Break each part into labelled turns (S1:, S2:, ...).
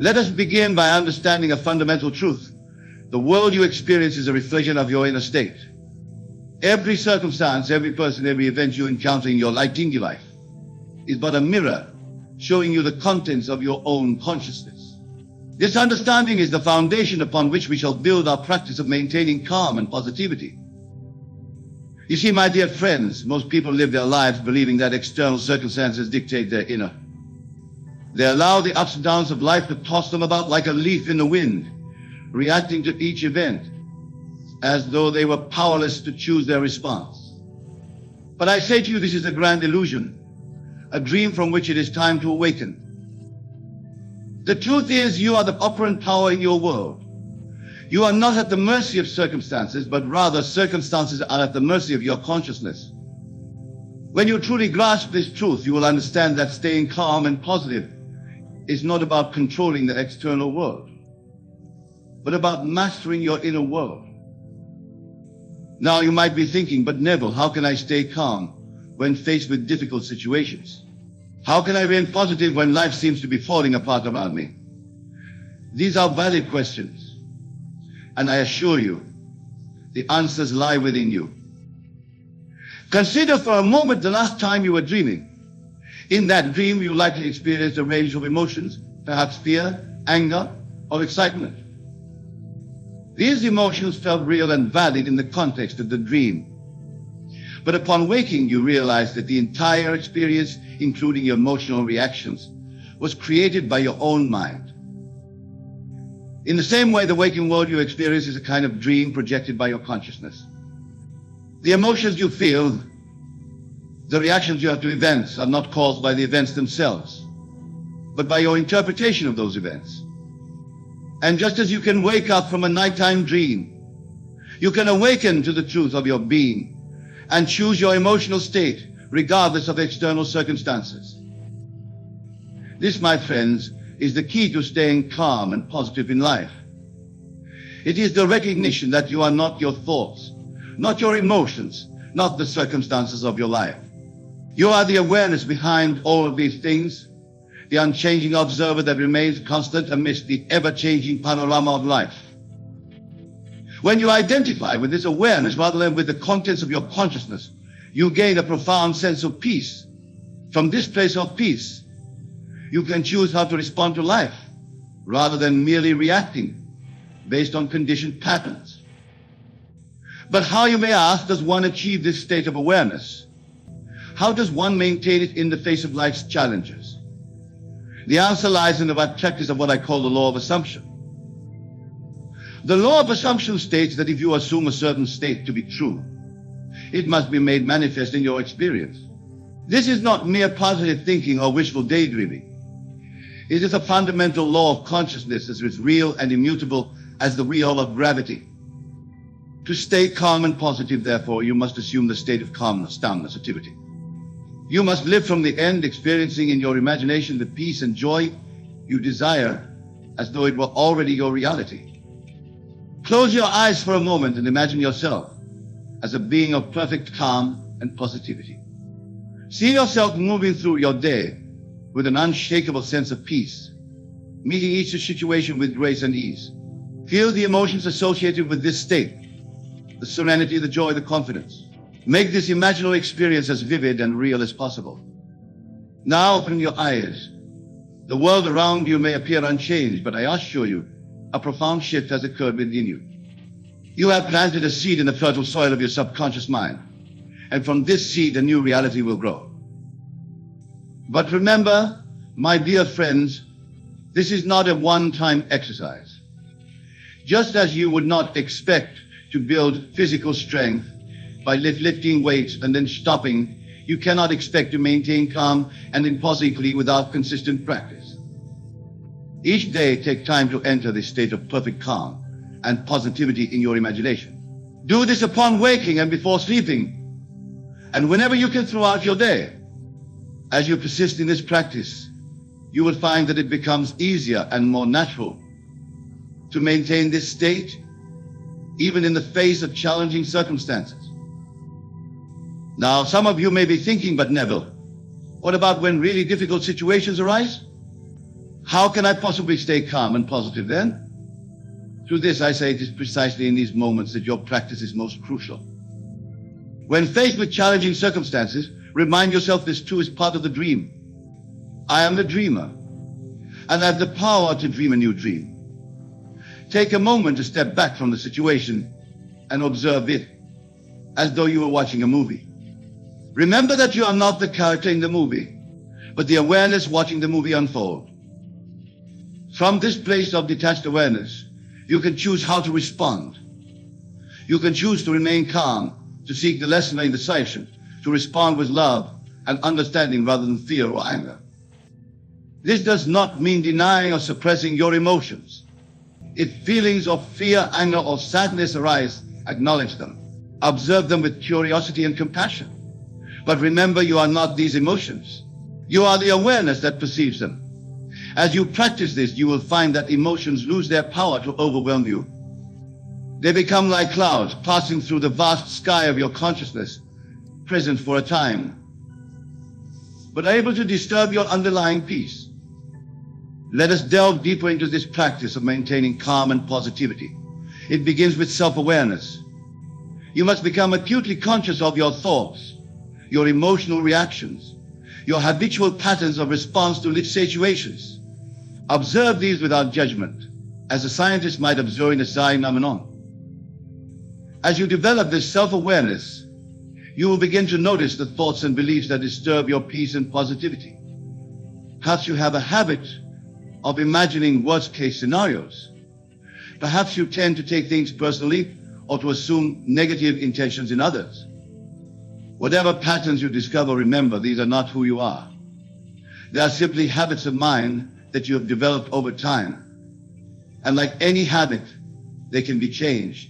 S1: Let us begin by understanding a fundamental truth. The world you experience is a reflection of your inner state. Every circumstance, every person, every event you encounter in your daily life is but a mirror showing you the contents of your own consciousness. This understanding is the foundation upon which we shall build our practice of maintaining calm and positivity. You see, my dear friends, most people live their lives believing that external circumstances dictate their inner. They allow the ups and downs of life to toss them about like a leaf in the wind, reacting to each event as though they were powerless to choose their response. But I say to you, this is a grand illusion, a dream from which it is time to awaken. The truth is, you are the operant power in your world. You are not at the mercy of circumstances, but rather circumstances are at the mercy of your consciousness. When you truly grasp this truth, you will understand that staying calm and positive is not about controlling the external world, but about mastering your inner world. Now you might be thinking, but Neville, how can I stay calm when faced with difficult situations? How can I remain positive when life seems to be falling apart around me? These are valid questions, and I assure you, the answers lie within you. Consider for a moment the last time you were dreaming. In that dream, you likely experienced a range of emotions, perhaps fear, anger, or excitement. These emotions felt real and valid in the context of the dream. But upon waking, you realized that the entire experience, including your emotional reactions, was created by your own mind. In the same way, the waking world you experience is a kind of dream projected by your consciousness. The emotions you feel, the reactions you have to events, are not caused by the events themselves, but by your interpretation of those events. And just as you can wake up from a nighttime dream, you can awaken to the truth of your being and choose your emotional state regardless of external circumstances. This, my friends, is the key to staying calm and positive in life. It is the recognition that you are not your thoughts, not your emotions, not the circumstances of your life. You are the awareness behind all of these things, the unchanging observer that remains constant amidst the ever-changing panorama of life. When you identify with this awareness rather than with the contents of your consciousness, you gain a profound sense of peace. From this place of peace, you can choose how to respond to life rather than merely reacting based on conditioned patterns. But how, you may ask, does one achieve this state of awareness? How does one maintain it in the face of life's challenges? The answer lies in the practice of what I call the law of assumption. The law of assumption states that if you assume a certain state to be true, it must be made manifest in your experience. This is not mere positive thinking or wishful daydreaming. It is a fundamental law of consciousness as real and immutable as the wheel of gravity. To stay calm and positive, therefore, you must assume the state of calmness, soundness, activity. You must live from the end, experiencing in your imagination the peace and joy you desire as though it were already your reality. Close your eyes for a moment and imagine yourself as a being of perfect calm and positivity. See yourself moving through your day with an unshakable sense of peace, meeting each situation with grace and ease. Feel the emotions associated with this state, the serenity, the joy, the confidence. Make this imaginal experience as vivid and real as possible. Now open your eyes. The world around you may appear unchanged, but I assure you, a profound shift has occurred within you. You have planted a seed in the fertile soil of your subconscious mind, and from this seed a new reality will grow. But remember, my dear friends, this is not a one-time exercise. Just as you would not expect to build physical strength by lifting weights and then stopping, you cannot expect to maintain calm and impositively without consistent practice. Each day, take time to enter this state of perfect calm and positivity in your imagination. Do this upon waking and before sleeping, and whenever you can throughout your day. As you persist in this practice, you will find that it becomes easier and more natural to maintain this state, even in the face of challenging circumstances. Now, some of you may be thinking, but Neville, what about when really difficult situations arise? How can I possibly stay calm and positive then? Through this, I say it is precisely in these moments that your practice is most crucial. When faced with challenging circumstances, remind yourself this too is part of the dream. I am the dreamer, and I have the power to dream a new dream. Take a moment to step back from the situation and observe it as though you were watching a movie. Remember that you are not the character in the movie, but the awareness watching the movie unfold. From this place of detached awareness, you can choose how to respond. You can choose to remain calm, to seek the lesson or indecision, to respond with love and understanding rather than fear or anger. This does not mean denying or suppressing your emotions. If feelings of fear, anger, or sadness arise, acknowledge them. Observe them with curiosity and compassion. But remember, you are not these emotions. You are the awareness that perceives them. As you practice this, you will find that emotions lose their power to overwhelm you. They become like clouds passing through the vast sky of your consciousness, present for a time, but able to disturb your underlying peace. Let us delve deeper into this practice of maintaining calm and positivity. It begins with self-awareness. You must become acutely conscious of your thoughts, your emotional reactions, your habitual patterns of response to situations. Observe these without judgment, as a scientist might observe a phenomenon. As you develop this self-awareness, you will begin to notice the thoughts and beliefs that disturb your peace and positivity. Perhaps you have a habit of imagining worst-case scenarios. Perhaps you tend to take things personally or to assume negative intentions in others. Whatever patterns you discover, remember, these are not who you are. They are simply habits of mind that you have developed over time. And like any habit, they can be changed.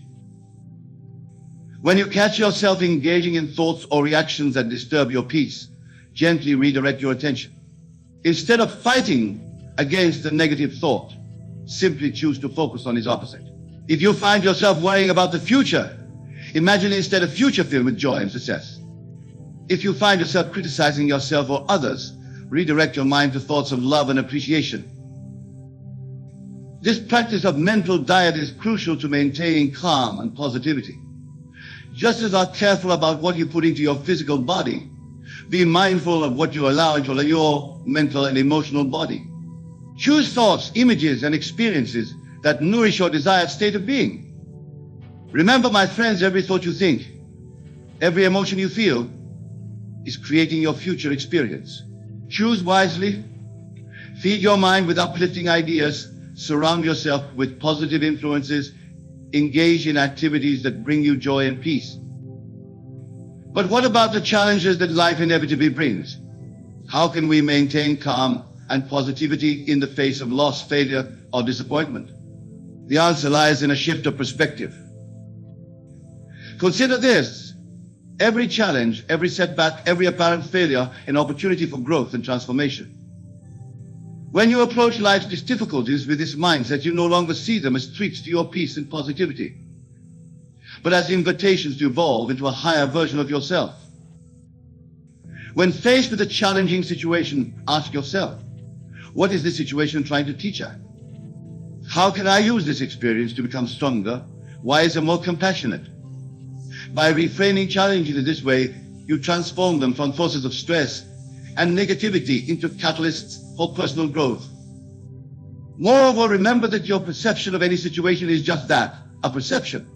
S1: When you catch yourself engaging in thoughts or reactions that disturb your peace, gently redirect your attention. Instead of fighting against the negative thought, simply choose to focus on its opposite. If you find yourself worrying about the future, imagine instead a future filled with joy and success. If you find yourself criticizing yourself or others, redirect your mind to thoughts of love and appreciation. This practice of mental diet is crucial to maintaining calm and positivity. Just as you are careful about what you put into your physical body, be mindful of what you allow into your mental and emotional body. Choose thoughts, images, and experiences that nourish your desired state of being. Remember, my friends, every thought you think, every emotion you feel, is creating your future experience. Choose wisely, feed your mind with uplifting ideas, surround yourself with positive influences, engage in activities that bring you joy and peace. But what about the challenges that life inevitably brings? How can we maintain calm and positivity in the face of loss, failure, or disappointment? The answer lies in a shift of perspective. Consider this: every challenge, every setback, every apparent failure, an opportunity for growth and transformation. When you approach life's difficulties with this mindset, you no longer see them as threats to your peace and positivity, but as invitations to evolve into a higher version of yourself. When faced with a challenging situation, ask yourself, what is this situation trying to teach us? How can I use this experience to become stronger, wiser, more compassionate? By reframing challenges in this way, you transform them from sources of stress and negativity into catalysts for personal growth. Moreover, remember that your perception of any situation is just that, a perception.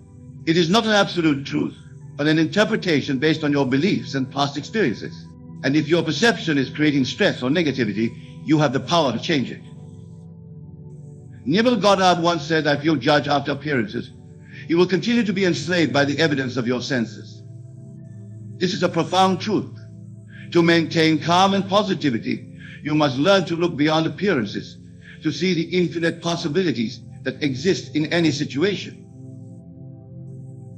S1: It is not an absolute truth, but an interpretation based on your beliefs and past experiences. And if your perception is creating stress or negativity, you have the power to change it. Neville Goddard once said that if you judge after appearances, you will continue to be enslaved by the evidence of your senses. This is a profound truth. To maintain calm and positivity, you must learn to look beyond appearances, to see the infinite possibilities that exist in any situation.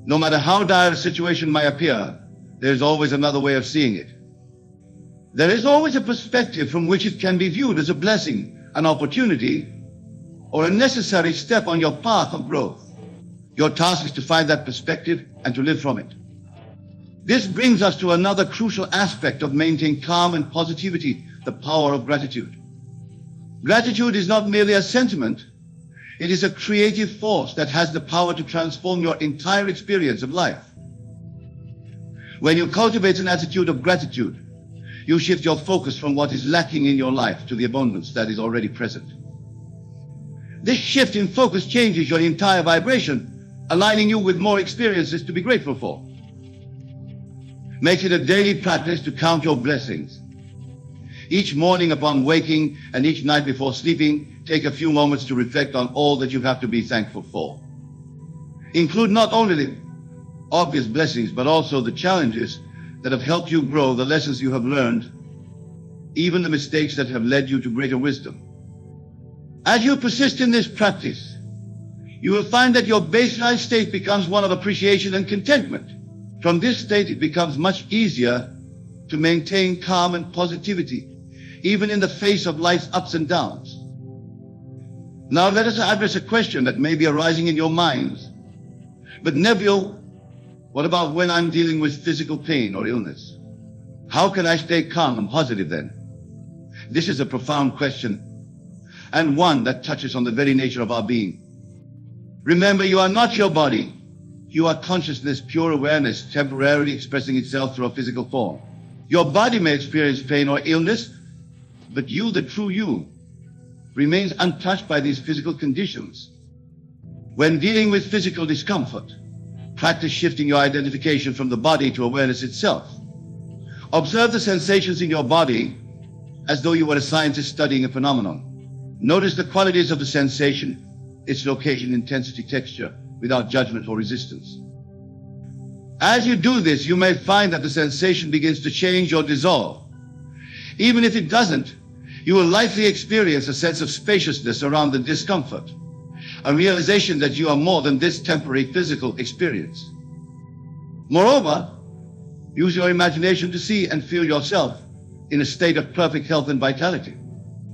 S1: No matter how dire a situation may appear, there is always another way of seeing it. There is always a perspective from which it can be viewed as a blessing, an opportunity, or a necessary step on your path of growth. Your task is to find that perspective and to live from it. This brings us to another crucial aspect of maintaining calm and positivity, the power of gratitude. Gratitude is not merely a sentiment. It is a creative force that has the power to transform your entire experience of life. When you cultivate an attitude of gratitude, you shift your focus from what is lacking in your life to the abundance that is already present. This shift in focus changes your entire vibration, aligning you with more experiences to be grateful for. Make it a daily practice to count your blessings. Each morning upon waking and each night before sleeping, take a few moments to reflect on all that you have to be thankful for. Include not only the obvious blessings, but also the challenges that have helped you grow, the lessons you have learned, even the mistakes that have led you to greater wisdom. As you persist in this practice, you will find that your baseline state becomes one of appreciation and contentment. From this state, it becomes much easier to maintain calm and positivity, even in the face of life's ups and downs. Now let us address a question that may be arising in your minds. But Neville, what about when I'm dealing with physical pain or illness? How can I stay calm and positive then? This is a profound question, and one that touches on the very nature of our being. Remember, you are not your body. You are consciousness, pure awareness, temporarily expressing itself through a physical form. Your body may experience pain or illness, but you, the true you, remains untouched by these physical conditions. When dealing with physical discomfort, practice shifting your identification from the body to awareness itself. Observe the sensations in your body as though you were a scientist studying a phenomenon. Notice the qualities of the sensation, its location, intensity, texture, without judgment or resistance. As you do this, you may find that the sensation begins to change or dissolve. Even if it doesn't, you will likely experience a sense of spaciousness around the discomfort, a realization that you are more than this temporary physical experience. Moreover, use your imagination to see and feel yourself in a state of perfect health and vitality.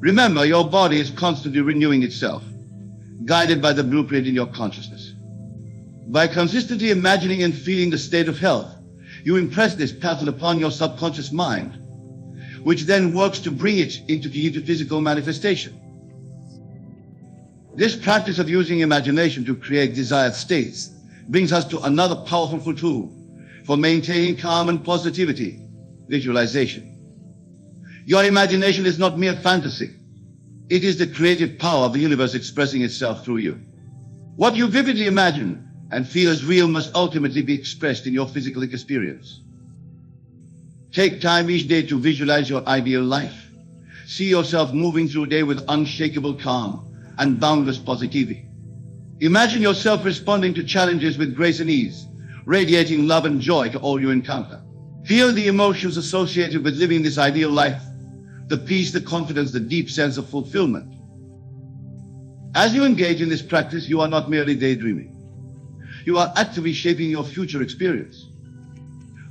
S1: Remember, your body is constantly renewing itself, guided by the blueprint in your consciousness. By consistently imagining and feeling the state of health, you impress this pattern upon your subconscious mind, which then works to bring it into physical manifestation. This practice of using imagination to create desired states brings us to another powerful tool for maintaining calm and positivity: visualization. Your imagination is not mere fantasy. It is the creative power of the universe expressing itself through you. What you vividly imagine and feel as real must ultimately be expressed in your physical experience. Take time each day to visualize your ideal life. See yourself moving through a day with unshakable calm and boundless positivity. Imagine yourself responding to challenges with grace and ease, radiating love and joy to all you encounter. Feel the emotions associated with living this ideal life, the peace, the confidence, the deep sense of fulfillment. As you engage in this practice, you are not merely daydreaming. You are actively shaping your future experience.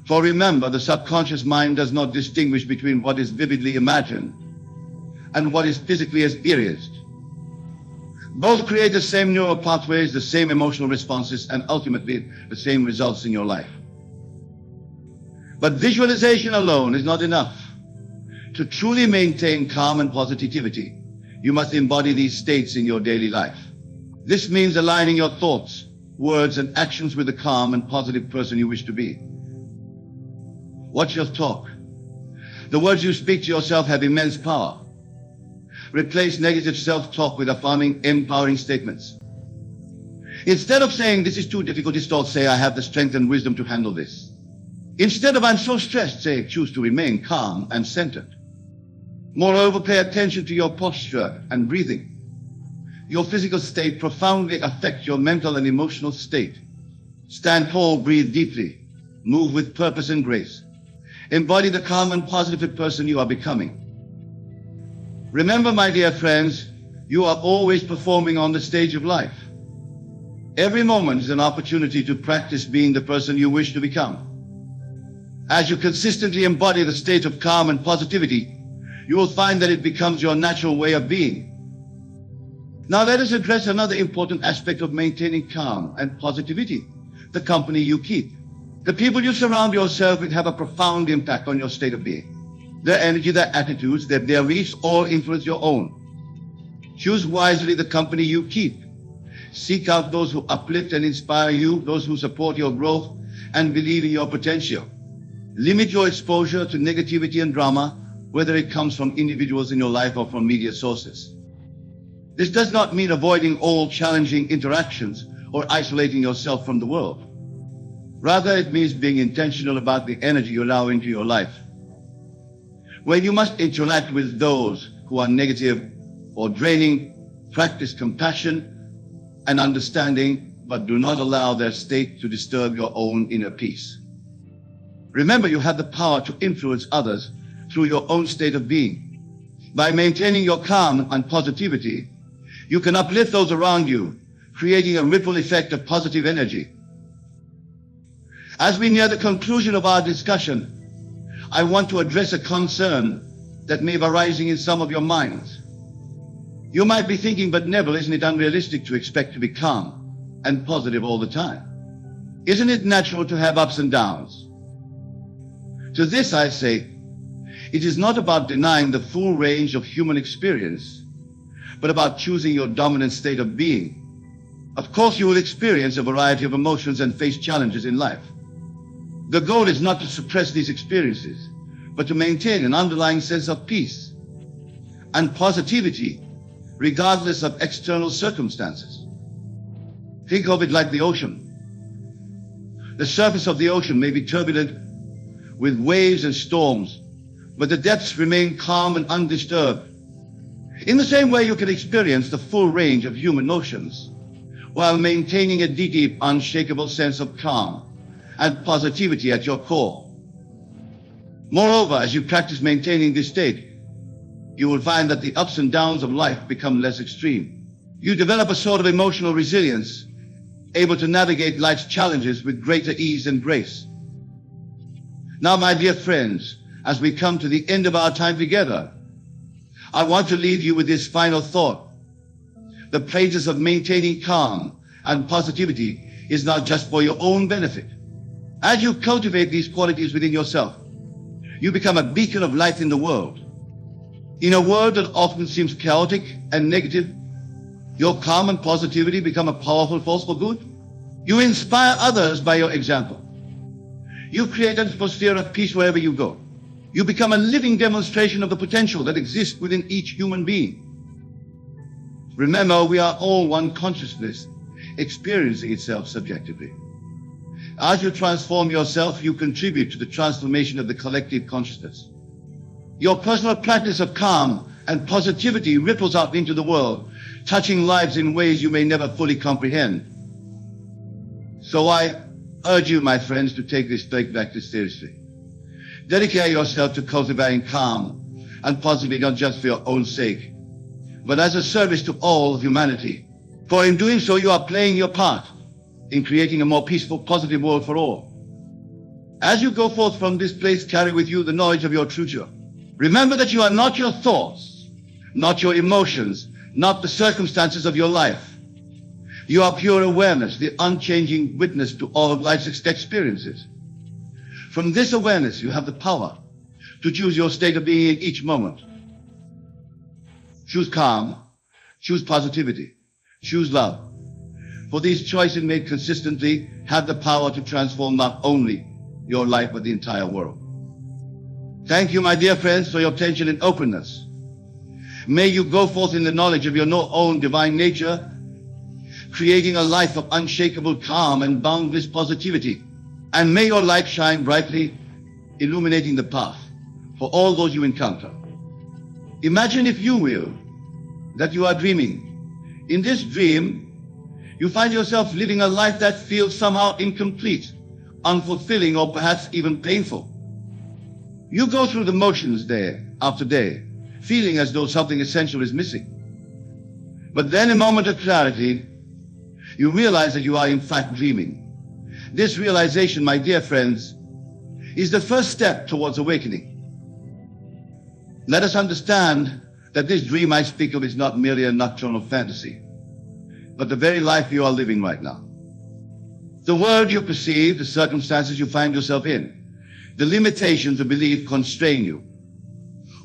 S1: For remember, the subconscious mind does not distinguish between what is vividly imagined and what is physically experienced. Both create the same neural pathways, the same emotional responses, and ultimately the same results in your life. But visualization alone is not enough. To truly maintain calm and positivity, you must embody these states in your daily life. This means aligning your thoughts, words, and actions with the calm and positive person you wish to be. Watch your talk. The words you speak to yourself have immense power. Replace negative self-talk with affirming, empowering statements. Instead of saying, "This is too difficult," say, "I have the strength and wisdom to handle this." Instead of "I'm so stressed," say, "Choose to remain calm and centered." Moreover, pay attention to your posture and breathing. Your physical state profoundly affects your mental and emotional state. Stand tall, breathe deeply, move with purpose and grace. Embody the calm and positive person you are becoming. Remember, my dear friends, you are always performing on the stage of life. Every moment is an opportunity to practice being the person you wish to become. As you consistently embody the state of calm and positivity, you will find that it becomes your natural way of being. Now let us address another important aspect of maintaining calm and positivity: the company you keep. The people you surround yourself with have a profound impact on your state of being. Their energy, their attitudes, their beliefs all influence your own. Choose wisely the company you keep. Seek out those who uplift and inspire you, those who support your growth and believe in your potential. Limit your exposure to negativity and drama, whether it comes from individuals in your life or from media sources. This does not mean avoiding all challenging interactions or isolating yourself from the world. Rather, it means being intentional about the energy you allow into your life. When you must interact with those who are negative or draining, practice compassion and understanding, but do not allow their state to disturb your own inner peace. Remember, you have the power to influence others through your own state of being. By maintaining your calm and positivity, you can uplift those around you, creating a ripple effect of positive energy. As we near the conclusion of our discussion, I want to address a concern that may be arising in some of your minds. You might be thinking, but Neville, isn't it unrealistic to expect to be calm and positive all the time? Isn't it natural to have ups and downs? To this I say, it is not about denying the full range of human experience, but about choosing your dominant state of being. Of course, you will experience a variety of emotions and face challenges in life. The goal is not to suppress these experiences, but to maintain an underlying sense of peace and positivity, regardless of external circumstances. Think of it like the ocean. The surface of the ocean may be turbulent with waves and storms, but the depths remain calm and undisturbed. In the same way, you can experience the full range of human emotions while maintaining a deep, unshakable sense of calm and positivity at your core. Moreover, as you practice maintaining this state, you will find that the ups and downs of life become less extreme. You develop a sort of emotional resilience, able to navigate life's challenges with greater ease and grace. Now, my dear friends, as we come to the end of our time together, I want to leave you with this final thought. The practice of maintaining calm and positivity is not just for your own benefit. As you cultivate these qualities within yourself, you become a beacon of light in the world. In a world that often seems chaotic and negative, your calm and positivity become a powerful force for good. You inspire others by your example. You create an atmosphere of peace wherever you go. You become a living demonstration of the potential that exists within each human being. Remember, we are all one consciousness, experiencing itself subjectively. As you transform yourself, you contribute to the transformation of the collective consciousness. Your personal practice of calm and positivity ripples out into the world, touching lives in ways you may never fully comprehend. So I urge you, my friends, to take this practice seriously. Dedicate yourself to cultivating calm and positivity, not just for your own sake, but as a service to all of humanity. For in doing so, you are playing your part in creating a more peaceful, positive world for all. As you go forth from this place, carry with you the knowledge of your future. Remember that you are not your thoughts, not your emotions, not the circumstances of your life. You are pure awareness, the unchanging witness to all of life's experiences. From this awareness, you have the power to choose your state of being in each moment. Choose calm, choose positivity, choose love. For these choices made consistently have the power to transform not only your life, but the entire world. Thank you, my dear friends, for your attention and openness. May you go forth in the knowledge of your own divine nature, creating a life of unshakable calm and boundless positivity. And may your light shine brightly, illuminating the path for all those you encounter. Imagine, if you will, that you are dreaming. In this dream, you find yourself living a life that feels somehow incomplete, unfulfilling, or perhaps even painful. You go through the motions day after day, feeling as though something essential is missing. But then, in a moment of clarity, you realize that you are in fact dreaming. This realization, my dear friends, is the first step towards awakening. Let us understand that this dream I speak of is not merely a nocturnal fantasy, but the very life you are living right now. The world you perceive, the circumstances you find yourself in, the limitations of belief constrain you.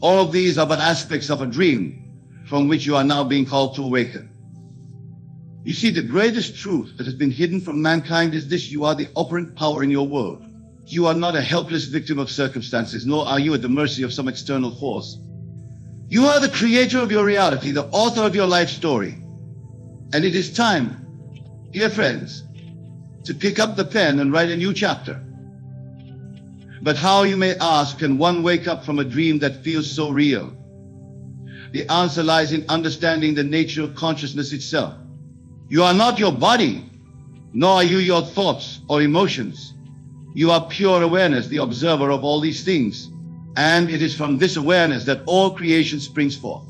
S1: All of these are but aspects of a dream, from which you are now being called to awaken. You see, the greatest truth that has been hidden from mankind is this: you are the operant power in your world. You are not a helpless victim of circumstances, nor are you at the mercy of some external force. You are the creator of your reality, the author of your life story. And it is time, dear friends, to pick up the pen and write a new chapter. But how, you may ask, can one wake up from a dream that feels so real? The answer lies in understanding the nature of consciousness itself. You are not your body, nor are you your thoughts or emotions. You are pure awareness, the observer of all these things. And it is from this awareness that all creation springs forth.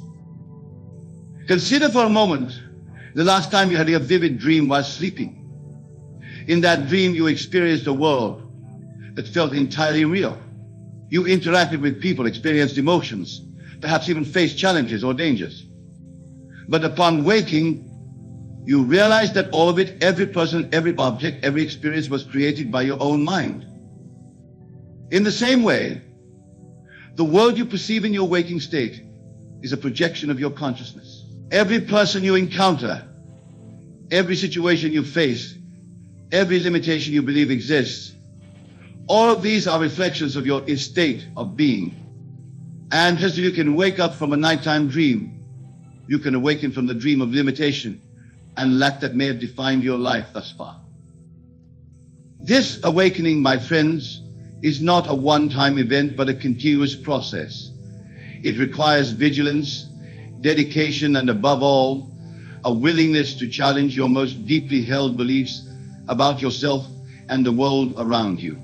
S1: Consider for a moment the last time you had a vivid dream while sleeping. In that dream, you experienced a world that felt entirely real. You interacted with people, experienced emotions, perhaps even faced challenges or dangers. But upon waking, you realized that all of it, every person, every object, every experience was created by your own mind. In the same way, the world you perceive in your waking state is a projection of your consciousness. Every person you encounter, every situation you face, every limitation you believe exists, all of these are reflections of your state of being. And as you can wake up from a nighttime dream, you can awaken from the dream of limitation and lack that may have defined your life thus far. This awakening, my friends, is not a one-time event, but a continuous process. It requires vigilance, dedication, and above all, a willingness to challenge your most deeply held beliefs about yourself and the world around you.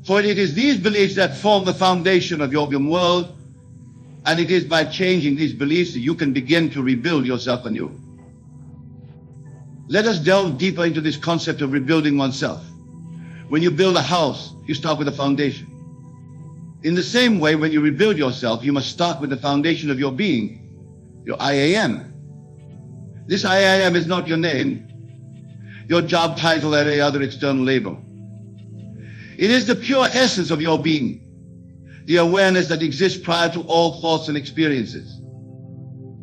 S1: For it is these beliefs that form the foundation of your world, and it is by changing these beliefs that you can begin to rebuild yourself anew. Let us delve deeper into this concept of rebuilding oneself. When you build a house, you start with a foundation. In the same way, when you rebuild yourself, you must start with the foundation of your being, your I am. This I am is not your name, your job title, or any other external label. It is the pure essence of your being, the awareness that exists prior to all thoughts and experiences.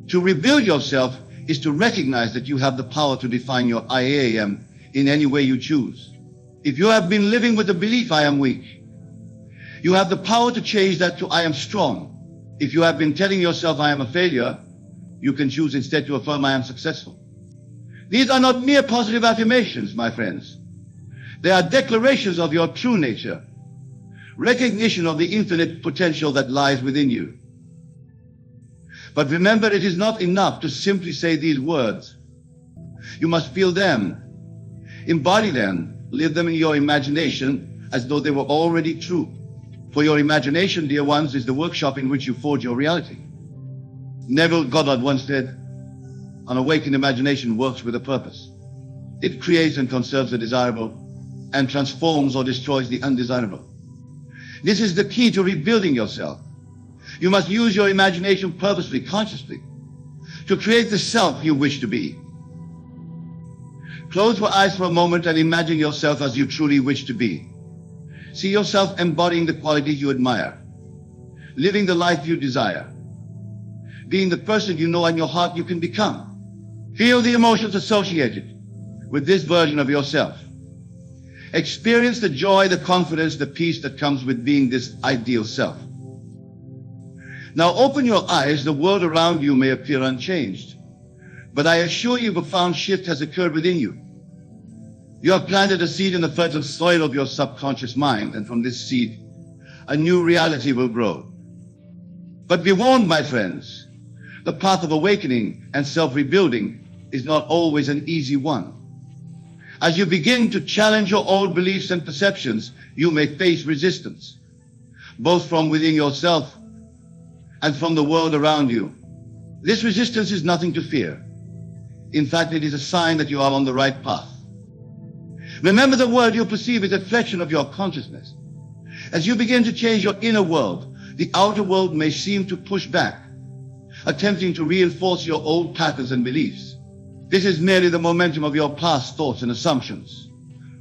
S1: To rebuild yourself is to recognize that you have the power to define your I am in any way you choose. If you have been living with the belief I am weak, you have the power to change that to I am strong. If you have been telling yourself I am a failure, you can choose instead to affirm I am successful. These are not mere positive affirmations, my friends. They are declarations of your true nature, recognition of the infinite potential that lies within you. But remember, it is not enough to simply say these words. You must feel them, embody them, live them in your imagination as though they were already true. For your imagination, dear ones, is the workshop in which you forge your reality. Neville Goddard once said, an awakened imagination works with a purpose. It creates and conserves the desirable and transforms or destroys the undesirable. This is the key to rebuilding yourself. You must use your imagination purposely, consciously, to create the self you wish to be. Close your eyes for a moment and imagine yourself as you truly wish to be. See yourself embodying the qualities you admire, living the life you desire, being the person you know in your heart you can become. Feel the emotions associated with this version of yourself. Experience the joy, the confidence, the peace that comes with being this ideal self. Now open your eyes. The world around you may appear unchanged, but I assure you a profound shift has occurred within you. You have planted a seed in the fertile soil of your subconscious mind, and from this seed, a new reality will grow. But be warned, my friends, the path of awakening and self-rebuilding is not always an easy one. As you begin to challenge your old beliefs and perceptions, you may face resistance, both from within yourself and from the world around you. This resistance is nothing to fear. In fact, it is a sign that you are on the right path. Remember, the world you perceive is a reflection of your consciousness. As you begin to change your inner world, the outer world may seem to push back, attempting to reinforce your old patterns and beliefs. This is merely the momentum of your past thoughts and assumptions.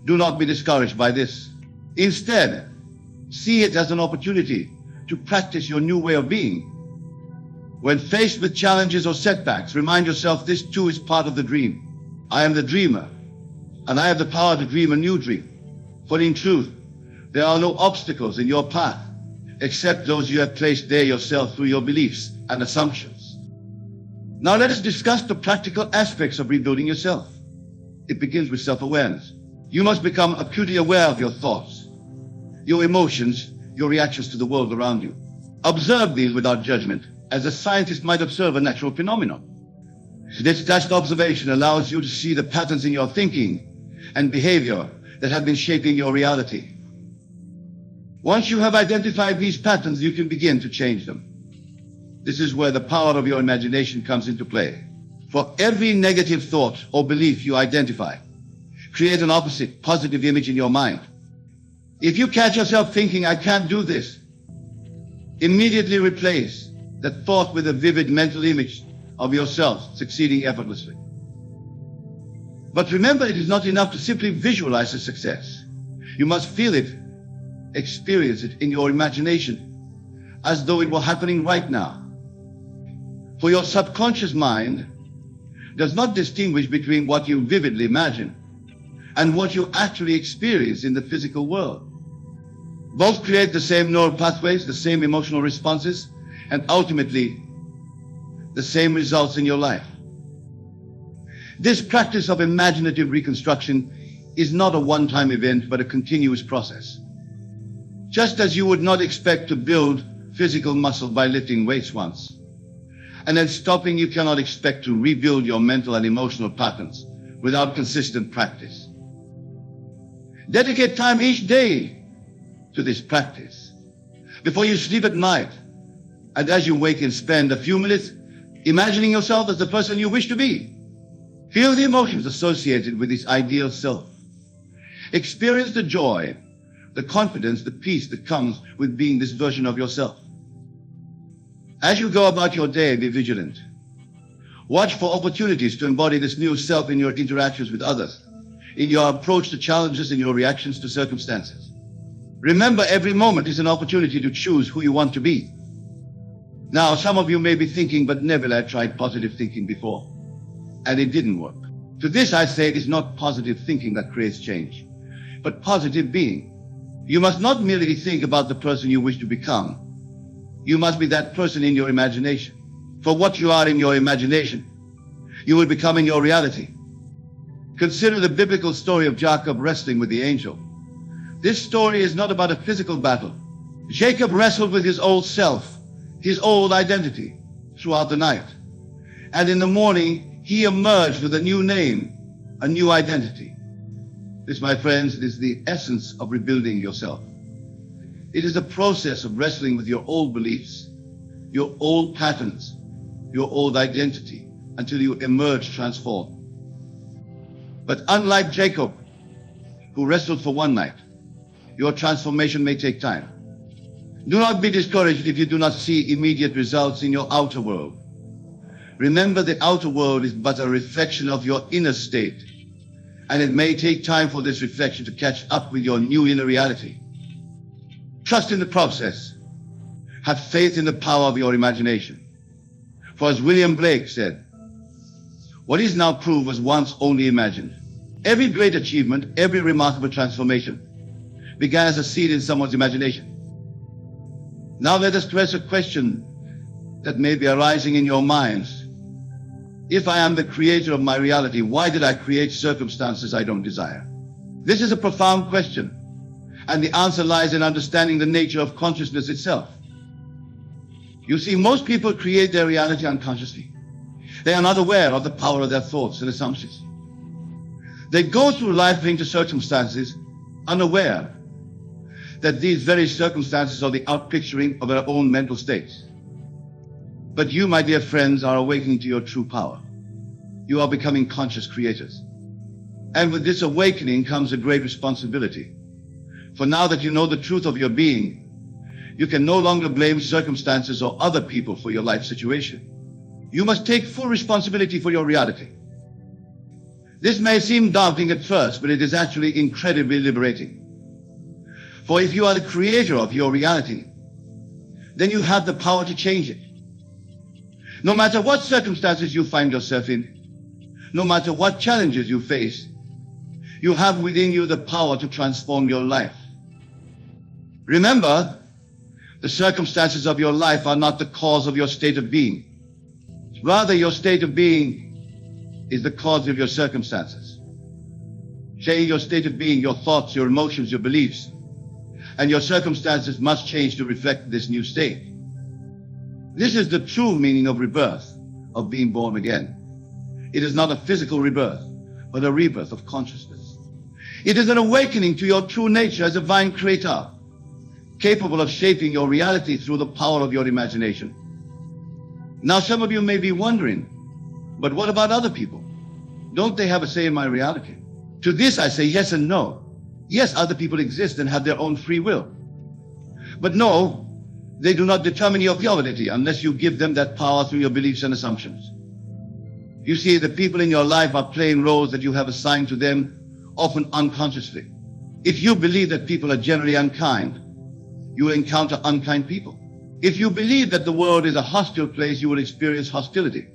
S1: Do not be discouraged by this. Instead, see it as an opportunity to practice your new way of being. When faced with challenges or setbacks, remind yourself this too is part of the dream. I am the dreamer, and I have the power to dream a new dream. For in truth, there are no obstacles in your path, except those you have placed there yourself through your beliefs and assumptions. Now let us discuss the practical aspects of rebuilding yourself. It begins with self-awareness. You must become acutely aware of your thoughts, your emotions, your reactions to the world around you. Observe these without judgment, as a scientist might observe a natural phenomenon. This detached observation allows you to see the patterns in your thinking and behavior that have been shaping your reality. Once you have identified these patterns, you can begin to change them. This is where the power of your imagination comes into play. For every negative thought or belief you identify, create an opposite, positive image in your mind. If you catch yourself thinking, I can't do this, immediately replace that thought with a vivid mental image of yourself succeeding effortlessly. But remember, it is not enough to simply visualize a success. You must feel it, experience it in your imagination, as though it were happening right now. For your subconscious mind does not distinguish between what you vividly imagine and what you actually experience in the physical world. Both create the same neural pathways, the same emotional responses, and ultimately the same results in your life. This practice of imaginative reconstruction is not a one-time event, but a continuous process. Just as you would not expect to build physical muscle by lifting weights once, and then stopping, you cannot expect to rebuild your mental and emotional patterns without consistent practice. Dedicate time each day to this practice. Before you sleep at night, and as you wake and spend a few minutes imagining yourself as the person you wish to be. Feel the emotions associated with this ideal self. Experience the joy, the confidence, the peace that comes with being this version of yourself. As you go about your day, be vigilant. Watch for opportunities to embody this new self in your interactions with others, in your approach to challenges, in your reactions to circumstances. Remember, every moment is an opportunity to choose who you want to be. Now, some of you may be thinking, but Neville, I tried positive thinking before, and it didn't work. To this I say, it is not positive thinking that creates change, but positive being. You must not merely think about the person you wish to become. You must be that person in your imagination. For what you are in your imagination, you will become in your reality. Consider the biblical story of Jacob wrestling with the angel. This story is not about a physical battle. Jacob wrestled with his old self, his old identity, throughout the night. And in the morning, he emerged with a new name, a new identity. This, my friends, is the essence of rebuilding yourself. It is the process of wrestling with your old beliefs, your old patterns, your old identity, until you emerge transformed. But unlike Jacob, who wrestled for one night, your transformation may take time. Do not be discouraged if you do not see immediate results in your outer world. Remember, the outer world is but a reflection of your inner state, and it may take time for this reflection to catch up with your new inner reality. Trust in the process. Have faith in the power of your imagination. For as William Blake said, what is now proved was once only imagined. Every great achievement, every remarkable transformation began as a seed in someone's imagination. Now let us address a question that may be arising in your minds. If I am the creator of my reality, why did I create circumstances I don't desire? This is a profound question, and the answer lies in understanding the nature of consciousness itself. You see, most people create their reality unconsciously. They are not aware of the power of their thoughts and assumptions. They go through life into circumstances unaware that these very circumstances are the outpicturing of their own mental states. But you, my dear friends, are awakening to your true power. You are becoming conscious creators. And with this awakening comes a great responsibility. For now that you know the truth of your being, you can no longer blame circumstances or other people for your life situation. You must take full responsibility for your reality. This may seem daunting at first, but it is actually incredibly liberating. For if you are the creator of your reality, then you have the power to change it. No matter what circumstances you find yourself in, no matter what challenges you face, you have within you the power to transform your life. Remember, the circumstances of your life are not the cause of your state of being. Rather, your state of being is the cause of your circumstances. Change your state of being, your thoughts, your emotions, your beliefs, and your circumstances must change to reflect this new state. This is the true meaning of rebirth, of being born again. It is not a physical rebirth, but a rebirth of consciousness. It is an awakening to your true nature as a divine creator, capable of shaping your reality through the power of your imagination. Now, some of you may be wondering, but what about other people? Don't they have a say in my reality? To this I say yes and no. Yes, other people exist and have their own free will. But no, they do not determine your reality unless you give them that power through your beliefs and assumptions. You see, the people in your life are playing roles that you have assigned to them, often unconsciously. If you believe that people are generally unkind, you will encounter unkind people. If you believe that the world is a hostile place, you will experience hostility.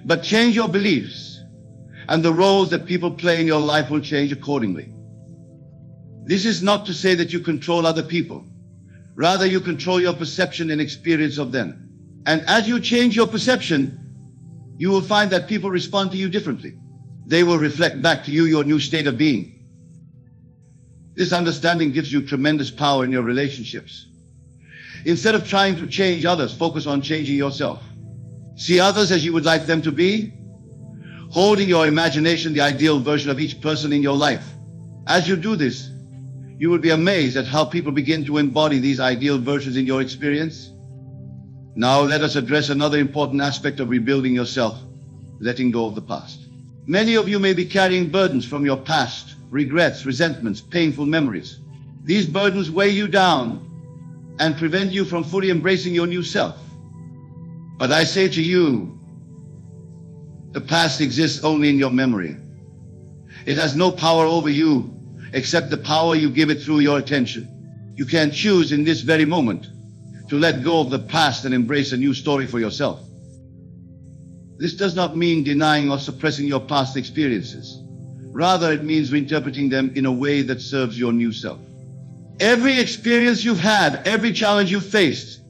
S1: But change your beliefs, and the roles that people play in your life will change accordingly. This is not to say that you control other people. Rather, you control your perception and experience of them. And as you change your perception, you will find that people respond to you differently. They will reflect back to you your new state of being. This understanding gives you tremendous power in your relationships. Instead of trying to change others, focus on changing yourself. See others as you would like them to be, holding your imagination the ideal version of each person in your life. As you do this, you will be amazed at how people begin to embody these ideal versions in your experience. Now let us address another important aspect of rebuilding yourself, letting go of the past. Many of you may be carrying burdens from your past, regrets, resentments, painful memories. These burdens weigh you down and prevent you from fully embracing your new self. But I say to you, the past exists only in your memory. It has no power over you except the power you give it through your attention. You can choose in this very moment to let go of the past and embrace a new story for yourself. This does not mean denying or suppressing your past experiences. Rather, it means reinterpreting them in a way that serves your new self. Every experience you've had, every challenge you've faced,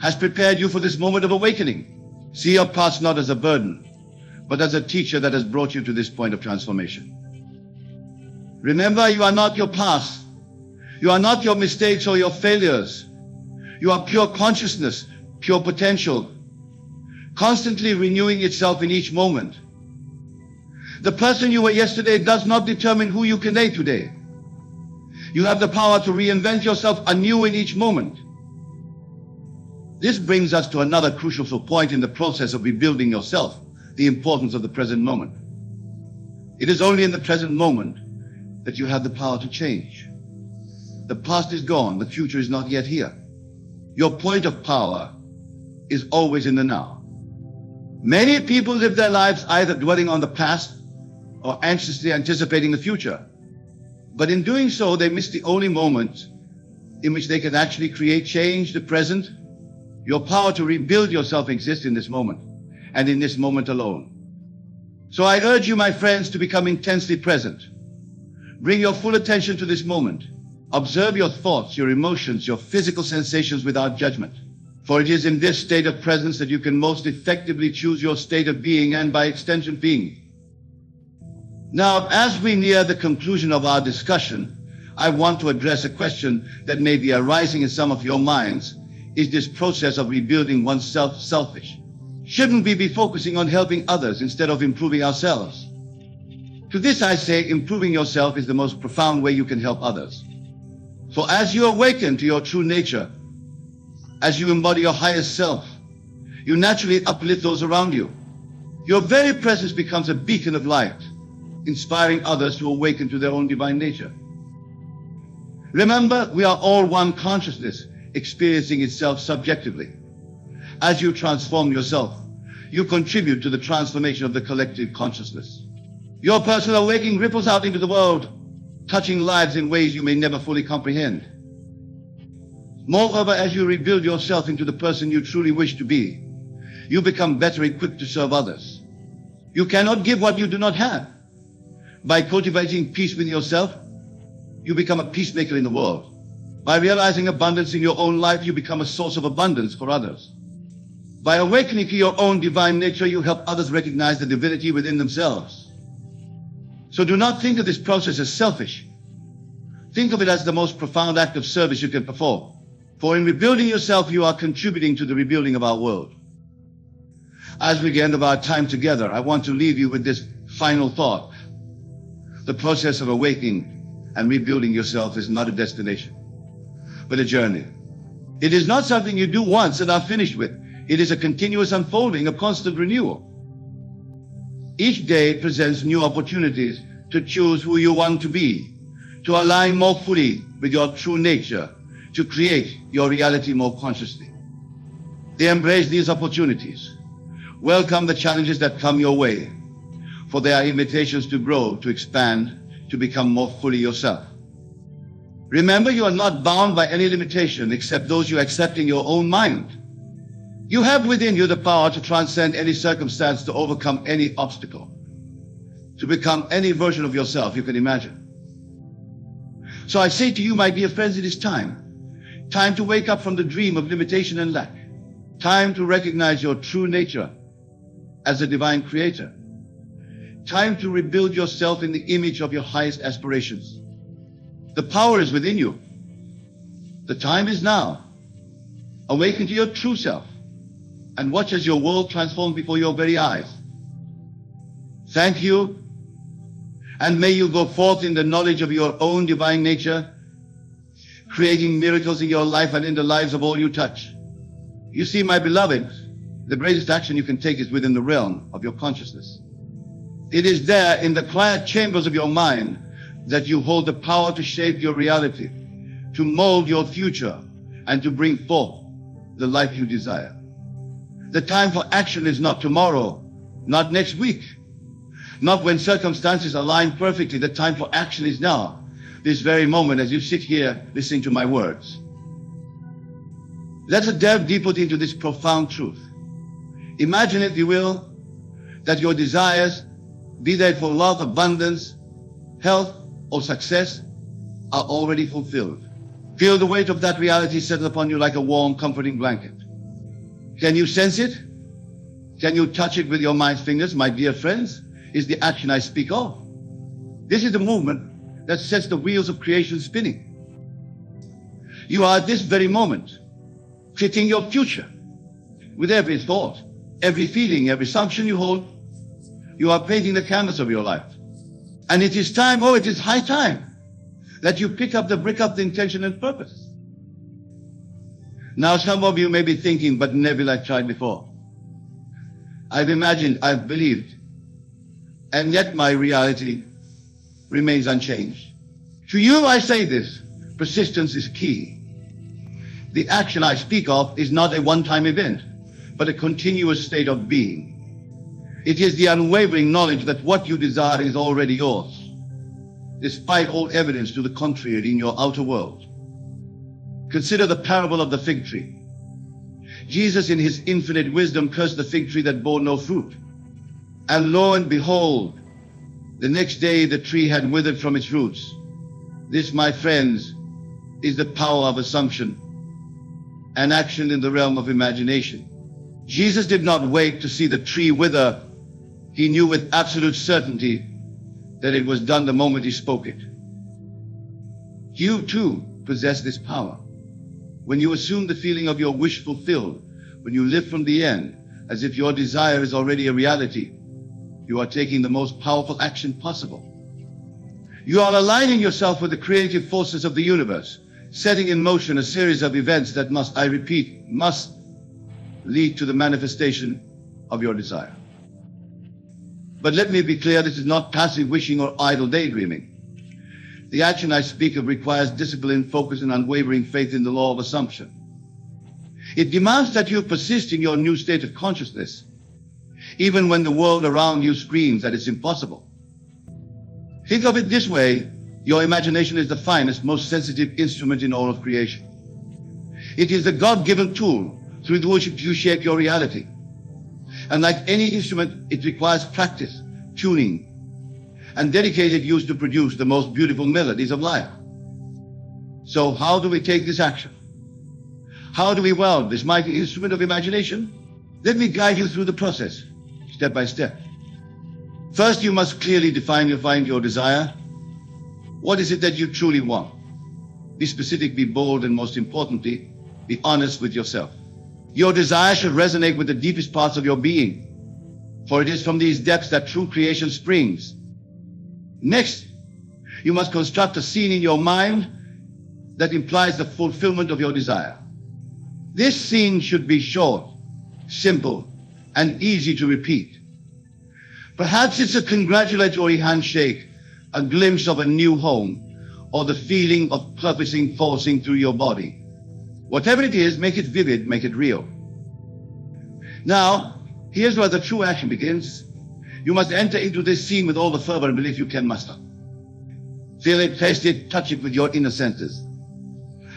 S1: has prepared you for this moment of awakening. See your past not as a burden, but as a teacher that has brought you to this point of transformation. Remember, you are not your past. You are not your mistakes or your failures. You are pure consciousness, pure potential, constantly renewing itself in each moment. The person you were yesterday does not determine who you can be today. You have the power to reinvent yourself anew in each moment. This brings us to another crucial point in the process of rebuilding yourself, the importance of the present moment. It is only in the present moment that you have the power to change. The past is gone, the future is not yet here. Your point of power is always in the now. Many people live their lives either dwelling on the past or anxiously anticipating the future. But in doing so, they miss the only moment in which they can actually create change, the present. Your power to rebuild yourself exists in this moment, and in this moment alone. So I urge you, my friends, to become intensely present. Bring your full attention to this moment. Observe your thoughts, your emotions, your physical sensations without judgment. For it is in this state of presence that you can most effectively choose your state of being and, by extension, being. Now, as we near the conclusion of our discussion, I want to address a question that may be arising in some of your minds. Is this process of rebuilding oneself selfish? Shouldn't we be focusing on helping others instead of improving ourselves? To this I say, improving yourself is the most profound way you can help others. So as you awaken to your true nature, as you embody your highest self, you naturally uplift those around you. Your very presence becomes a beacon of light, inspiring others to awaken to their own divine nature. Remember, we are all one consciousness, experiencing itself subjectively. As you transform yourself, you contribute to the transformation of the collective consciousness. Your personal awakening ripples out into the world, touching lives in ways you may never fully comprehend. Moreover, as you rebuild yourself into the person you truly wish to be, you become better equipped to serve others. You cannot give what you do not have. By cultivating peace with yourself, you become a peacemaker in the world. By realizing abundance in your own life, you become a source of abundance for others. By awakening to your own divine nature, you help others recognize the divinity within themselves. So do not think of this process as selfish. Think of it as the most profound act of service you can perform. For in rebuilding yourself, you are contributing to the rebuilding of our world. As we end of our time together, I want to leave you with this final thought. The process of awakening and rebuilding yourself is not a destination, but a journey. It is not something you do once and are finished with. It is a continuous unfolding, a constant renewal. Each day presents new opportunities to choose who you want to be, to align more fully with your true nature, to create your reality more consciously. Embrace these opportunities. Welcome the challenges that come your way, for they are invitations to grow, to expand, to become more fully yourself. Remember, you are not bound by any limitation except those you accept in your own mind. You have within you the power to transcend any circumstance, to overcome any obstacle, to become any version of yourself you can imagine. So I say to you, my dear friends, it is time. Time to wake up from the dream of limitation and lack. Time to recognize your true nature as a divine creator. Time to rebuild yourself in the image of your highest aspirations. The power is within you. The time is now. Awaken to your true self and watch as your world transforms before your very eyes. Thank you, and may you go forth in the knowledge of your own divine nature, creating miracles in your life and in the lives of all you touch. You see, my beloved, the greatest action you can take is within the realm of your consciousness. It is there in the quiet chambers of your mind that you hold the power to shape your reality, to mold your future, and to bring forth the life you desire. The time for action is not tomorrow, not next week, not when circumstances align perfectly. The time for action is now, this very moment, as you sit here listening to my words. Let us delve deeper into this profound truth. Imagine, if you will, that your desires, be they for love, abundance, health, or success, are already fulfilled. Feel the weight of that reality settle upon you like a warm, comforting blanket. Can you sense it? Can you touch it with your mind's fingers? My dear friends, is the action I speak of. This is the movement that sets the wheels of creation spinning. You are at this very moment creating your future. With every thought, every feeling, every assumption you hold, you are painting the canvas of your life. And it is time, it is high time, that you pick up the brick of the intention and purpose. Now, some of you may be thinking, but never I've tried before. I've imagined, I've believed, and yet my reality remains unchanged. To you I say this, persistence is key. The action I speak of is not a one-time event, but a continuous state of being. It is the unwavering knowledge that what you desire is already yours, despite all evidence to the contrary in your outer world. Consider the parable of the fig tree. Jesus, in his infinite wisdom, cursed the fig tree that bore no fruit. And lo and behold, the next day the tree had withered from its roots. This, my friends, is the power of assumption and action in the realm of imagination. Jesus did not wait to see the tree wither. He knew with absolute certainty that it was done the moment he spoke it. You too possess this power. When you assume the feeling of your wish fulfilled, when you live from the end as if your desire is already a reality, you are taking the most powerful action possible. You are aligning yourself with the creative forces of the universe, setting in motion a series of events that must, I repeat, must lead to the manifestation of your desire. But let me be clear, this is not passive wishing or idle daydreaming. The action I speak of requires discipline, focus, and unwavering faith in the law of assumption. It demands that you persist in your new state of consciousness, even when the world around you screams that it's impossible. Think of it this way: your imagination is the finest, most sensitive instrument in all of creation. It is the God-given tool through which you shape your reality. And like any instrument, it requires practice, tuning, and dedicated use to produce the most beautiful melodies of life. So how do we take this action? How do we wield this mighty instrument of imagination? Let me guide you through the process, step by step. First, you must clearly define your desire. What is it that you truly want? Be specific, be bold, and most importantly, be honest with yourself. Your desire should resonate with the deepest parts of your being, for it is from these depths that true creation springs. Next, you must construct a scene in your mind that implies the fulfillment of your desire. This scene should be short, simple, and easy to repeat. Perhaps it's a congratulatory handshake, a glimpse of a new home, or the feeling of purposing forcing through your body. Whatever it is, make it vivid, make it real. Now, here's where the true action begins. You must enter into this scene with all the fervor and belief you can muster. Feel it, taste it, touch it with your inner senses.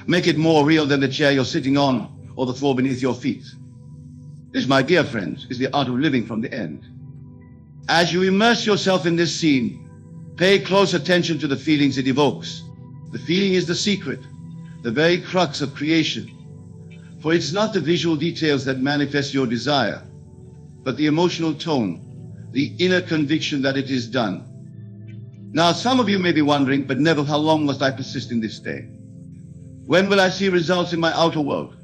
S1: Make it more real than the chair you're sitting on or the floor beneath your feet. This, my dear friends, is the art of living from the end. As you immerse yourself in this scene, pay close attention to the feelings it evokes. The feeling is the secret, the very crux of creation. For it's not the visual details that manifest your desire, but the emotional tone, the inner conviction that it is done. Now, some of you may be wondering, but Neville, how long must I persist in this state? When will I see results in my outer world?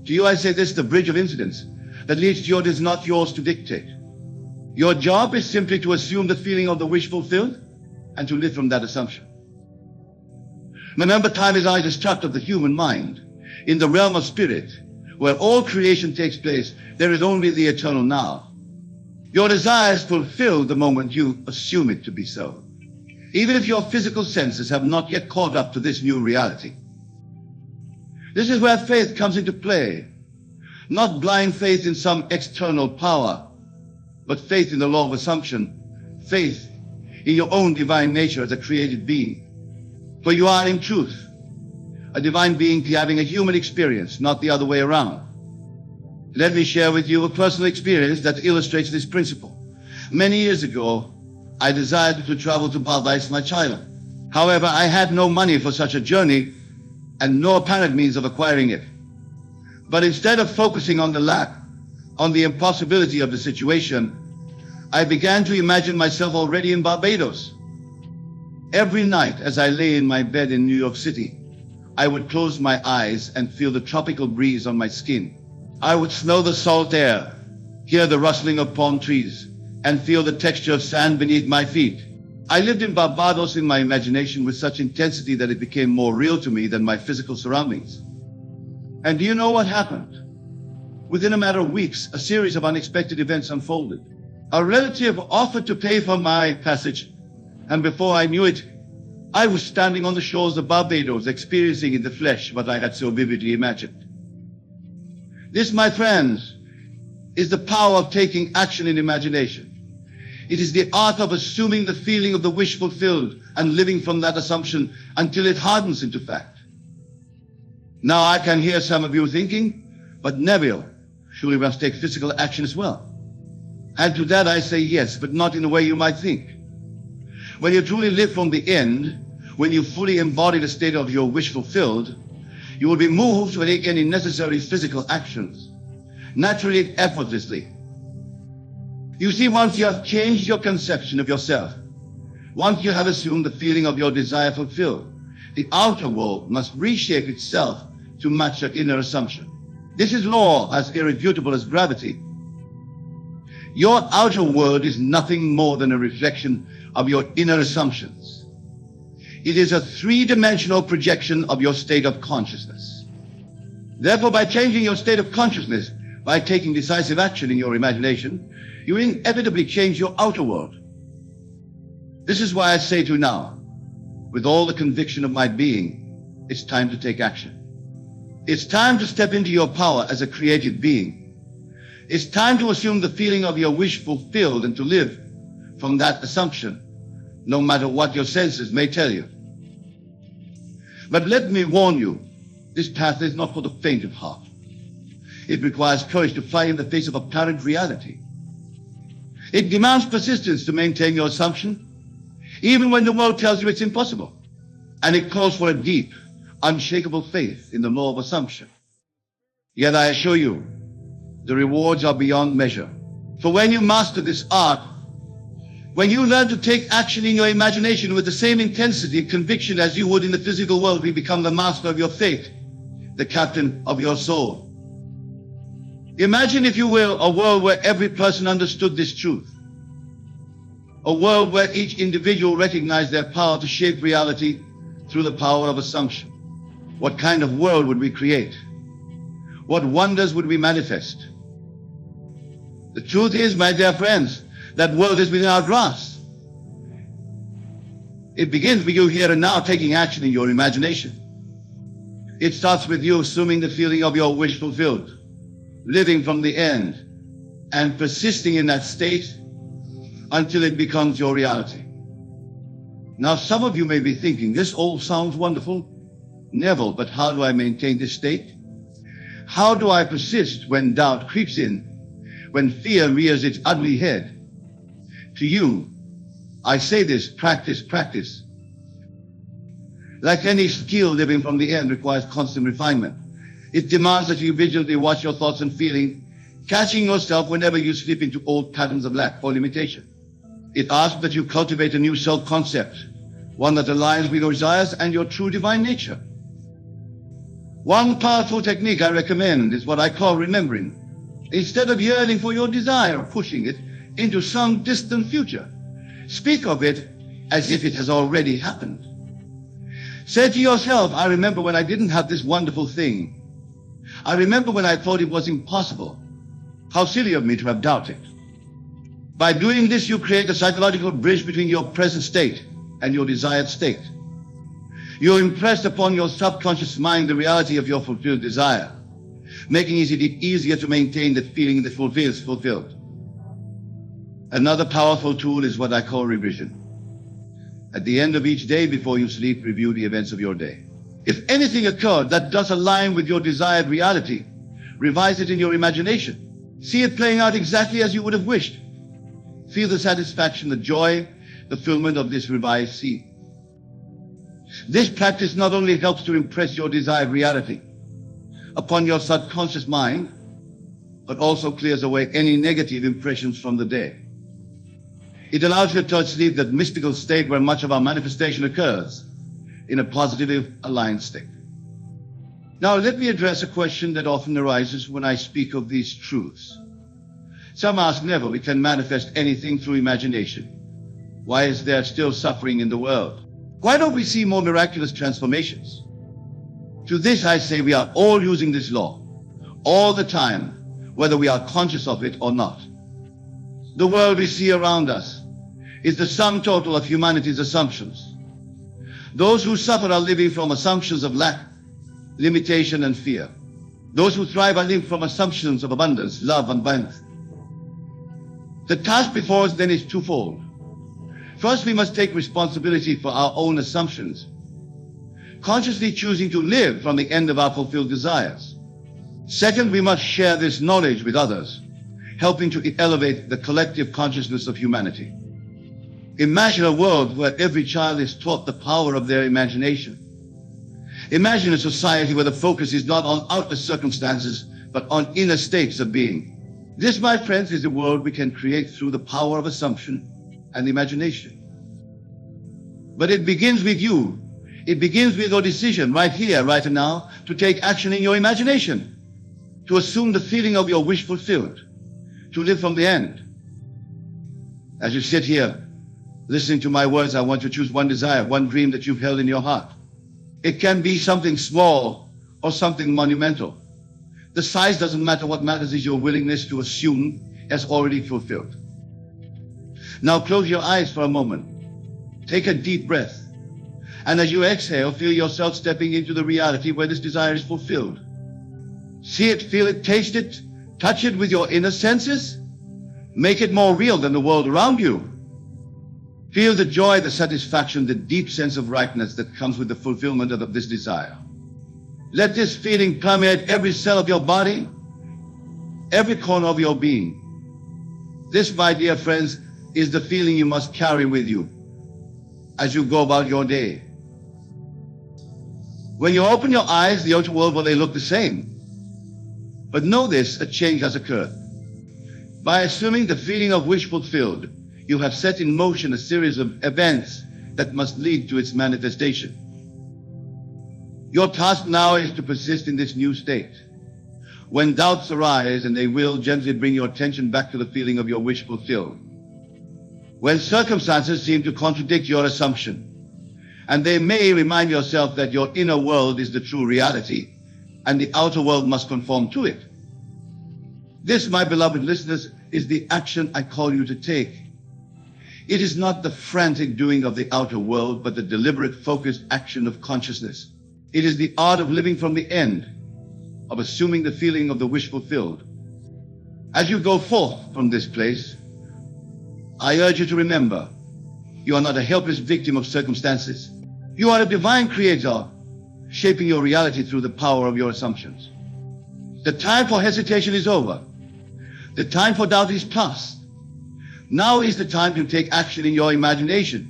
S1: To you I say this, the bridge of incidents that leads to yours is not yours to dictate. Your job is simply to assume the feeling of the wish fulfilled and to live from that assumption. Remember, time is only a construct of the human mind. In the realm of spirit, where all creation takes place, there is only the eternal now. Your desire is fulfilled the moment you assume it to be so, even if your physical senses have not yet caught up to this new reality. This is where faith comes into play. Not blind faith in some external power, but faith in the law of assumption, faith in your own divine nature as a created being. For you are in truth a divine being having a human experience, not the other way around. Let me share with you a personal experience that illustrates this principle. Many years ago, I desired to travel to Paradise, my child. However, I had no money for such a journey and no apparent means of acquiring it. But instead of focusing on the lack, on the impossibility of the situation, I began to imagine myself already in Barbados. Every night as I lay in my bed in New York City, I would close my eyes and feel the tropical breeze on my skin. I would smell the salt air, hear the rustling of palm trees, and feel the texture of sand beneath my feet. I lived in Barbados in my imagination with such intensity that it became more real to me than my physical surroundings. And do you know what happened? Within a matter of weeks, a series of unexpected events unfolded. A relative offered to pay for my passage, and before I knew it, I was standing on the shores of Barbados, experiencing in the flesh what I had so vividly imagined. This, my friends, is the power of taking action in imagination. It is the art of assuming the feeling of the wish fulfilled and living from that assumption until it hardens into fact. Now I can hear some of you thinking, but Neville, surely must take physical action as well. And to that I say yes, but not in the way you might think. When you truly live from the end, when you fully embody the state of your wish fulfilled, you will be moved to take any necessary physical actions, naturally and effortlessly. You see, once you have changed your conception of yourself, once you have assumed the feeling of your desire fulfilled, the outer world must reshape itself to match your inner assumption. This is law as irrefutable as gravity. Your outer world is nothing more than a reflection of your inner assumptions. It is a three-dimensional projection of your state of consciousness. Therefore, by changing your state of consciousness, by taking decisive action in your imagination, you inevitably change your outer world. This is why I say to you now, with all the conviction of my being, it's time to take action. It's time to step into your power as a creative being. It's time to assume the feeling of your wish fulfilled and to live from that assumption, no matter what your senses may tell you. But let me warn you, this path is not for the faint of heart. It requires courage to fly in the face of apparent reality. It demands persistence to maintain your assumption, even when the world tells you it's impossible. And it calls for a deep, unshakable faith in the law of assumption. Yet I assure you, the rewards are beyond measure. For when you master this art, when you learn to take action in your imagination with the same intensity and conviction as you would in the physical world, you become the master of your fate, the captain of your soul. Imagine, if you will, a world where every person understood this truth. A world where each individual recognized their power to shape reality through the power of assumption. What kind of world would we create? What wonders would we manifest? The truth is, my dear friends, that world is within our grasp. It begins with you here and now taking action in your imagination. It starts with you assuming the feeling of your wish fulfilled, living from the end, and persisting in that state until it becomes your reality. Now, some of you may be thinking, this all sounds wonderful, Neville, but how do I maintain this state? How do I persist when doubt creeps in, when fear rears its ugly head? To you, I say this: practice, practice. Like any skill, living from the end requires constant refinement. It demands that you vigilantly watch your thoughts and feelings, catching yourself whenever you slip into old patterns of lack or limitation. It asks that you cultivate a new self-concept, one that aligns with your desires and your true divine nature. One powerful technique I recommend is what I call remembering. Instead of yearning for your desire or pushing it into some distant future, speak of it as if it has already happened. Say to yourself, I remember when I didn't have this wonderful thing. I remember when I thought it was impossible. How silly of me to have doubted. By doing this, you create a psychological bridge between your present state and your desired state. You impress upon your subconscious mind the reality of your fulfilled desire, making it easier to maintain the feeling that fulfills fulfilled. Another powerful tool is what I call revision. At the end of each day before you sleep, review the events of your day. If anything occurred that does align with your desired reality, revise it in your imagination. See it playing out exactly as you would have wished. Feel the satisfaction, the joy, the fulfillment of this revised scene. This practice not only helps to impress your desired reality upon your subconscious mind, but also clears away any negative impressions from the day. It allows you to achieve that mystical state where much of our manifestation occurs in a positive, aligned state. Now, let me address a question that often arises when I speak of these truths. Some ask, Neville, we can manifest anything through imagination. Why is there still suffering in the world? Why don't we see more miraculous transformations? To this I say, we are all using this law, all the time, whether we are conscious of it or not. The world we see around us is the sum total of humanity's assumptions. Those who suffer are living from assumptions of lack, limitation, and fear. Those who thrive are living from assumptions of abundance, love, and balance. The task before us then is twofold. First, we must take responsibility for our own assumptions, consciously choosing to live from the end of our fulfilled desires. Second, we must share this knowledge with others, helping to elevate the collective consciousness of humanity. Imagine a world where every child is taught the power of their imagination. Imagine a society where the focus is not on outer circumstances, but on inner states of being. This, my friends, is a world we can create through the power of assumption and imagination. But it begins with you. It begins with your decision right here, right now, to take action in your imagination, to assume the feeling of your wish fulfilled, to live from the end. As you sit here, listening to my words, I want you to choose one desire, one dream that you've held in your heart. It can be something small or something monumental. The size doesn't matter. What matters is your willingness to assume as already fulfilled. Now close your eyes for a moment. Take a deep breath. And as you exhale, feel yourself stepping into the reality where this desire is fulfilled. See it, feel it, taste it, touch it with your inner senses. Make it more real than the world around you. Feel the joy, the satisfaction, the deep sense of rightness that comes with the fulfillment of this desire. Let this feeling permeate every cell of your body, every corner of your being. This, my dear friends, is the feeling you must carry with you as you go about your day. When you open your eyes, the outer world will look the same. But know this, a change has occurred. By assuming the feeling of wish fulfilled, you have set in motion a series of events that must lead to its manifestation. Your task now is to persist in this new state. When doubts arise, and they will, gently bring your attention back to the feeling of your wish fulfilled. When circumstances seem to contradict your assumption, and they may, remind yourself that your inner world is the true reality, and the outer world must conform to it. This, my beloved listeners, is the action I call you to take. It is not the frantic doing of the outer world, but the deliberate, focused action of consciousness. It is the art of living from the end, of assuming the feeling of the wish fulfilled. As you go forth from this place, I urge you to remember, you are not a helpless victim of circumstances. You are a divine creator, shaping your reality through the power of your assumptions. The time for hesitation is over. The time for doubt is past. Now is the time to take action in your imagination,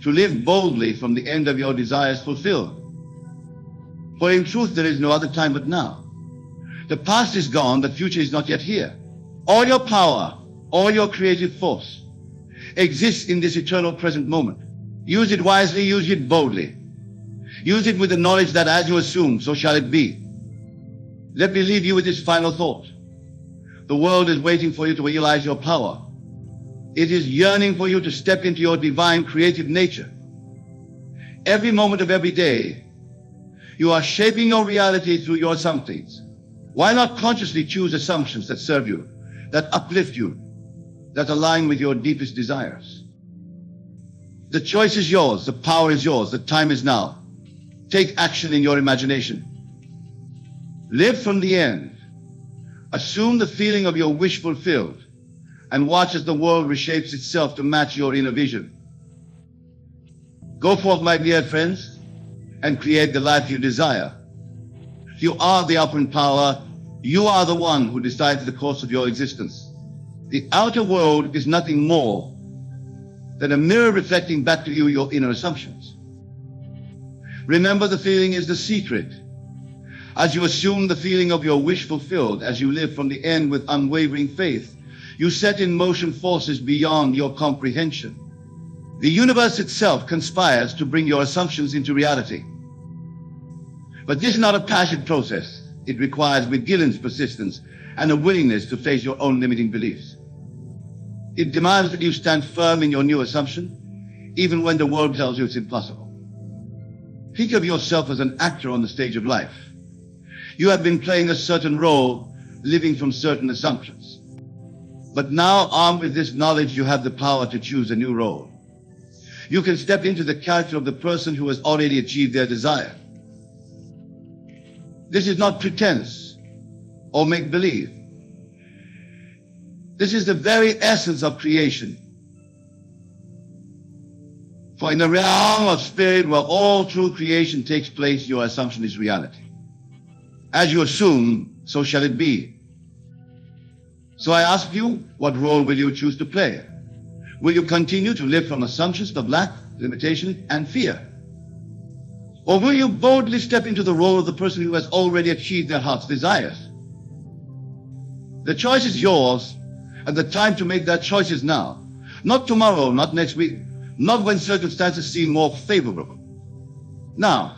S1: to live boldly from the end of your desires fulfilled. For in truth, there is no other time but now. The past is gone, the future is not yet here. All your power, all your creative force exists in this eternal present moment. Use it wisely, use it boldly. Use it with the knowledge that as you assume, so shall it be. Let me leave you with this final thought. The world is waiting for you to realize your power. It is yearning for you to step into your divine creative nature. Every moment of every day, you are shaping your reality through your assumptions. Why not consciously choose assumptions that serve you, that uplift you, that align with your deepest desires? The choice is yours, the power is yours, the time is now. Take action in your imagination. Live from the end. Assume the feeling of your wish fulfilled, and watch as the world reshapes itself to match your inner vision. Go forth, my dear friends, and create the life you desire. You are the operant power. You are the one who decides the course of your existence. The outer world is nothing more than a mirror reflecting back to you your inner assumptions. Remember, the feeling is the secret. As you assume the feeling of your wish fulfilled, as you live from the end with unwavering faith, you set in motion forces beyond your comprehension. The universe itself conspires to bring your assumptions into reality. But this is not a passive process. It requires vigilance, persistence, and a willingness to face your own limiting beliefs. It demands that you stand firm in your new assumption, even when the world tells you it's impossible. Think of yourself as an actor on the stage of life. You have been playing a certain role, living from certain assumptions. But now, armed with this knowledge, you have the power to choose a new role. You can step into the character of the person who has already achieved their desire. This is not pretense or make-believe. This is the very essence of creation. For in the realm of spirit, where all true creation takes place, your assumption is reality. As you assume, so shall it be. So I ask you, what role will you choose to play? Will you continue to live from assumptions of lack, limitation, and fear? Or will you boldly step into the role of the person who has already achieved their heart's desires? The choice is yours, and the time to make that choice is now. Not tomorrow, not next week, not when circumstances seem more favorable. Now,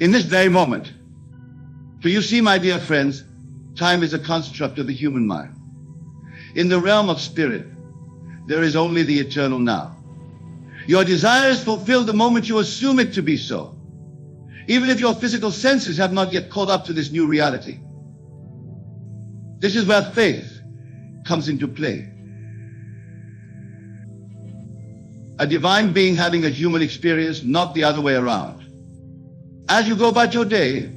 S1: in this very moment. For you see, my dear friends, time is a construct of the human mind. In the realm of spirit, there is only the eternal now. Your desire is fulfilled the moment you assume it to be so, even if your physical senses have not yet caught up to this new reality. This is where faith comes into play. A divine being having a human experience, not the other way around. As you go about your day,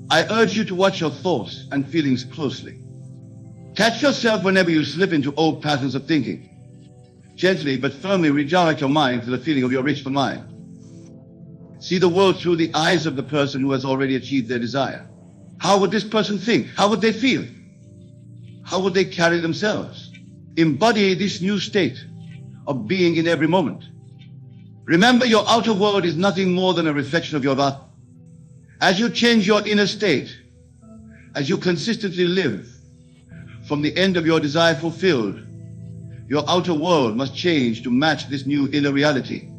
S1: I urge you to watch your thoughts and feelings closely. Catch yourself whenever you slip into old patterns of thinking. Gently but firmly redirect your mind to the feeling of your richful mind. See the world through the eyes of the person who has already achieved their desire. How would this person think? How would they feel? how would they carry themselves? Embody this new state of being in every moment. Remember, your outer world is nothing more than a reflection of your heart. As you change your inner state, as you consistently live from the end of your desire fulfilled, your outer world must change to match this new inner reality.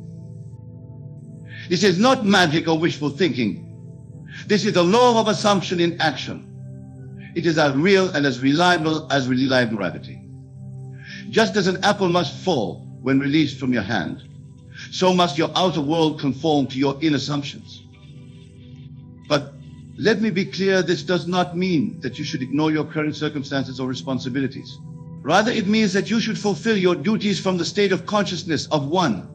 S1: This is not magic or wishful thinking. This is the law of assumption in action. It is as real and as reliable as reliable gravity. Just as an apple must fall when released from your hand, so must your outer world conform to your inner assumptions. But let me be clear, this does not mean that you should ignore your current circumstances or responsibilities. Rather, it means that you should fulfill your duties from the state of consciousness of one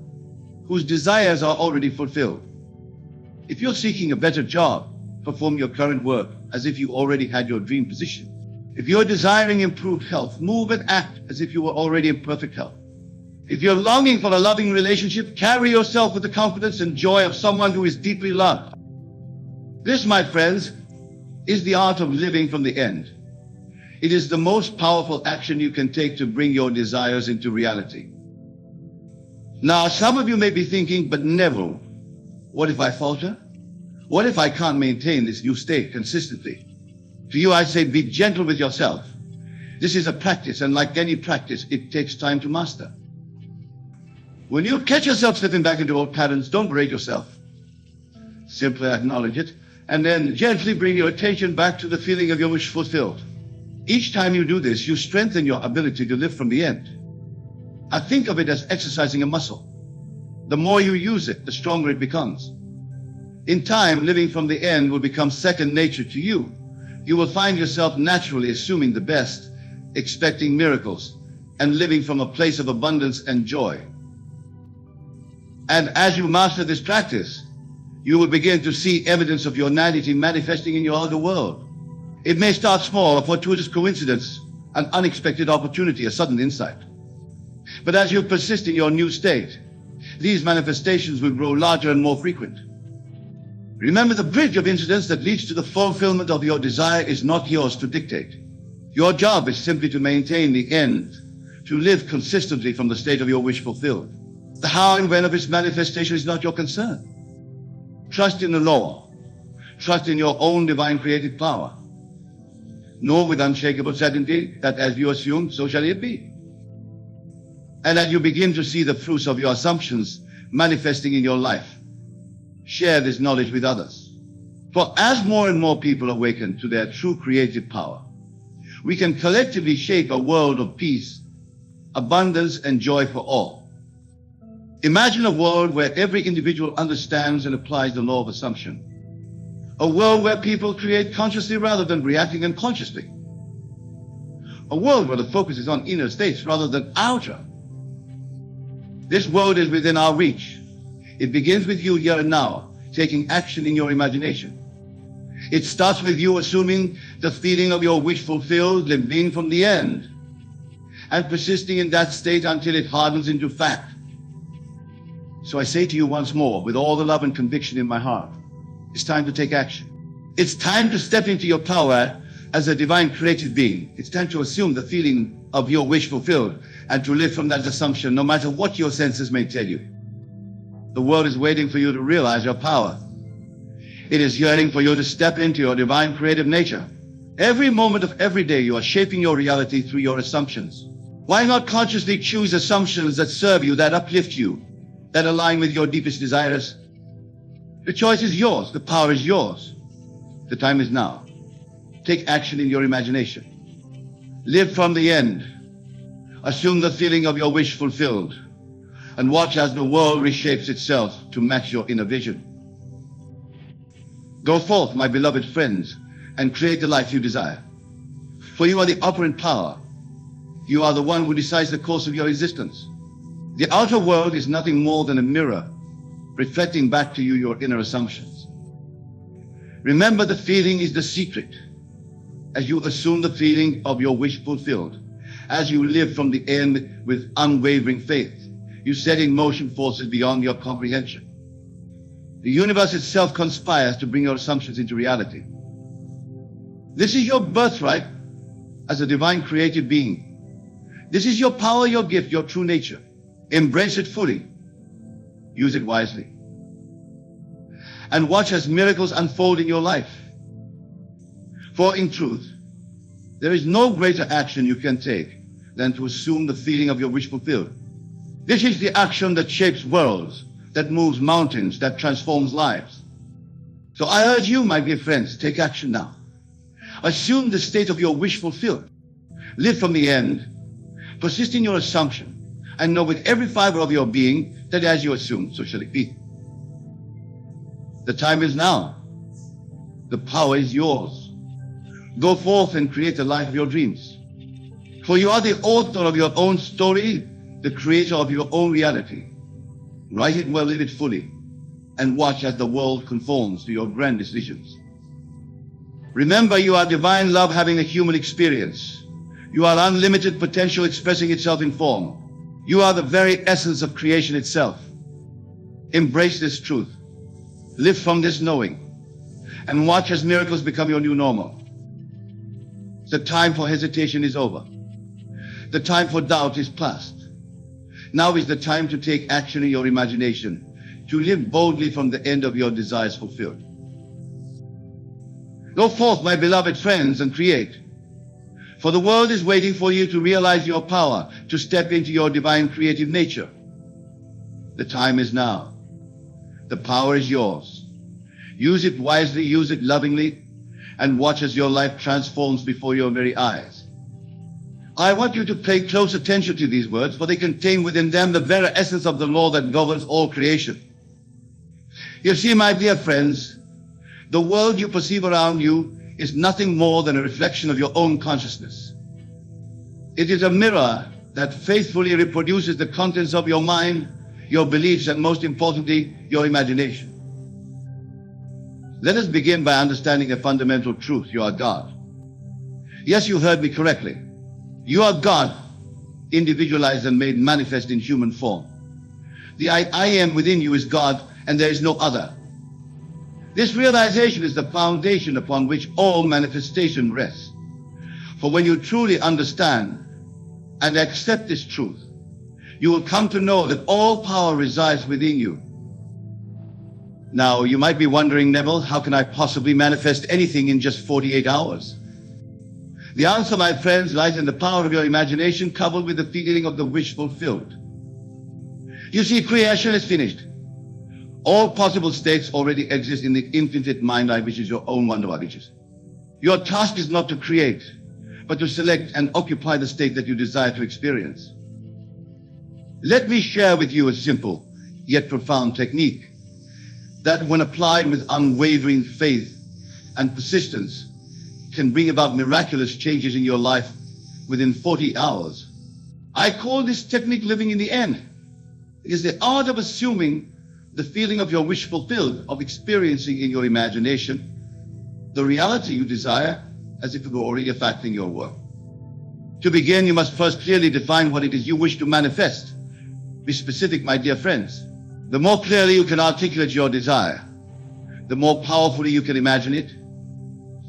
S1: whose desires are already fulfilled. If you're seeking a better job, perform your current work as if you already had your dream position. If you're desiring improved health, move and act as if you were already in perfect health. If you're longing for a loving relationship, carry yourself with the confidence and joy of someone who is deeply loved. This, my friends, is the art of living from the end. It is the most powerful action you can take to bring your desires into reality. Now, some of you may be thinking, but Neville, what if I falter? What if I can't maintain this new state consistently? To you, I say, be gentle with yourself. This is a practice, and like any practice, it takes time to master. When you catch yourself slipping back into old patterns, don't berate yourself. Simply acknowledge it, and then gently bring your attention back to the feeling of your wish fulfilled. Each time you do this, you strengthen your ability to live from the end. I think of it as exercising a muscle. The more you use it, the stronger it becomes. In time, living from the end will become second nature to you. You will find yourself naturally assuming the best, expecting miracles, and living from a place of abundance and joy. And as you master this practice, you will begin to see evidence of your naivety manifesting in your outer world. It may start small, a fortuitous coincidence, an unexpected opportunity, a sudden insight. But as you persist in your new state, these manifestations will grow larger and more frequent. Remember, the bridge of incidents that leads to the fulfillment of your desire is not yours to dictate. Your job is simply to maintain the end, to live consistently from the state of your wish fulfilled. The how and when of its manifestation is not your concern. Trust in the law. Trust in your own divine creative power. Know with unshakable certainty that as you assume, so shall it be. And as you begin to see the fruits of your assumptions manifesting in your life, share this knowledge with others. For as more and more people awaken to their true creative power, we can collectively shape a world of peace, abundance, and joy for all. Imagine a world where every individual understands and applies the law of assumption. A world where people create consciously rather than reacting unconsciously. A world where the focus is on inner states rather than outer. This world is within our reach. It begins with you here and now, taking action in your imagination. It starts with you assuming the feeling of your wish fulfilled, living from the end, and persisting in that state until it hardens into fact. So I say to you once more, with all the love and conviction in my heart, it's time to take action. It's time to step into your power as a divine creative being. It's time to assume the feeling of your wish fulfilled and to live from that assumption, no matter what your senses may tell you. The world is waiting for you to realize your power. It is yearning for you to step into your divine creative nature. Every moment of every day, you are shaping your reality through your assumptions. Why not consciously choose assumptions that serve you, that uplift you, that align with your deepest desires? The choice is yours. The power is yours. The time is now. Take action in your imagination. Live from the end. Assume the feeling of your wish fulfilled. And watch as the world reshapes itself to match your inner vision. Go forth, my beloved friends, and create the life you desire. For you are the operant power. You are the one who decides the course of your existence. The outer world is nothing more than a mirror, reflecting back to you your inner assumptions. Remember, the feeling is the secret. As you assume the feeling of your wish fulfilled, as you live from the end with unwavering faith, you set in motion forces beyond your comprehension. The universe itself conspires to bring your assumptions into reality. This is your birthright, as a divine creative being. This is your power, your gift, your true nature. Embrace it fully. Use it wisely. And watch as miracles unfold in your life. For in truth, there is no greater action you can take than to assume the feeling of your wish fulfilled. This is the action that shapes worlds, that moves mountains, that transforms lives. So I urge you, my dear friends, take action now. Assume the state of your wish fulfilled. Live from the end. Persist in your assumption and know with every fiber of your being that as you assume, so shall it be. The time is now. The power is yours. Go forth and create the life of your dreams. For you are the author of your own story, the creator of your own reality. Write it well, live it fully, and watch as the world conforms to your grandest visions. Remember, you are divine love having a human experience. You are unlimited potential expressing itself in form. You are the very essence of creation itself. Embrace this truth. Live from this knowing. And watch as miracles become your new normal. The time for hesitation is over. The time for doubt is past. Now is the time to take action in your imagination, to live boldly from the end of your desires fulfilled. Go forth, my beloved friends, and create. For the world is waiting for you to realize your power, to step into your divine creative nature. The time is now. The power is yours. Use it wisely, use it lovingly, and watch as your life transforms before your very eyes. I want you to pay close attention to these words, for they contain within them the very essence of the law that governs all creation. You see, my dear friends, the world you perceive around you is nothing more than a reflection of your own consciousness. It is a mirror that faithfully reproduces the contents of your mind, your beliefs, and most importantly, your imagination. Let us begin by understanding a fundamental truth. You are God. Yes, you heard me correctly. You are God, individualized and made manifest in human form. The I am within you is God, and there is no other. This realization is the foundation upon which all manifestation rests. For when you truly understand and accept this truth, you will come to know that all power resides within you. Now, you might be wondering, Neville, how can I possibly manifest anything in just 48 hours? The answer, my friends, lies in the power of your imagination coupled with the feeling of the wish fulfilled. You see, creation is finished. All possible states already exist in the infinite mind eye, which is your own wonder of riches. Your task is not to create, but to select and occupy the state that you desire to experience. Let me share with you a simple yet profound technique that, when applied with unwavering faith and persistence, can bring about miraculous changes in your life within 40 hours. I call this technique living in the end. It is the art of assuming the feeling of your wish fulfilled, of experiencing in your imagination the reality you desire as if it were already a fact in your world. To begin, you must first clearly define what it is you wish to manifest. Be specific, my dear friends. The more clearly you can articulate your desire, the more powerfully you can imagine it.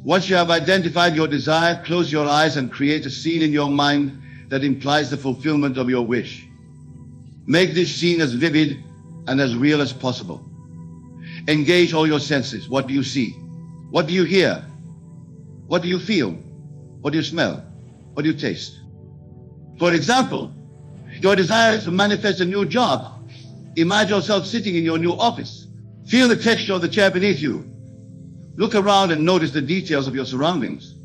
S1: Once you have identified your desire, close your eyes and create a scene in your mind that implies the fulfillment of your wish. Make this scene as vivid and as real as possible. Engage all your senses. What do you see? What do you hear? What do you feel? What do you smell? What do you taste? For example, your desire is to manifest a new job. Imagine yourself sitting in your new office. Feel the texture of the chair beneath you. Look around and notice the details of your surroundings.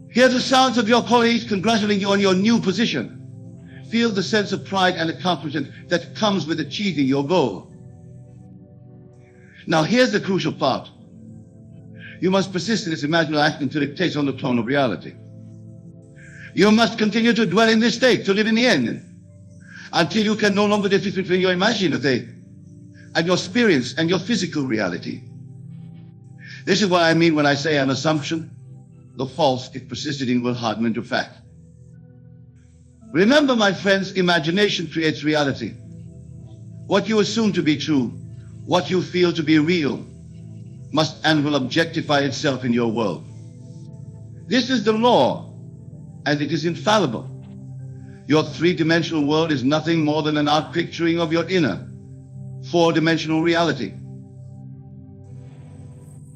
S1: Hear the sounds of your colleagues congratulating you on your new position. Feel the sense of pride and accomplishment that comes with achieving your goal. Now here's the crucial part. You must persist in this imaginal act until it takes on the tone of reality. You must continue to dwell in this state, to live in the end, until you can no longer differentiate between your imaginative and your experience and your physical reality. This is what I mean when I say an assumption, though false, if persisted in, will harden into fact. Remember, my friends, imagination creates reality. What you assume to be true, what you feel to be real, must and will objectify itself in your world. This is the law, and it is infallible. Your three-dimensional world is nothing more than an outpicturing of your inner, four-dimensional reality.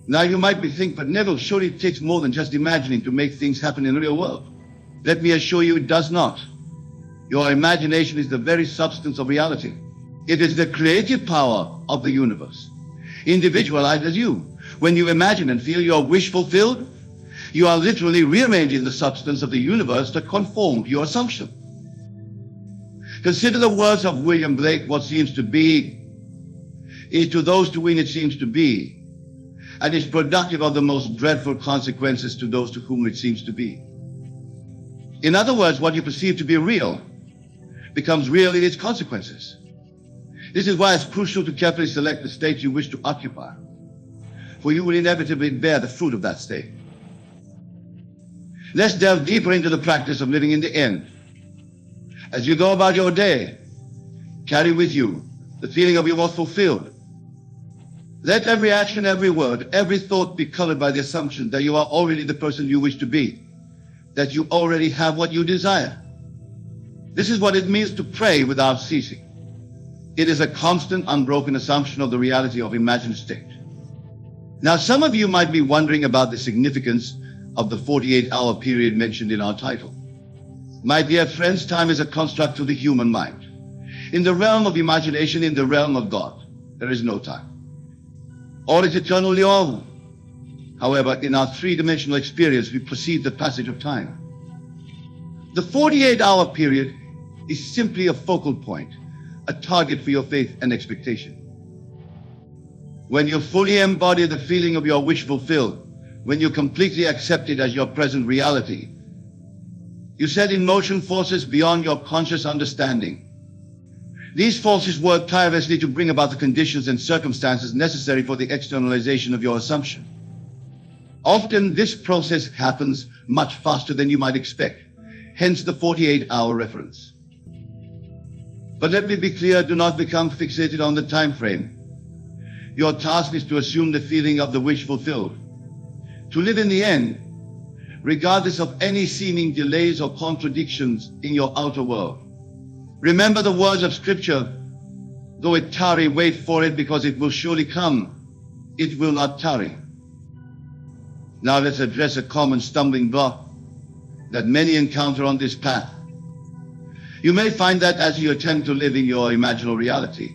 S1: Now you might be thinking, but Neville, surely it takes more than just imagining to make things happen in the real world. Let me assure you it does not. Your imagination is the very substance of reality. It is the creative power of the universe, individualized as you. When you imagine and feel your wish fulfilled, you are literally rearranging the substance of the universe to conform to your assumption. Consider the words of William Blake, what seems to be is to those to whom it seems to be, and is productive of the most dreadful consequences to those to whom it seems to be. In other words, what you perceive to be real becomes real in its consequences. This is why it's crucial to carefully select the state you wish to occupy, for you will inevitably bear the fruit of that state. Let's delve deeper into the practice of living in the end. As you go about your day, carry with you the feeling of you are fulfilled. Let every action, every word, every thought be colored by the assumption that you are already the person you wish to be, that you already have what you desire. This is what it means to pray without ceasing. It is a constant, unbroken assumption of the reality of imagined state. Now, some of you might be wondering about the significance of the 48-hour period mentioned in our title. My dear friends, time is a construct of the human mind. In the realm of imagination, in the realm of God, there is no time. All is eternally all. However, in our three-dimensional experience, we perceive the passage of time. The 48-hour period is simply a focal point, a target for your faith and expectation. When you fully embody the feeling of your wish fulfilled, when you completely accept it as your present reality, you set in motion forces beyond your conscious understanding. These forces work tirelessly to bring about the conditions and circumstances necessary for the externalization of your assumption. Often this process happens much faster than you might expect, hence the 48-hour reference. But let me be clear, do not become fixated on the time frame. Your task is to assume the feeling of the wish fulfilled, to live in the end, regardless of any seeming delays or contradictions in your outer world. Remember the words of Scripture, though it tarry, wait for it, because it will surely come. It will not tarry. Now let's address a common stumbling block that many encounter on this path. You may find that as you attempt to live in your imaginal reality,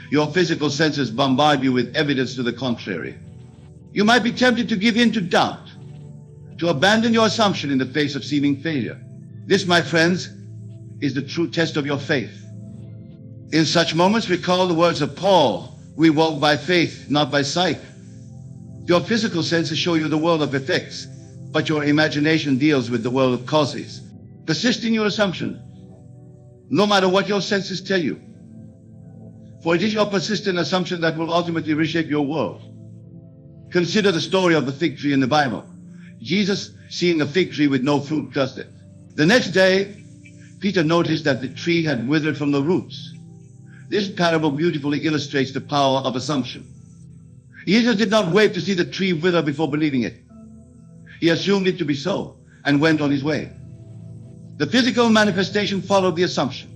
S1: your physical senses bombard you with evidence to the contrary. You might be tempted to give in to doubt, to abandon your assumption in the face of seeming failure. This, my friends, is the true test of your faith. In such moments, recall the words of Paul, we walk by faith, not by sight. Your physical senses show you the world of effects, but your imagination deals with the world of causes. Persist in your assumption, no matter what your senses tell you. For it is your persistent assumption that will ultimately reshape your world. Consider the story of the fig tree in the Bible. Jesus, seeing a fig tree with no fruit, cursed it. The next day, Peter noticed that the tree had withered from the roots. This parable beautifully illustrates the power of assumption. Jesus did not wait to see the tree wither before believing it. He assumed it to be so and went on his way. The physical manifestation followed the assumption.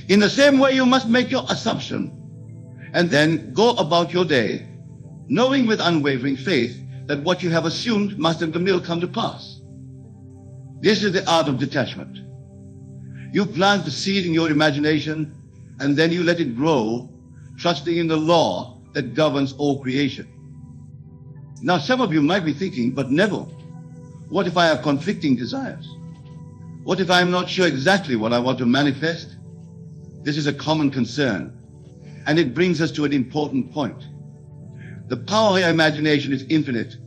S1: In the same way, you must make your assumption and then go about your day, knowing with unwavering faith that what you have assumed must in the middle come to pass. This is the art of detachment. You plant the seed in your imagination, and then you let it grow, trusting in the law that governs all creation. Now, some of you might be thinking, but Neville, what if I have conflicting desires? What if I am not sure exactly what I want to manifest? This is a common concern, and it brings us to an important point. The power of your imagination is infinite,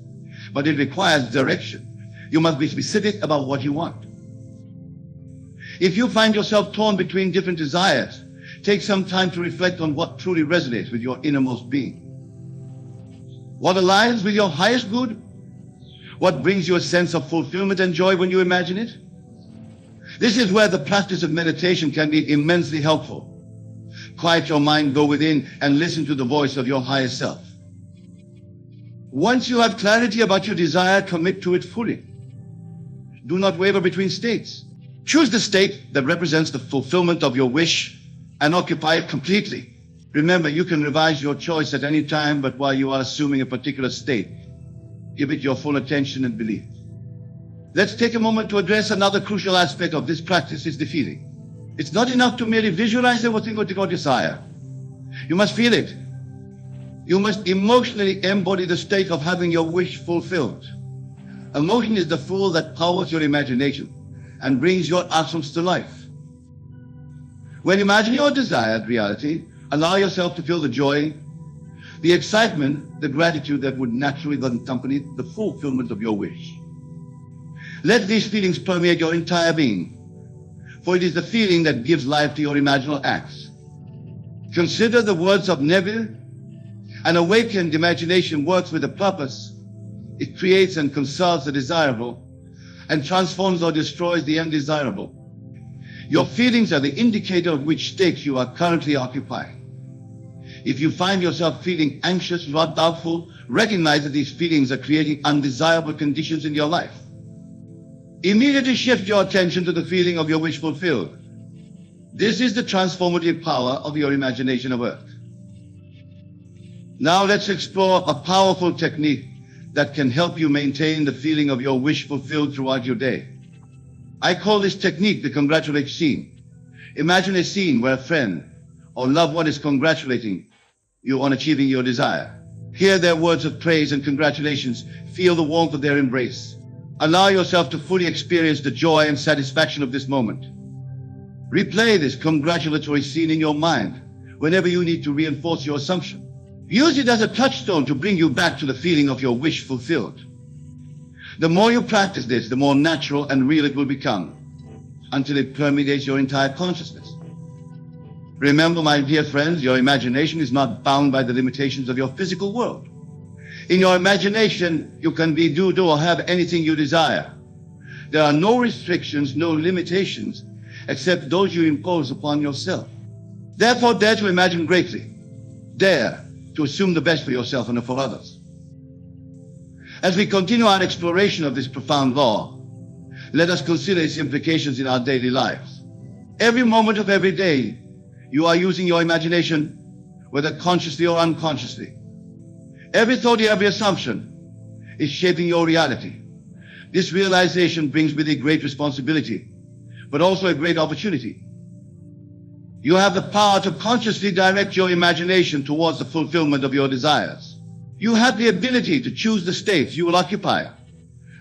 S1: but it requires direction. You must be specific about what you want. If you find yourself torn between different desires, take some time to reflect on what truly resonates with your innermost being. What aligns with your highest good? What brings you a sense of fulfillment and joy when you imagine it? This is where the practice of meditation can be immensely helpful. Quiet your mind, go within, and listen to the voice of your higher self. Once you have clarity about your desire, commit to it fully. Do not waver between states. Choose the state that represents the fulfillment of your wish and occupy it completely. Remember, you can revise your choice at any time, but while you are assuming a particular state, give it your full attention and belief. Let's take a moment to address another crucial aspect of this practice, is the feeling. It's not enough to merely visualize everything what you desire. You must feel it. You must emotionally embody the state of having your wish fulfilled. Emotion is the fuel that powers your imagination and brings your atoms to life. When you imagine your desired reality, allow yourself to feel the joy, the excitement, the gratitude that would naturally accompany the fulfillment of your wish. Let these feelings permeate your entire being, for it is the feeling that gives life to your imaginal acts. Consider the words of Neville: an awakened imagination works with a purpose. It creates and conserves the desirable and transforms or destroys the undesirable. Your feelings are the indicator of which state you are currently occupying. If you find yourself feeling anxious or doubtful, recognize that these feelings are creating undesirable conditions in your life. Immediately shift your attention to the feeling of your wish fulfilled. This is the transformative power of your imagination of earth. Now let's explore a powerful technique that can help you maintain the feeling of your wish fulfilled throughout your day. I call this technique the congratulate scene. Imagine a scene where a friend or loved one is congratulating you on achieving your desire. Hear their words of praise and congratulations. Feel the warmth of their embrace. Allow yourself to fully experience the joy and satisfaction of this moment. Replay this congratulatory scene in your mind whenever you need to reinforce your assumption. Use it as a touchstone to bring you back to the feeling of your wish fulfilled. The more you practice this, the more natural and real it will become, until it permeates your entire consciousness. Remember, my dear friends, your imagination is not bound by the limitations of your physical world. In your imagination, you can be, do, or have anything you desire. There are no restrictions, no limitations, except those you impose upon yourself. Therefore, dare to imagine greatly. Dare to assume the best for yourself and for others. As we continue our exploration of this profound law, let us consider its implications in our daily lives. Every moment of every day, you are using your imagination, whether consciously or unconsciously. Every thought, every assumption is shaping your reality. This realization brings with it great responsibility, but also a great opportunity. You have the power to consciously direct your imagination towards the fulfillment of your desires. You have the ability to choose the states you will occupy,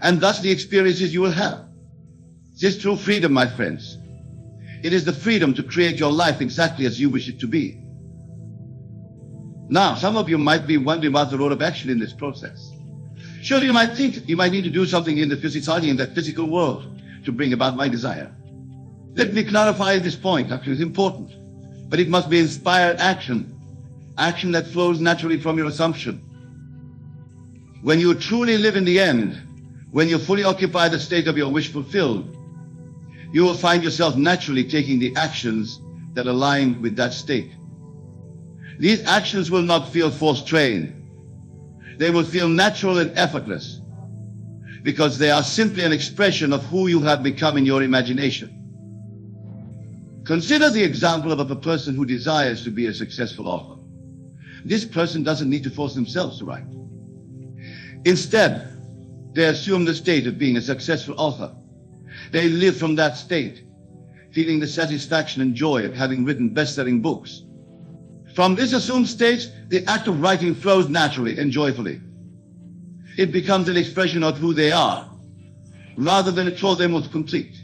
S1: and thus the experiences you will have. This is true freedom, my friends. It is the freedom to create your life exactly as you wish it to be. Now, some of you might be wondering about the role of action in this process. Surely you might think you might need to do something in the physicality, in that physical world, to bring about my desire. Let me clarify this point. Action is important, but it must be inspired action, action that flows naturally from your assumption. When you truly live in the end, when you fully occupy the state of your wish fulfilled, you will find yourself naturally taking the actions that align with that state. These actions will not feel force-trained. They will feel natural and effortless, because they are simply an expression of who you have become in your imagination. Consider the example of a person who desires to be a successful author. This person doesn't need to force themselves to write. Instead, they assume the state of being a successful author. They live from that state, feeling the satisfaction and joy of having written best-selling books. From this assumed state, the act of writing flows naturally and joyfully. It becomes an expression of who they are, rather than a chore they must complete.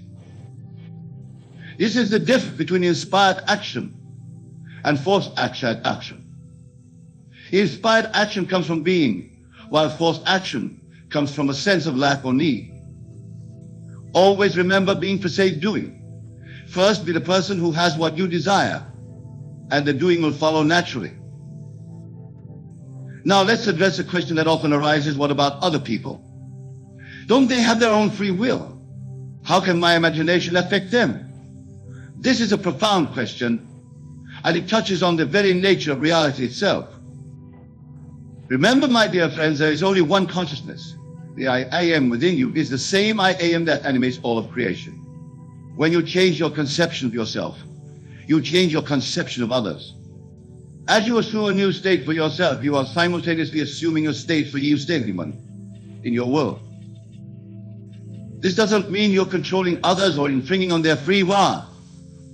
S1: This is the difference between inspired action and forced action. Inspired action comes from being, while forced action comes from a sense of lack or need. Always remember being precedes doing. First, be the person who has what you desire, and the doing will follow naturally. Now let's address a question that often arises: what about other people? Don't they have their own free will? How can my imagination affect them? This is a profound question, and it touches on the very nature of reality itself. Remember, my dear friends, there is only one consciousness, the I am within you, is the same I am that animates all of creation. When you change your conception of yourself, you change your conception of others. As you assume a new state for yourself, you are simultaneously assuming a state for you, everyone in your world. This doesn't mean you're controlling others or infringing on their free will.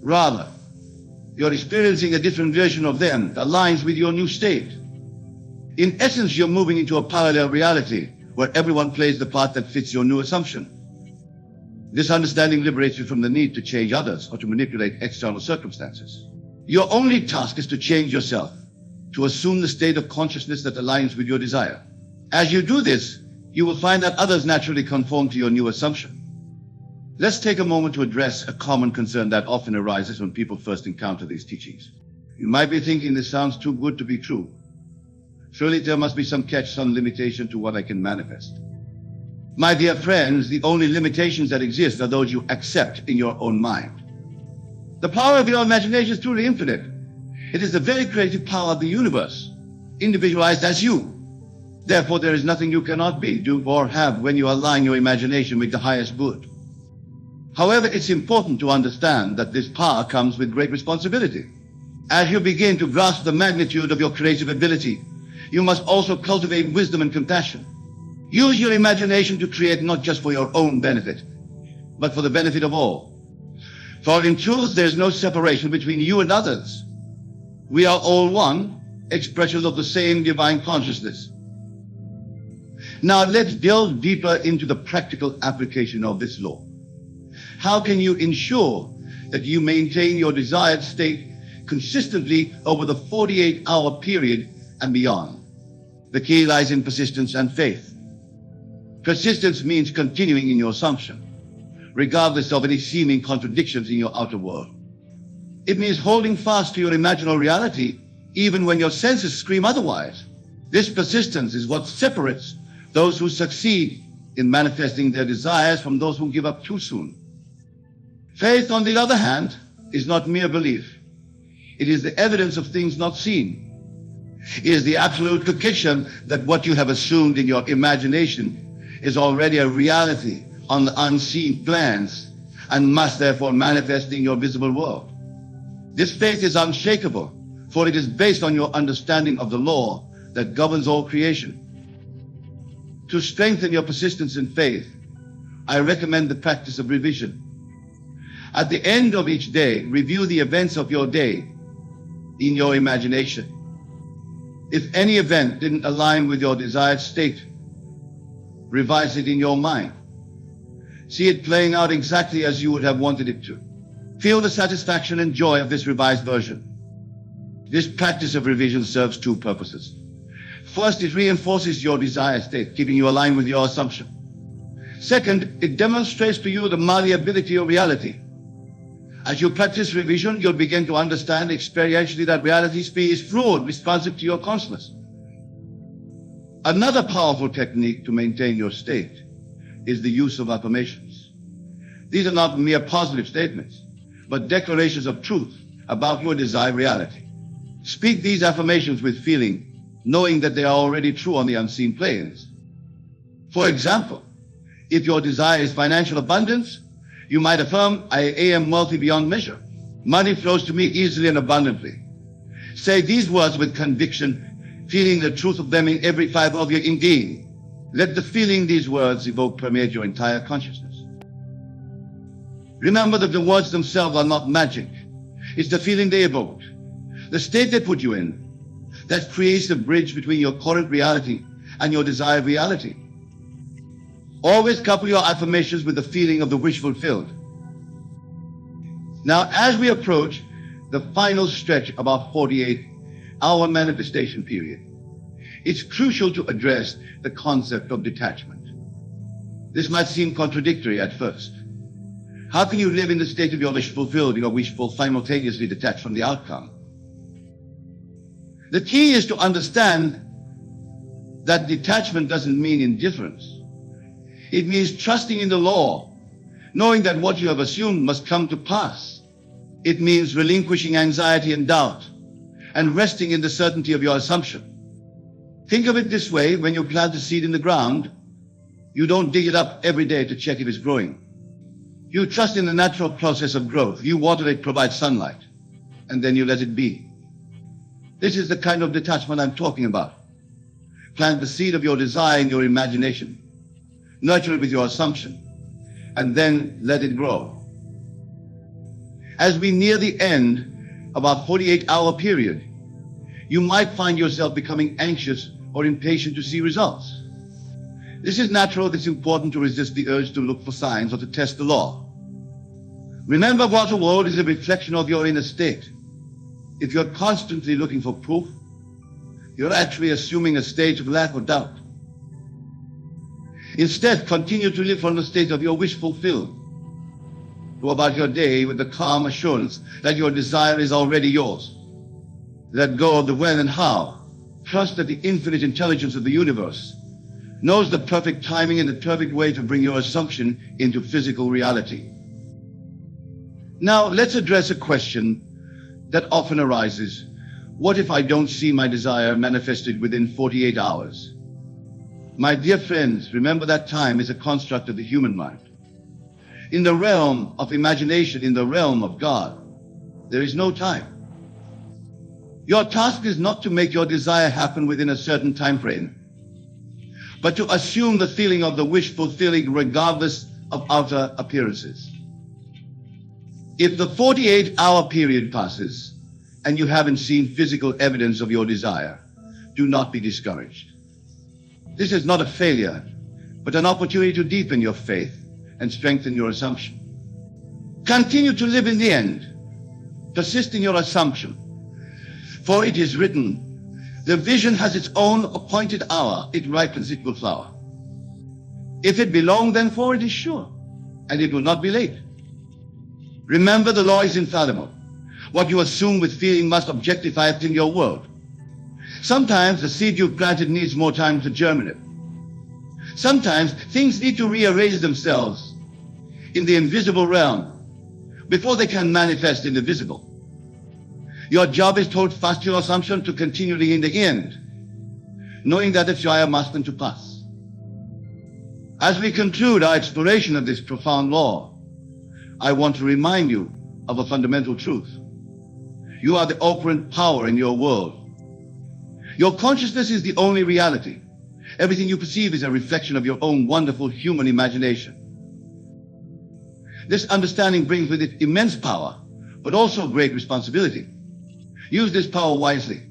S1: Rather, you're experiencing a different version of them that aligns with your new state. In essence, you're moving into a parallel reality where everyone plays the part that fits your new assumption. This understanding liberates you from the need to change others or to manipulate external circumstances. Your only task is to change yourself, to assume the state of consciousness that aligns with your desire. As you do this, you will find that others naturally conform to your new assumption. Let's take a moment to address a common concern that often arises when people first encounter these teachings. You might be thinking, this sounds too good to be true. Surely there must be some catch, some limitation to what I can manifest. My dear friends, the only limitations that exist are those you accept in your own mind. The power of your imagination is truly infinite. It is the very creative power of the universe, individualized as you. Therefore, there is nothing you cannot be, do, or have when you align your imagination with the highest good. However, it's important to understand that this power comes with great responsibility. As you begin to grasp the magnitude of your creative ability, you must also cultivate wisdom and compassion. Use your imagination to create not just for your own benefit, but for the benefit of all. For in truth, there is no separation between you and others. We are all one, expressions of the same divine consciousness. Now let's delve deeper into the practical application of this law. How can you ensure that you maintain your desired state consistently over the 48-hour period and beyond? The key lies in persistence and faith. Persistence means continuing in your assumption, regardless of any seeming contradictions in your outer world. It means holding fast to your imaginal reality, even when your senses scream otherwise. This persistence is what separates those who succeed in manifesting their desires from those who give up too soon. Faith, on the other hand, is not mere belief. It is the evidence of things not seen. It is the absolute conviction that what you have assumed in your imagination is already a reality on the unseen plans and must therefore manifest in your visible world. This faith is unshakable, for it is based on your understanding of the law that governs all creation. To strengthen your persistence in faith, I recommend the practice of revision. At the end of each day, review the events of your day in your imagination. If any event didn't align with your desired state, revise it in your mind. See it playing out exactly as you would have wanted it to. Feel the satisfaction and joy of this revised version. This practice of revision serves two purposes. First, it reinforces your desired state, keeping you aligned with your assumption. Second, it demonstrates to you the malleability of reality. As you practice revision, you'll begin to understand experientially that reality is fluid, responsive to your consciousness. Another powerful technique to maintain your state is the use of affirmations. These are not mere positive statements, but declarations of truth about your desired reality. Speak these affirmations with feeling, knowing that they are already true on the unseen planes. For example, if your desire is financial abundance, you might affirm, I am wealthy beyond measure. Money flows to me easily and abundantly. Say these words with conviction, feeling the truth of them in every fiber of your being. Let the feeling these words evoke permeate your entire consciousness. Remember that the words themselves are not magic. It's the feeling they evoke, the state they put you in, that creates the bridge between your current reality and your desired reality. Always couple your affirmations with the feeling of the wish fulfilled. Now, as we approach the final stretch of our 48-hour manifestation period, it's crucial to address the concept of detachment. This might seem contradictory at first. How can you live in the state of your wish fulfilled, your wish simultaneously detached from the outcome? The key is to understand that detachment doesn't mean indifference. It means trusting in the law, knowing that what you have assumed must come to pass. It means relinquishing anxiety and doubt and resting in the certainty of your assumption. Think of it this way: when you plant a seed in the ground, You don't dig it up every day to check if it's growing. You trust in the natural process of growth. You water it, provide sunlight, and then you let it be. This is the kind of detachment I'm talking about. Plant the seed of your desire in your imagination. Nurture it with your assumption, and then let it grow. As we near the end of our 48-hour period, you might find yourself becoming anxious or impatient to see results. This is natural. It's important to resist the urge to look for signs or to test the law. Remember, what the world is a reflection of your inner state. If you're constantly looking for proof, you're actually assuming a state of lack or doubt. Instead, continue to live from the state of your wish fulfilled. Go about your day with the calm assurance that your desire is already yours. Let go of the when and how. Trust that the infinite intelligence of the universe knows the perfect timing and the perfect way to bring your assumption into physical reality. Now, let's address a question that often arises. What if I don't see my desire manifested within 48 hours? My dear friends, remember that time is a construct of the human mind. In the realm of imagination, in the realm of God, there is no time. Your task is not to make your desire happen within a certain time frame, but to assume the feeling of the wish fulfilling regardless of outer appearances. If the 48-hour period passes and you haven't seen physical evidence of your desire, do not be discouraged. This is not a failure, but an opportunity to deepen your faith and strengthen your assumption. Continue to live in the end. Persist in your assumption. For it is written, the vision has its own appointed hour. It ripens, it will flower. If it be long, then for it is sure, and it will not be late. Remember, the law is infallible. What you assume with feeling must objectify it in your world. Sometimes the seed you've planted needs more time to germinate. Sometimes things need to rearrange themselves in the invisible realm before they can manifest in the visible. Your job is to hold fast your assumption to continually in the end, knowing that the trial must come to pass. As we conclude our exploration of this profound law, I want to remind you of a fundamental truth. You are the operant power in your world. Your consciousness is the only reality. Everything you perceive is a reflection of your own wonderful human imagination. This understanding brings with it immense power, but also great responsibility. Use this power wisely.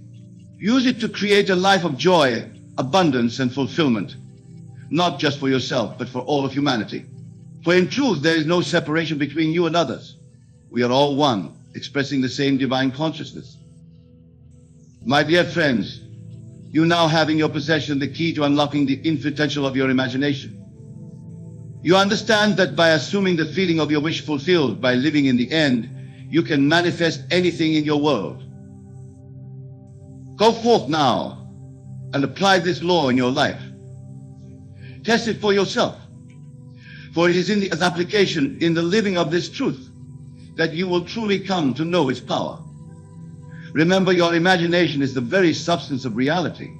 S1: Use it to create a life of joy, abundance, and fulfillment, not just for yourself, but for all of humanity. For in truth, there is no separation between you and others. We are all one, expressing the same divine consciousness. My dear friends, you now have in your possession the key to unlocking the infinite potential of your imagination. You understand that by assuming the feeling of your wish fulfilled, by living in the end, you can manifest anything in your world. Go forth now and apply this law in your life. Test it for yourself. For it is in the application, in the living of this truth, that you will truly come to know its power. Remember, your imagination is the very substance of reality.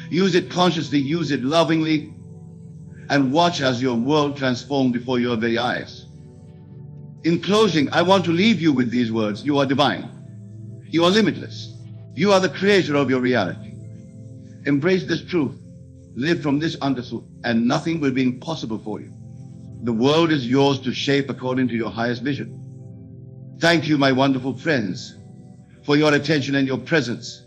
S1: Use it consciously, use it lovingly, and watch as your world transforms before your very eyes. In closing, I want to leave you with these words. You are divine. You are limitless. You are the creator of your reality. Embrace this truth. Live from this understood, and nothing will be impossible for you. The world is yours to shape according to your highest vision. Thank you, my wonderful friends, for your attention and your presence.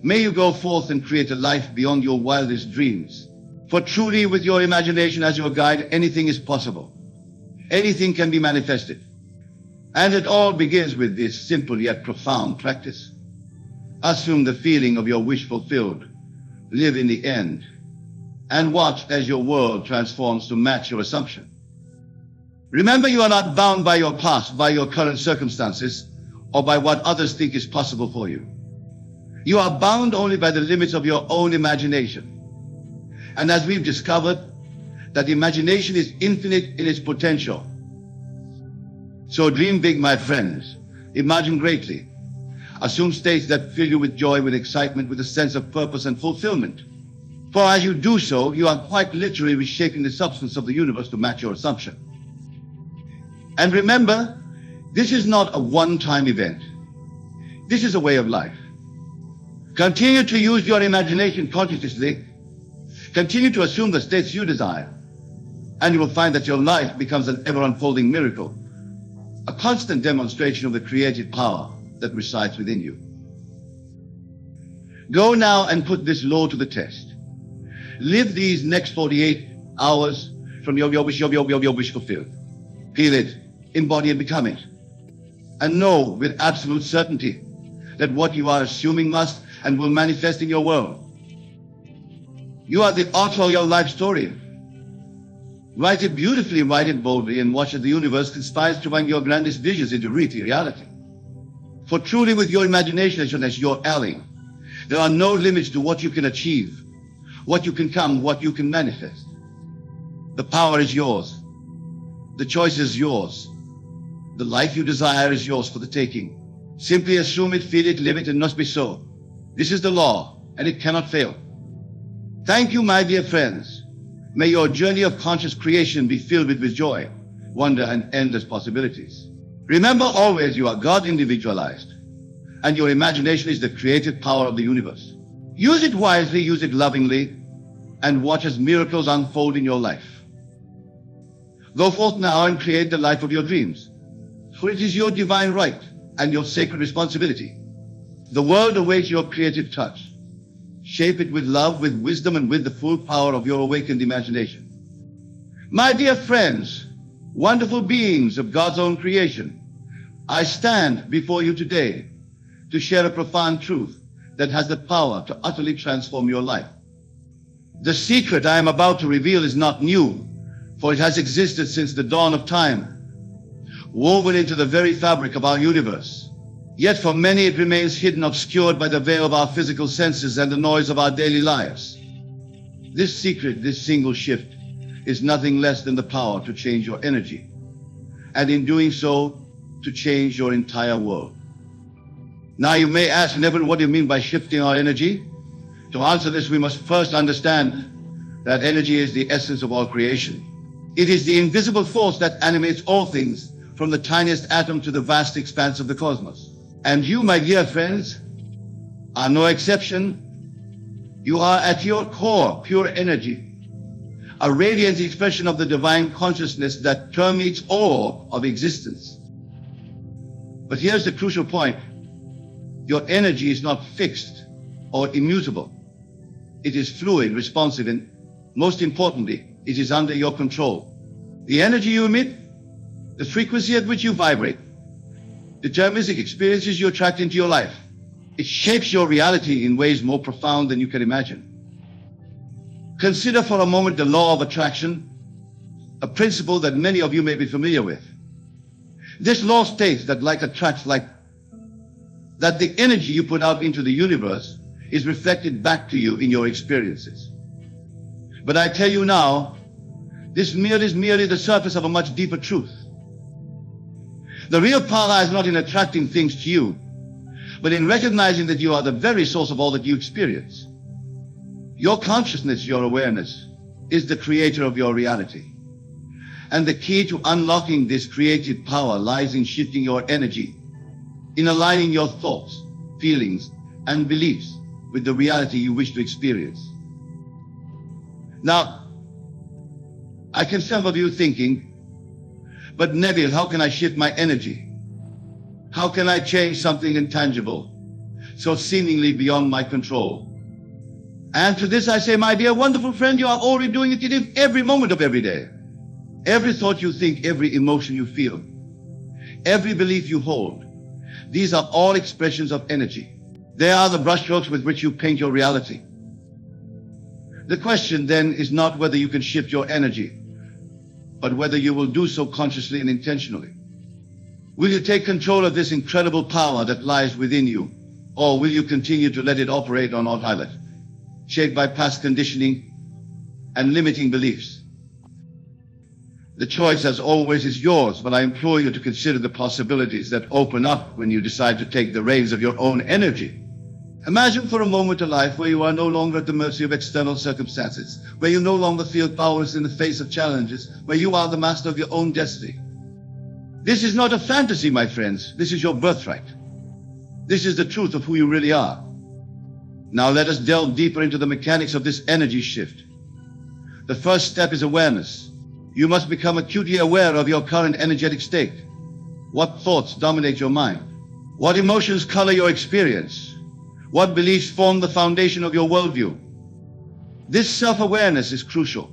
S1: May you go forth and create a life beyond your wildest dreams. For truly, with your imagination as your guide, anything is possible. Anything can be manifested. And it all begins with this simple yet profound practice. Assume the feeling of your wish fulfilled. Live in the end. And watch as your world transforms to match your assumption. Remember, you are not bound by your past, by your current circumstances, or by what others think is possible for you. You are bound only by the limits of your own imagination. And as we've discovered, that imagination is infinite in its potential. So dream big, my friends. Imagine greatly. Assume states that fill you with joy, with excitement, with a sense of purpose and fulfillment. For as you do so, you are quite literally reshaping the substance of the universe to match your assumption. And remember, this is not a one-time event. This is a way of life. Continue to use your imagination consciously. Continue to assume the states you desire. And you will find that your life becomes an ever-unfolding miracle, a constant demonstration of the creative power that resides within you. Go now and put this law to the test. Live these next 48 hours from your wish fulfilled. Feel it, embody and become it. And know with absolute certainty that what you are assuming must and will manifest in your world. You are the author of your life story. Write it beautifully, write it boldly, and watch as the universe conspires to bring your grandest visions into reality. For truly with your imagination as your ally, there are no limits to what you can achieve, what you can come, what you can manifest. The power is yours. The choice is yours. The life you desire is yours for the taking. Simply assume it, feel it, live it, and must be so. This is the law, and it cannot fail. Thank you, my dear friends. May your journey of conscious creation be filled with joy, wonder, and endless possibilities. Remember always you are God individualized, and your imagination is the creative power of the universe. Use it wisely, use it lovingly, and watch as miracles unfold in your life. Go forth now and create the life of your dreams, for it is your divine right and your sacred responsibility. The world awaits your creative touch. Shape it with love, with wisdom, and with the full power of your awakened imagination. My dear friends, wonderful beings of God's own creation, I stand before you today to share a profound truth that has the power to utterly transform your life. The secret I am about to reveal is not new, for it has existed since the dawn of time, woven into the very fabric of our universe. Yet for many it remains hidden, obscured by the veil of our physical senses and the noise of our daily lives. This secret, this single shift, is nothing less than the power to change your energy, and in doing so, to change your entire world. Now you may ask, Neville, what do you mean by shifting our energy? To answer this, we must first understand that energy is the essence of all creation. It is the invisible force that animates all things, from the tiniest atom to the vast expanse of the cosmos. And you, my dear friends, are no exception. You are at your core pure energy, a radiant expression of the divine consciousness that permeates all of existence. But here's the crucial point. Your energy is not fixed or immutable. It is fluid, responsive, and most importantly, it is under your control. The energy you emit, the frequency at which you vibrate, determines the experiences you attract into your life. It shapes your reality in ways more profound than you can imagine. Consider for a moment the law of attraction, a principle that many of you may be familiar with. This law states that like attracts like, that the energy you put out into the universe is reflected back to you in your experiences. But I tell you now, this is merely the surface of a much deeper truth. The real power is not in attracting things to you, but in recognizing that you are the very source of all that you experience. Your consciousness, your awareness, is the creator of your reality. And the key to unlocking this creative power lies in shifting your energy, in aligning your thoughts, feelings, and beliefs with the reality you wish to experience. Now, I can some of you thinking, but Neville, how can I shift my energy? How can I change something intangible, so seemingly beyond my control? And to this I say, my dear wonderful friend, you are already doing it in every moment of every day. Every thought you think, every emotion you feel, every belief you hold, these are all expressions of energy. They are the brushstrokes with which you paint your reality. The question then is not whether you can shift your energy, but whether you will do so consciously and intentionally. Will you take control of this incredible power that lies within you, or will you continue to let it operate on autopilot, shaped by past conditioning and limiting beliefs? The choice, as always, is yours, but I implore you to consider the possibilities that open up when you decide to take the reins of your own energy. Imagine for a moment a life where you are no longer at the mercy of external circumstances, where you no longer feel powerless in the face of challenges, where you are the master of your own destiny. This is not a fantasy, my friends. This is your birthright. This is the truth of who you really are. Now let us delve deeper into the mechanics of this energy shift. The first step is awareness. You must become acutely aware of your current energetic state. What thoughts dominate your mind? What emotions color your experience? What beliefs form the foundation of your worldview? This self-awareness is crucial,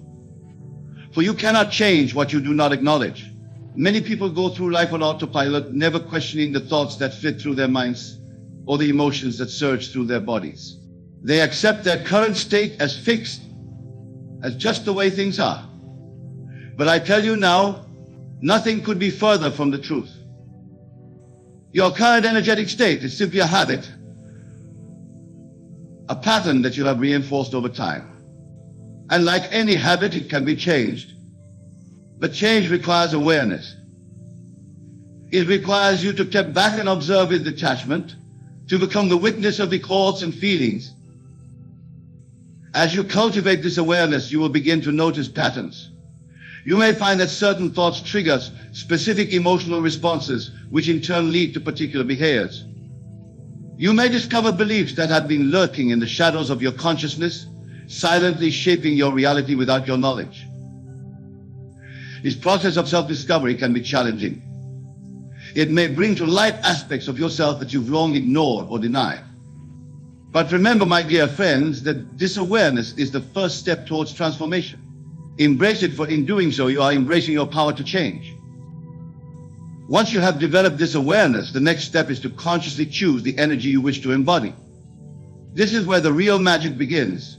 S1: for you cannot change what you do not acknowledge. Many people go through life on autopilot, never questioning the thoughts that flit through their minds or the emotions that surge through their bodies. They accept their current state as fixed, as just the way things are. But I tell you now, nothing could be further from the truth. Your current energetic state is simply a habit, a pattern that you have reinforced over time. And like any habit, it can be changed. But change requires awareness. It requires you to step back and observe with detachment, to become the witness of the thoughts and feelings. As you cultivate this awareness, you will begin to notice patterns. You may find that certain thoughts trigger specific emotional responses, which in turn lead to particular behaviors. You may discover beliefs that have been lurking in the shadows of your consciousness, silently shaping your reality without your knowledge. This process of self-discovery can be challenging. It may bring to light aspects of yourself that you've long ignored or denied. But remember, my dear friends, that this awareness is the first step towards transformation. Embrace it, for in doing so, you are embracing your power to change. Once you have developed this awareness, the next step is to consciously choose the energy you wish to embody. This is where the real magic begins,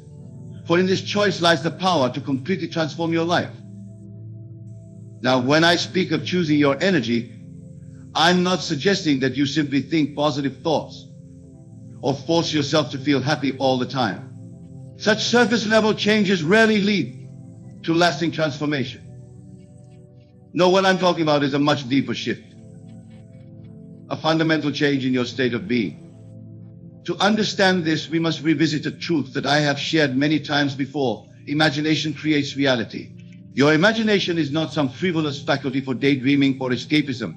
S1: for in this choice lies the power to completely transform your life. Now, when I speak of choosing your energy, I'm not suggesting that you simply think positive thoughts or force yourself to feel happy all the time. Such surface-level changes rarely lead to lasting transformation. No, what I'm talking about is a much deeper shift, a fundamental change in your state of being. To understand this, we must revisit a truth that I have shared many times before. Imagination creates reality. Your imagination is not some frivolous faculty for daydreaming or escapism.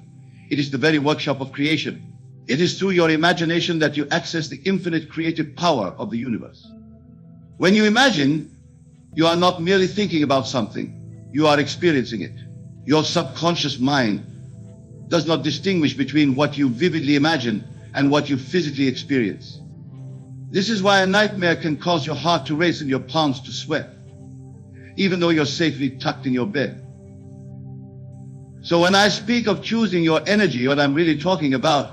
S1: It is the very workshop of creation. It is through your imagination that you access the infinite creative power of the universe. When you imagine, you are not merely thinking about something, you are experiencing it. Your subconscious mind does not distinguish between what you vividly imagine and what you physically experience. This is why a nightmare can cause your heart to race and your palms to sweat, even though you're safely tucked in your bed. So when I speak of choosing your energy, what I'm really talking about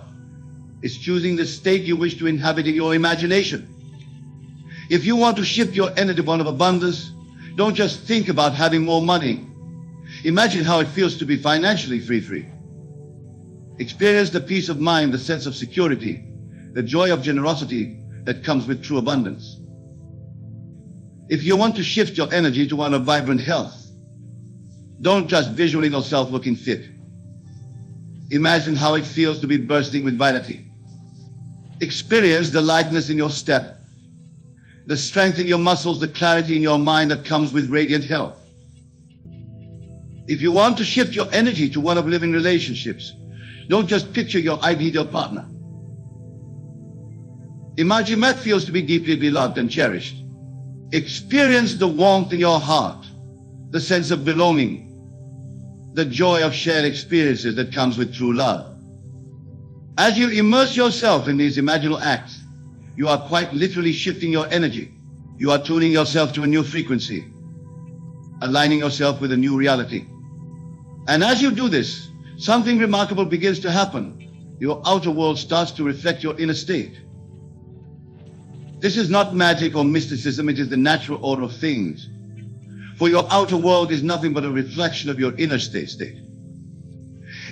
S1: is choosing the state you wish to inhabit in your imagination. If you want to shift your energy to one of abundance, don't just think about having more money. Imagine how it feels to be financially free. Experience the peace of mind, the sense of security, the joy of generosity that comes with true abundance. If you want to shift your energy to one of vibrant health, don't just visualize yourself looking fit. Imagine how it feels to be bursting with vitality. Experience the lightness in your step, the strength in your muscles, the clarity in your mind that comes with radiant health. If you want to shift your energy to one of living relationships, don't just picture your ideal partner. Imagine that feels to be deeply beloved and cherished. Experience the warmth in your heart, the sense of belonging, the joy of shared experiences that comes with true love. As you immerse yourself in these imaginal acts, you are quite literally shifting your energy. You are tuning yourself to a new frequency, aligning yourself with a new reality. And as you do this, something remarkable begins to happen. Your outer world starts to reflect your inner state. This is not magic or mysticism, it is the natural order of things. For your outer world is nothing but a reflection of your inner state.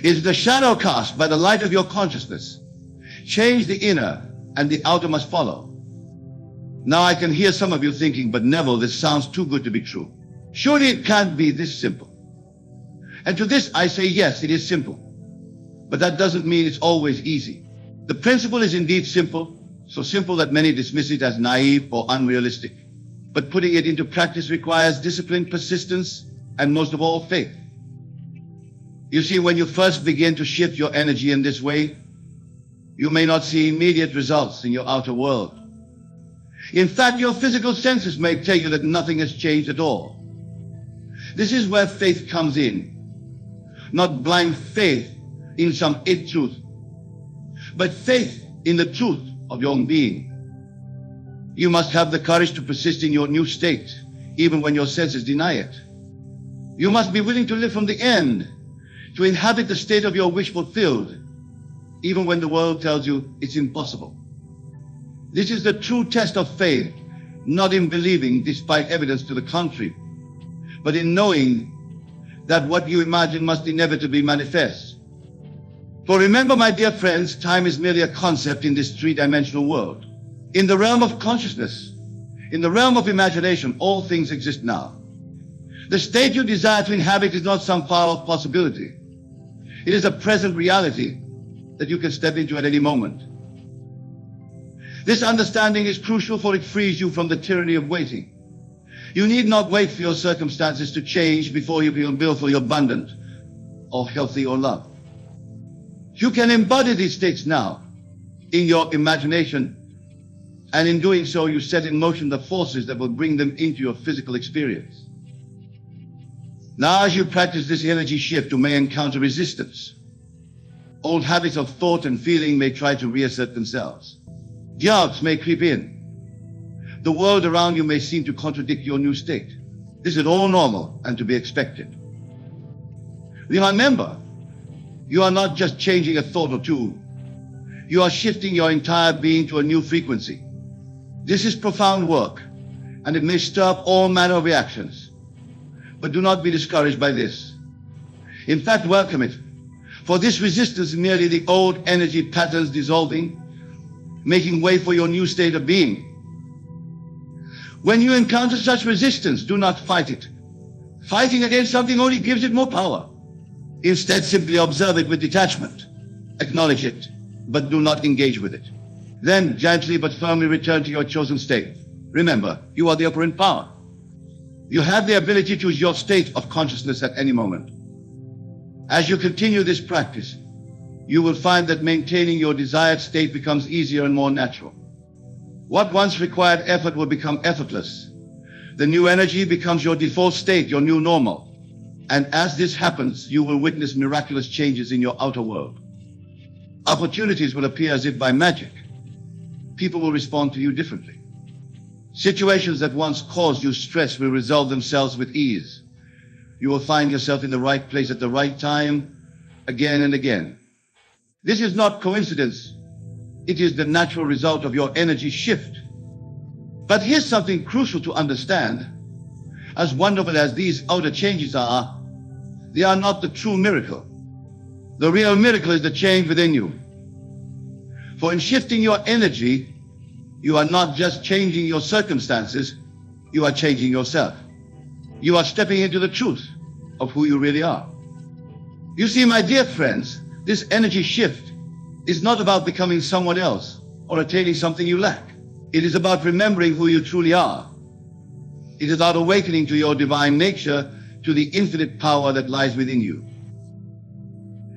S1: It is the shadow cast by the light of your consciousness. Change the inner, and the outer must follow. Now I can hear some of you thinking, but Neville, this sounds too good to be true. Surely it can't be this simple. And to this I say, yes, it is simple. But that doesn't mean it's always easy. The principle is indeed simple, so simple that many dismiss it as naive or unrealistic. But putting it into practice requires discipline, persistence, and most of all, faith. You see, when you first begin to shift your energy in this way, you may not see immediate results in your outer world. In fact, your physical senses may tell you that nothing has changed at all. This is where faith comes in. Not blind faith in some it truth, but faith in the truth of your own being. You must have the courage to persist in your new state, even when your senses deny it. You must be willing to live from the end, to inhabit the state of your wish fulfilled, even when the world tells you it's impossible. This is the true test of faith, not in believing despite evidence to the contrary, but in knowing that what you imagine must inevitably manifest. For remember, my dear friends, time is merely a concept in this three-dimensional world. In the realm of consciousness, in the realm of imagination, all things exist now. The state you desire to inhabit is not some far-off possibility. It is a present reality that you can step into at any moment. This understanding is crucial, for it frees you from the tyranny of waiting. You need not wait for your circumstances to change before you feel willfully abundant or healthy or loved. You can embody these states now in your imagination, and in doing so, you set in motion the forces that will bring them into your physical experience. Now, as you practice this energy shift, you may encounter resistance. Old habits of thought and feeling may try to reassert themselves. Doubts may creep in. The world around you may seem to contradict your new state. This is all normal and to be expected. Remember, you are not just changing a thought or two. You are shifting your entire being to a new frequency. This is profound work, and it may stir up all manner of reactions. But do not be discouraged by this. In fact, welcome it. For this resistance is merely the old energy patterns dissolving, making way for your new state of being. When you encounter such resistance, do not fight it. Fighting against something only gives it more power. Instead, simply observe it with detachment. Acknowledge it, but do not engage with it. Then, gently but firmly return to your chosen state. Remember, you are the operant power. You have the ability to choose your state of consciousness at any moment. As you continue this practice, you will find that maintaining your desired state becomes easier and more natural. What once required effort will become effortless. The new energy becomes your default state, your new normal. And as this happens, you will witness miraculous changes in your outer world. Opportunities will appear as if by magic. People will respond to you differently. Situations that once caused you stress will resolve themselves with ease. You will find yourself in the right place at the right time, again and again. This is not coincidence. It is the natural result of your energy shift. But here's something crucial to understand. As wonderful as these outer changes are, they are not the true miracle. The real miracle is the change within you. For in shifting your energy, you are not just changing your circumstances, you are changing yourself. You are stepping into the truth of who you really are. You see, my dear friends, this energy shift is not about becoming someone else or attaining something you lack. It is about remembering who you truly are. It is about awakening to your divine nature, to the infinite power that lies within you.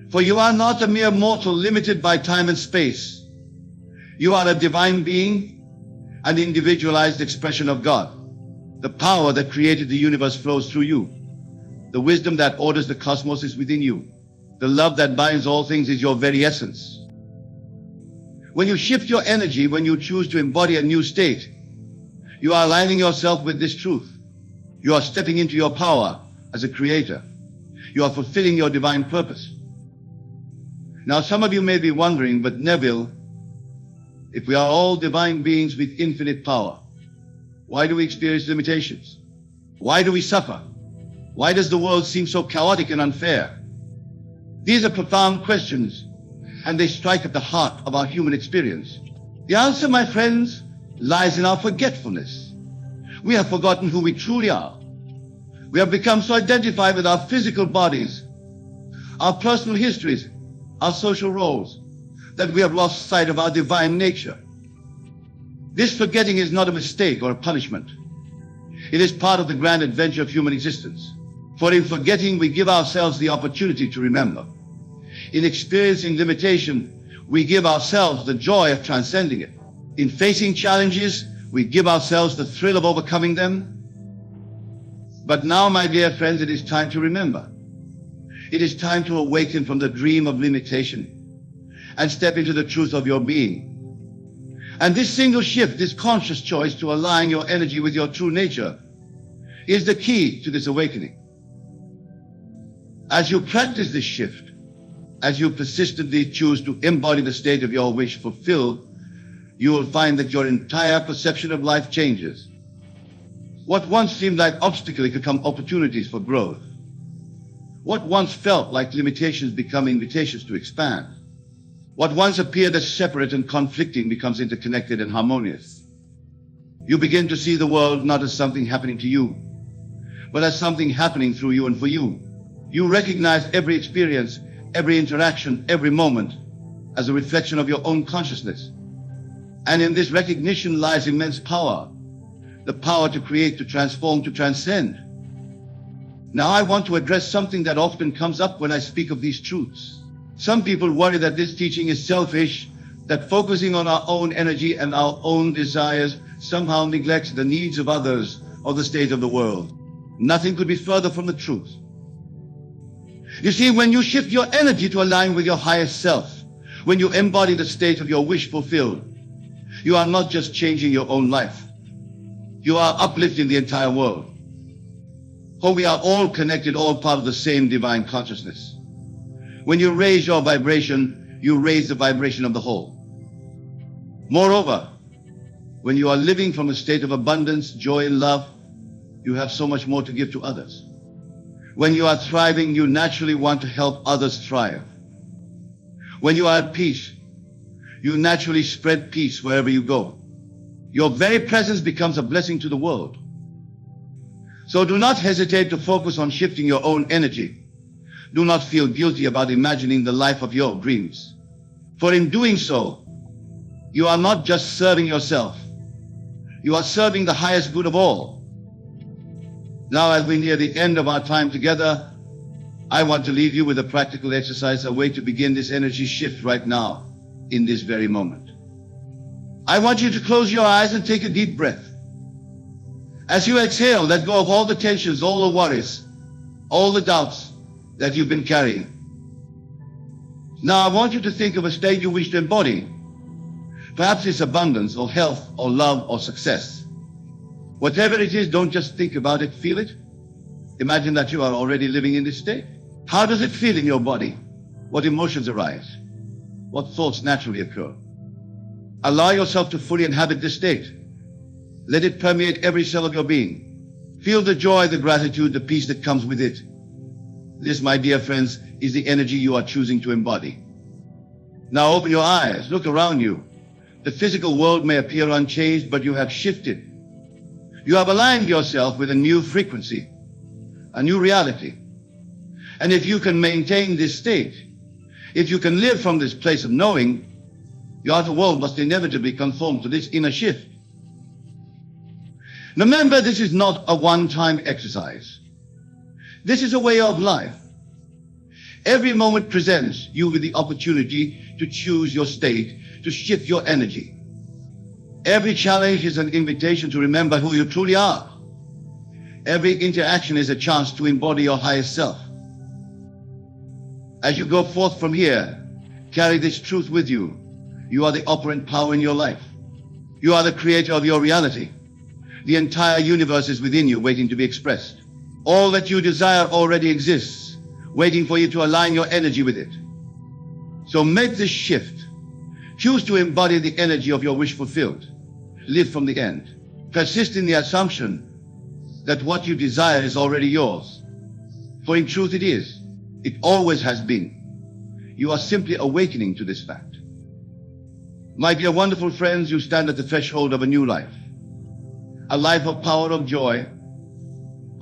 S1: For you are not a mere mortal limited by time and space. You are a divine being, an individualized expression of God. The power that created the universe flows through you. The wisdom that orders the cosmos is within you. The love that binds all things is your very essence. When you shift your energy, when you choose to embody a new state, you are aligning yourself with this truth. You are stepping into your power as a creator. You are fulfilling your divine purpose. Now, some of you may be wondering, but Neville, if we are all divine beings with infinite power, why do we experience limitations? Why do we suffer? Why does the world seem so chaotic and unfair? These are profound questions, and they strike at the heart of our human experience. The answer, my friends, lies in our forgetfulness. We have forgotten who we truly are. We have become so identified with our physical bodies, our personal histories, our social roles, that we have lost sight of our divine nature. This forgetting is not a mistake or a punishment. It is part of the grand adventure of human existence. For in forgetting, we give ourselves the opportunity to remember. In experiencing limitation, we give ourselves the joy of transcending it. In facing challenges, we give ourselves the thrill of overcoming them. But now, my dear friends, it is time to remember. It is time to awaken from the dream of limitation and step into the truth of your being. And this single shift, this conscious choice to align your energy with your true nature, is the key to this awakening. As you practice this shift, as you persistently choose to embody the state of your wish fulfilled, you will find that your entire perception of life changes. What once seemed like obstacles become opportunities for growth. What once felt like limitations become invitations to expand. What once appeared as separate and conflicting becomes interconnected and harmonious. You begin to see the world not as something happening to you, but as something happening through you and for you. You recognize every experience, every interaction, every moment as a reflection of your own consciousness. And in this recognition lies immense power. The power to create, to transform, to transcend. Now I want to address something that often comes up when I speak of these truths. Some people worry that this teaching is selfish, that focusing on our own energy and our own desires somehow neglects the needs of others or the state of the world. Nothing could be further from the truth. You see, when you shift your energy to align with your highest self, when you embody the state of your wish fulfilled, you are not just changing your own life. You are uplifting the entire world. For we are all connected, all part of the same divine consciousness. When you raise your vibration, you raise the vibration of the whole. Moreover, when you are living from a state of abundance, joy, and love, you have so much more to give to others. When you are thriving, you naturally want to help others thrive. When you are at peace, you naturally spread peace wherever you go. Your very presence becomes a blessing to the world. So do not hesitate to focus on shifting your own energy. Do not feel guilty about imagining the life of your dreams. For in doing so, you are not just serving yourself. You are serving the highest good of all. Now, as we near the end of our time together, I want to leave you with a practical exercise, a way to begin this energy shift right now, in this very moment. I want you to close your eyes and take a deep breath. As you exhale, let go of all the tensions, all the worries, all the doubts that you've been carrying. Now I want you to think of a state you wish to embody. Perhaps it's abundance or health or love or success. Whatever it is, don't just think about it, feel it. Imagine that you are already living in this state. How does it feel in your body? What emotions arise? What thoughts naturally occur? Allow yourself to fully inhabit this state. Let it permeate every cell of your being. Feel the joy, the gratitude, the peace that comes with it. This, my dear friends, is the energy you are choosing to embody. Now open your eyes, look around you. The physical world may appear unchanged, but you have shifted. You have aligned yourself with a new frequency, a new reality. And if you can maintain this state, if you can live from this place of knowing, your outer world must inevitably conform to this inner shift. Remember, this is not a one-time exercise. This is a way of life. Every moment presents you with the opportunity to choose your state, to shift your energy. Every challenge is an invitation to remember who you truly are. Every interaction is a chance to embody your highest self. As you go forth from here, carry this truth with you. You are the operant power in your life. You are the creator of your reality. The entire universe is within you, waiting to be expressed. All that you desire already exists, waiting for you to align your energy with it. So make this shift. Choose to embody the energy of your wish fulfilled. Live from the end. Persist in the assumption that what you desire is already yours. For in truth it is. It always has been. You are simply awakening to this fact. My dear wonderful friends, you stand at the threshold of a new life. A life of power, of joy,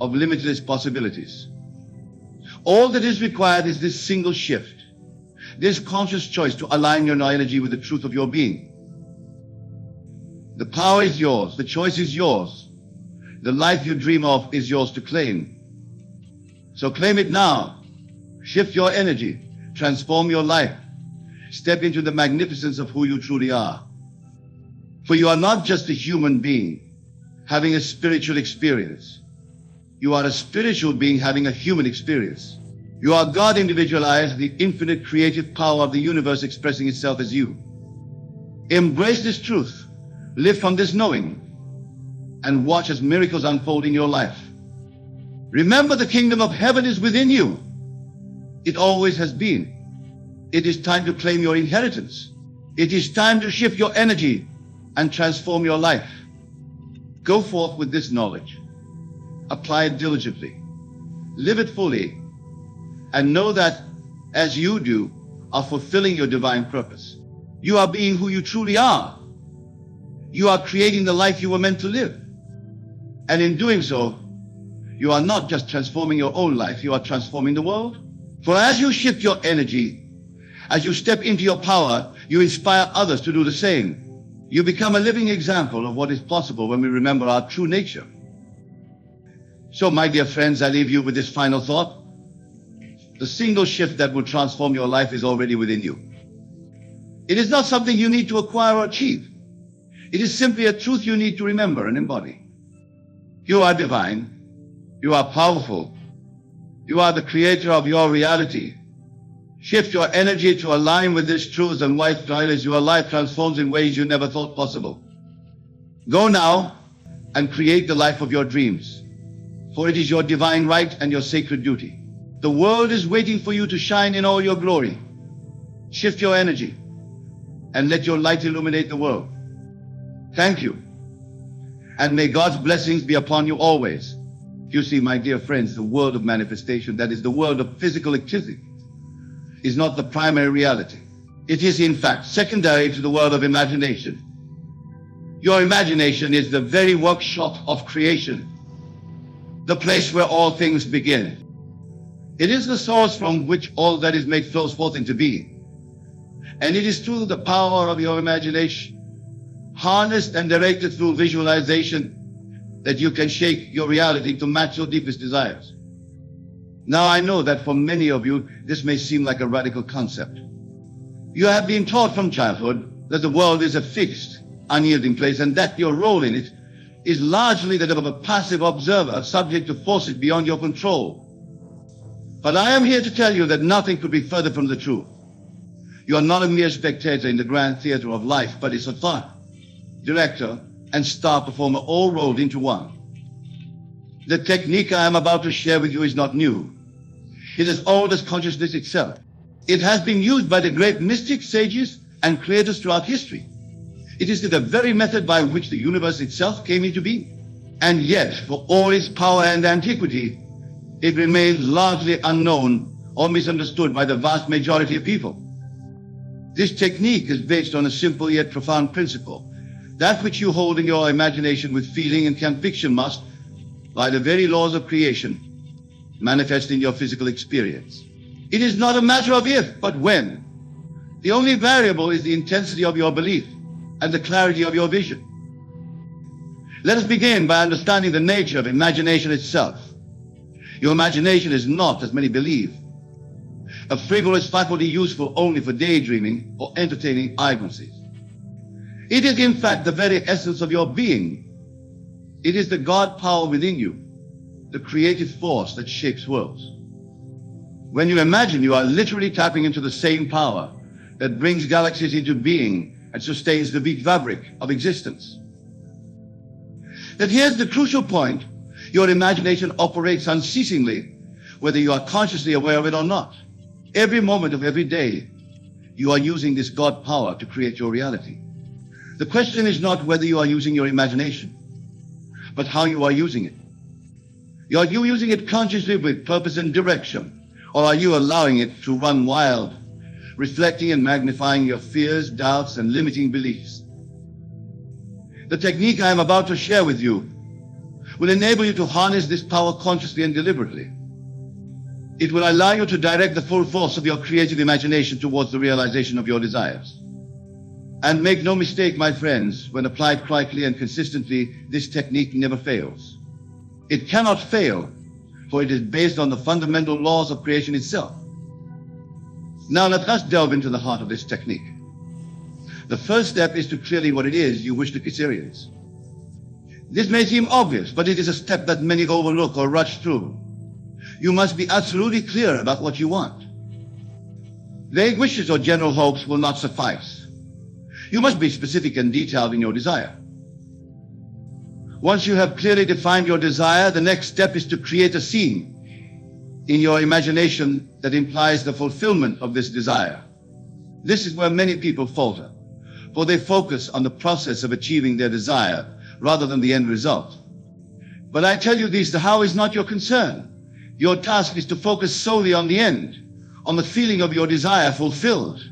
S1: of limitless possibilities. All that is required is this single shift, this conscious choice to align your energy with the truth of your being. The power is yours. The choice is yours. The life you dream of is yours to claim. So claim it now. Shift your energy. Transform your life. Step into the magnificence of who you truly are. For you are not just a human being having a spiritual experience. You are a spiritual being having a human experience. You are God individualized, the infinite creative power of the universe expressing itself as you. Embrace this truth. Live from this knowing. And watch as miracles unfold in your life. Remember, the kingdom of heaven is within you. It always has been. It is time to claim your inheritance. It is time to shift your energy and transform your life. Go forth with this knowledge. Apply it diligently. Live it fully. And know that as you do, are fulfilling your divine purpose. You are being who you truly are. You are creating the life you were meant to live. And in doing so, you are not just transforming your own life, you are transforming the world. For as you shift your energy, as you step into your power, you inspire others to do the same. You become a living example of what is possible when we remember our true nature. So, my dear friends, I leave you with this final thought. The single shift that will transform your life is already within you. It is not something you need to acquire or achieve. It is simply a truth you need to remember and embody. You are divine. You are powerful. You are the creator of your reality. Shift your energy to align with this truth and watch as your life transforms in ways you never thought possible. Go now and create the life of your dreams, for it is your divine right and your sacred duty. The world is waiting for you to shine in all your glory. Shift your energy and let your light illuminate the world. Thank you. And may God's blessings be upon you always. You see, my dear friends, the world of manifestation, that is the world of physical activity, is not the primary reality. It is, in fact, secondary to the world of imagination. Your imagination is the very workshop of creation, the place where all things begin. It is the source from which all that is made flows forth into being. And it is through the power of your imagination, harnessed and directed through visualization, that you can shape your reality to match your deepest desires. Now, I know that for many of you, this may seem like a radical concept. You have been taught from childhood that the world is a fixed, unyielding place, and that your role in it is largely that of a passive observer, subject to forces beyond your control. But I am here to tell you that nothing could be further from the truth. You are not a mere spectator in the grand theater of life, but it's a thought, director, and star performer all rolled into one. The technique I am about to share with you is not new. It is old as consciousness itself. It has been used by the great mystics, sages, and creators throughout history. It is the very method by which the universe itself came into being. And yet, for all its power and antiquity, it remains largely unknown or misunderstood by the vast majority of people. This technique is based on a simple yet profound principle. That which you hold in your imagination with feeling and conviction must, by the very laws of creation, manifest in your physical experience. It is not a matter of if, but when. The only variable is the intensity of your belief and the clarity of your vision. Let us begin by understanding the nature of imagination itself. Your imagination is not, as many believe, a frivolous faculty useful only for daydreaming or entertaining idleness. It is, in fact, the very essence of your being. It is the God power within you, the creative force that shapes worlds. When you imagine, you are literally tapping into the same power that brings galaxies into being and sustains the very fabric of existence. That here's the crucial point. Your imagination operates unceasingly, whether you are consciously aware of it or not. Every moment of every day, you are using this God power to create your reality. The question is not whether you are using your imagination, but how you are using it. Are you using it consciously with purpose and direction, or are you allowing it to run wild, reflecting and magnifying your fears, doubts, and limiting beliefs? The technique I am about to share with you will enable you to harness this power consciously and deliberately. It will allow you to direct the full force of your creative imagination towards the realization of your desires. And make no mistake, my friends, when applied correctly and consistently, this technique never fails. It cannot fail, for it is based on the fundamental laws of creation itself. Now let us delve into the heart of this technique. The first step is to clearly what it is you wish to experience. This may seem obvious, but it is a step that many overlook or rush through. You must be absolutely clear about what you want. Vague wishes or general hopes will not suffice. You must be specific and detailed in your desire. Once you have clearly defined your desire, the next step is to create a scene in your imagination that implies the fulfillment of this desire. This is where many people falter, for they focus on the process of achieving their desire rather than the end result. But I tell you this, the how is not your concern. Your task is to focus solely on the end, on the feeling of your desire fulfilled.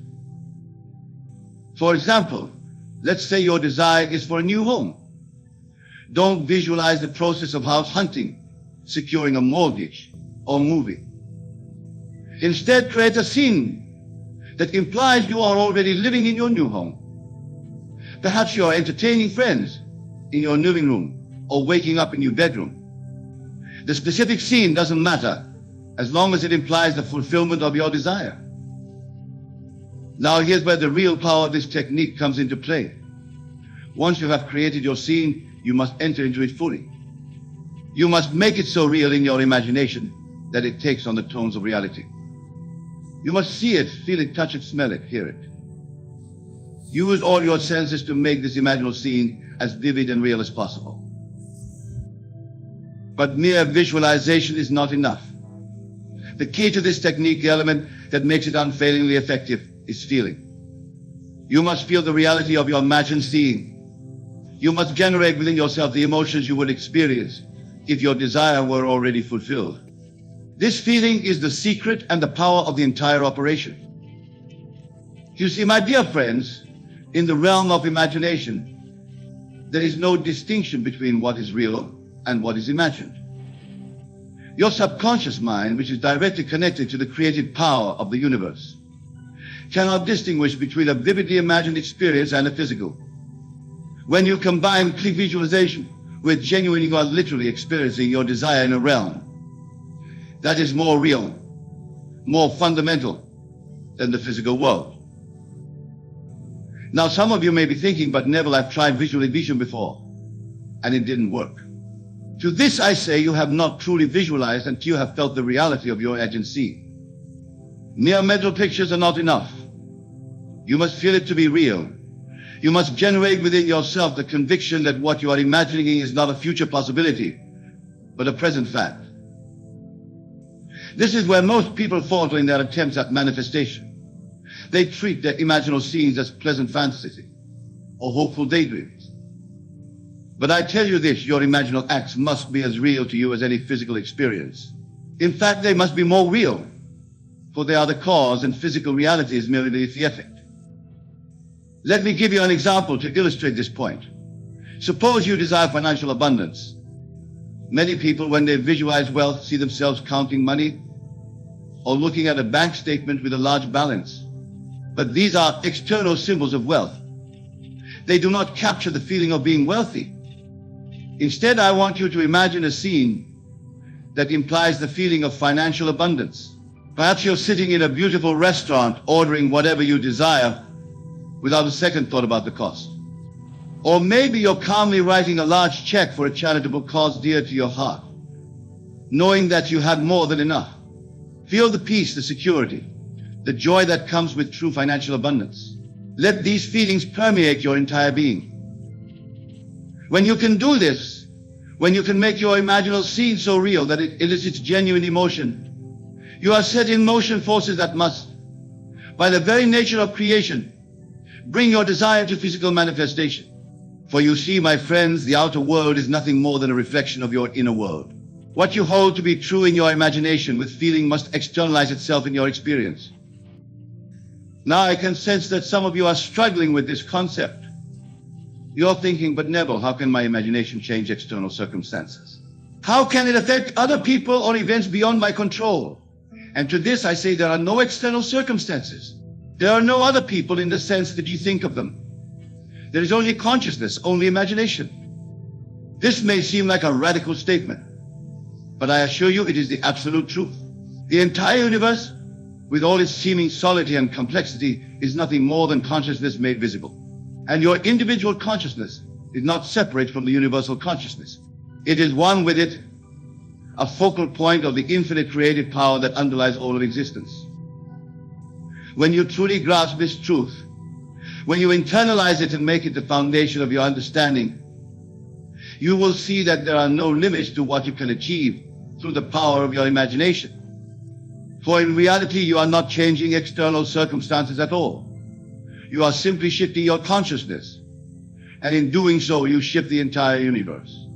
S1: For example, let's say your desire is for a new home. Don't visualize the process of house hunting, securing a mortgage, or moving. Instead, create a scene that implies you are already living in your new home. Perhaps you are entertaining friends in your living room or waking up in your bedroom. The specific scene doesn't matter as long as it implies the fulfillment of your desire. Now here's where the real power of this technique comes into play. Once you have created your scene, you must enter into it fully. You must make it so real in your imagination that it takes on the tones of reality. You must see it, feel it, touch it, smell it, hear it. Use all your senses to make this imaginal scene as vivid and real as possible. But mere visualization is not enough. The key to this technique, the element that makes it unfailingly effective, is feeling. You must feel the reality of your imagined scene. You must generate within yourself the emotions you would experience if your desire were already fulfilled. This feeling is the secret and the power of the entire operation. You see, my dear friends, in the realm of imagination, there is no distinction between what is real and what is imagined. Your subconscious mind, which is directly connected to the creative power of the universe, cannot distinguish between a vividly imagined experience and a physical. When you combine clear visualization with genuine, you are literally experiencing your desire in a realm that is more real, more fundamental than the physical world. Now, some of you may be thinking, but Neville, I've tried visualization before, and it didn't work. To this I say, you have not truly visualized until you have felt the reality of your agency. Mere mental pictures are not enough. You must feel it to be real. You must generate within yourself the conviction that what you are imagining is not a future possibility, but a present fact. This is where most people falter in their attempts at manifestation. They treat their imaginal scenes as pleasant fantasy or hopeful daydreams. But I tell you this, your imaginal acts must be as real to you as any physical experience. In fact, they must be more real, for they are the cause and physical reality is merely the effect. Let me give you an example to illustrate this point. Suppose you desire financial abundance. Many people, when they visualize wealth, see themselves counting money or looking at a bank statement with a large balance. But these are external symbols of wealth. They do not capture the feeling of being wealthy. Instead, I want you to imagine a scene that implies the feeling of financial abundance. Perhaps you're sitting in a beautiful restaurant ordering whatever you desire without a second thought about the cost. Or maybe you're calmly writing a large check for a charitable cause dear to your heart, knowing that you have more than enough. Feel the peace, the security, the joy that comes with true financial abundance. Let these feelings permeate your entire being. When you can do this, when you can make your imaginal scene so real that it elicits genuine emotion, you are set in motion forces that must, by the very nature of creation, bring your desire to physical manifestation. For you see, my friends, the outer world is nothing more than a reflection of your inner world. What you hold to be true in your imagination with feeling must externalize itself in your experience. Now I can sense that some of you are struggling with this concept. You're thinking, but Neville, how can my imagination change external circumstances? How can it affect other people or events beyond my control? And to this I say there are no external circumstances. There are no other people in the sense that you think of them. There is only consciousness, only imagination. This may seem like a radical statement, but I assure you it is the absolute truth. The entire universe, with all its seeming solidity and complexity, is nothing more than consciousness made visible. And your individual consciousness is not separate from the universal consciousness. It is one with it, a focal point of the infinite creative power that underlies all of existence. When you truly grasp this truth, when you internalize it and make it the foundation of your understanding, you will see that there are no limits to what you can achieve through the power of your imagination. For in reality, you are not changing external circumstances at all. You are simply shifting your consciousness. And in doing so, you shift the entire universe.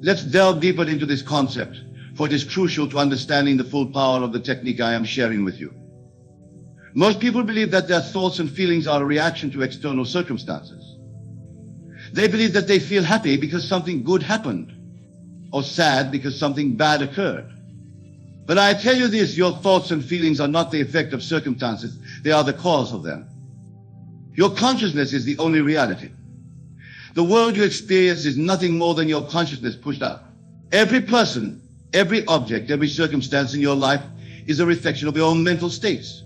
S1: Let's delve deeper into this concept, for it is crucial to understanding the full power of the technique I am sharing with you. Most people believe that their thoughts and feelings are a reaction to external circumstances. They believe that they feel happy because something good happened, or sad because something bad occurred. But I tell you this, your thoughts and feelings are not the effect of circumstances, they are the cause of them. Your consciousness is the only reality. The world you experience is nothing more than your consciousness pushed out. Every person, every object, every circumstance in your life is a reflection of your own mental states.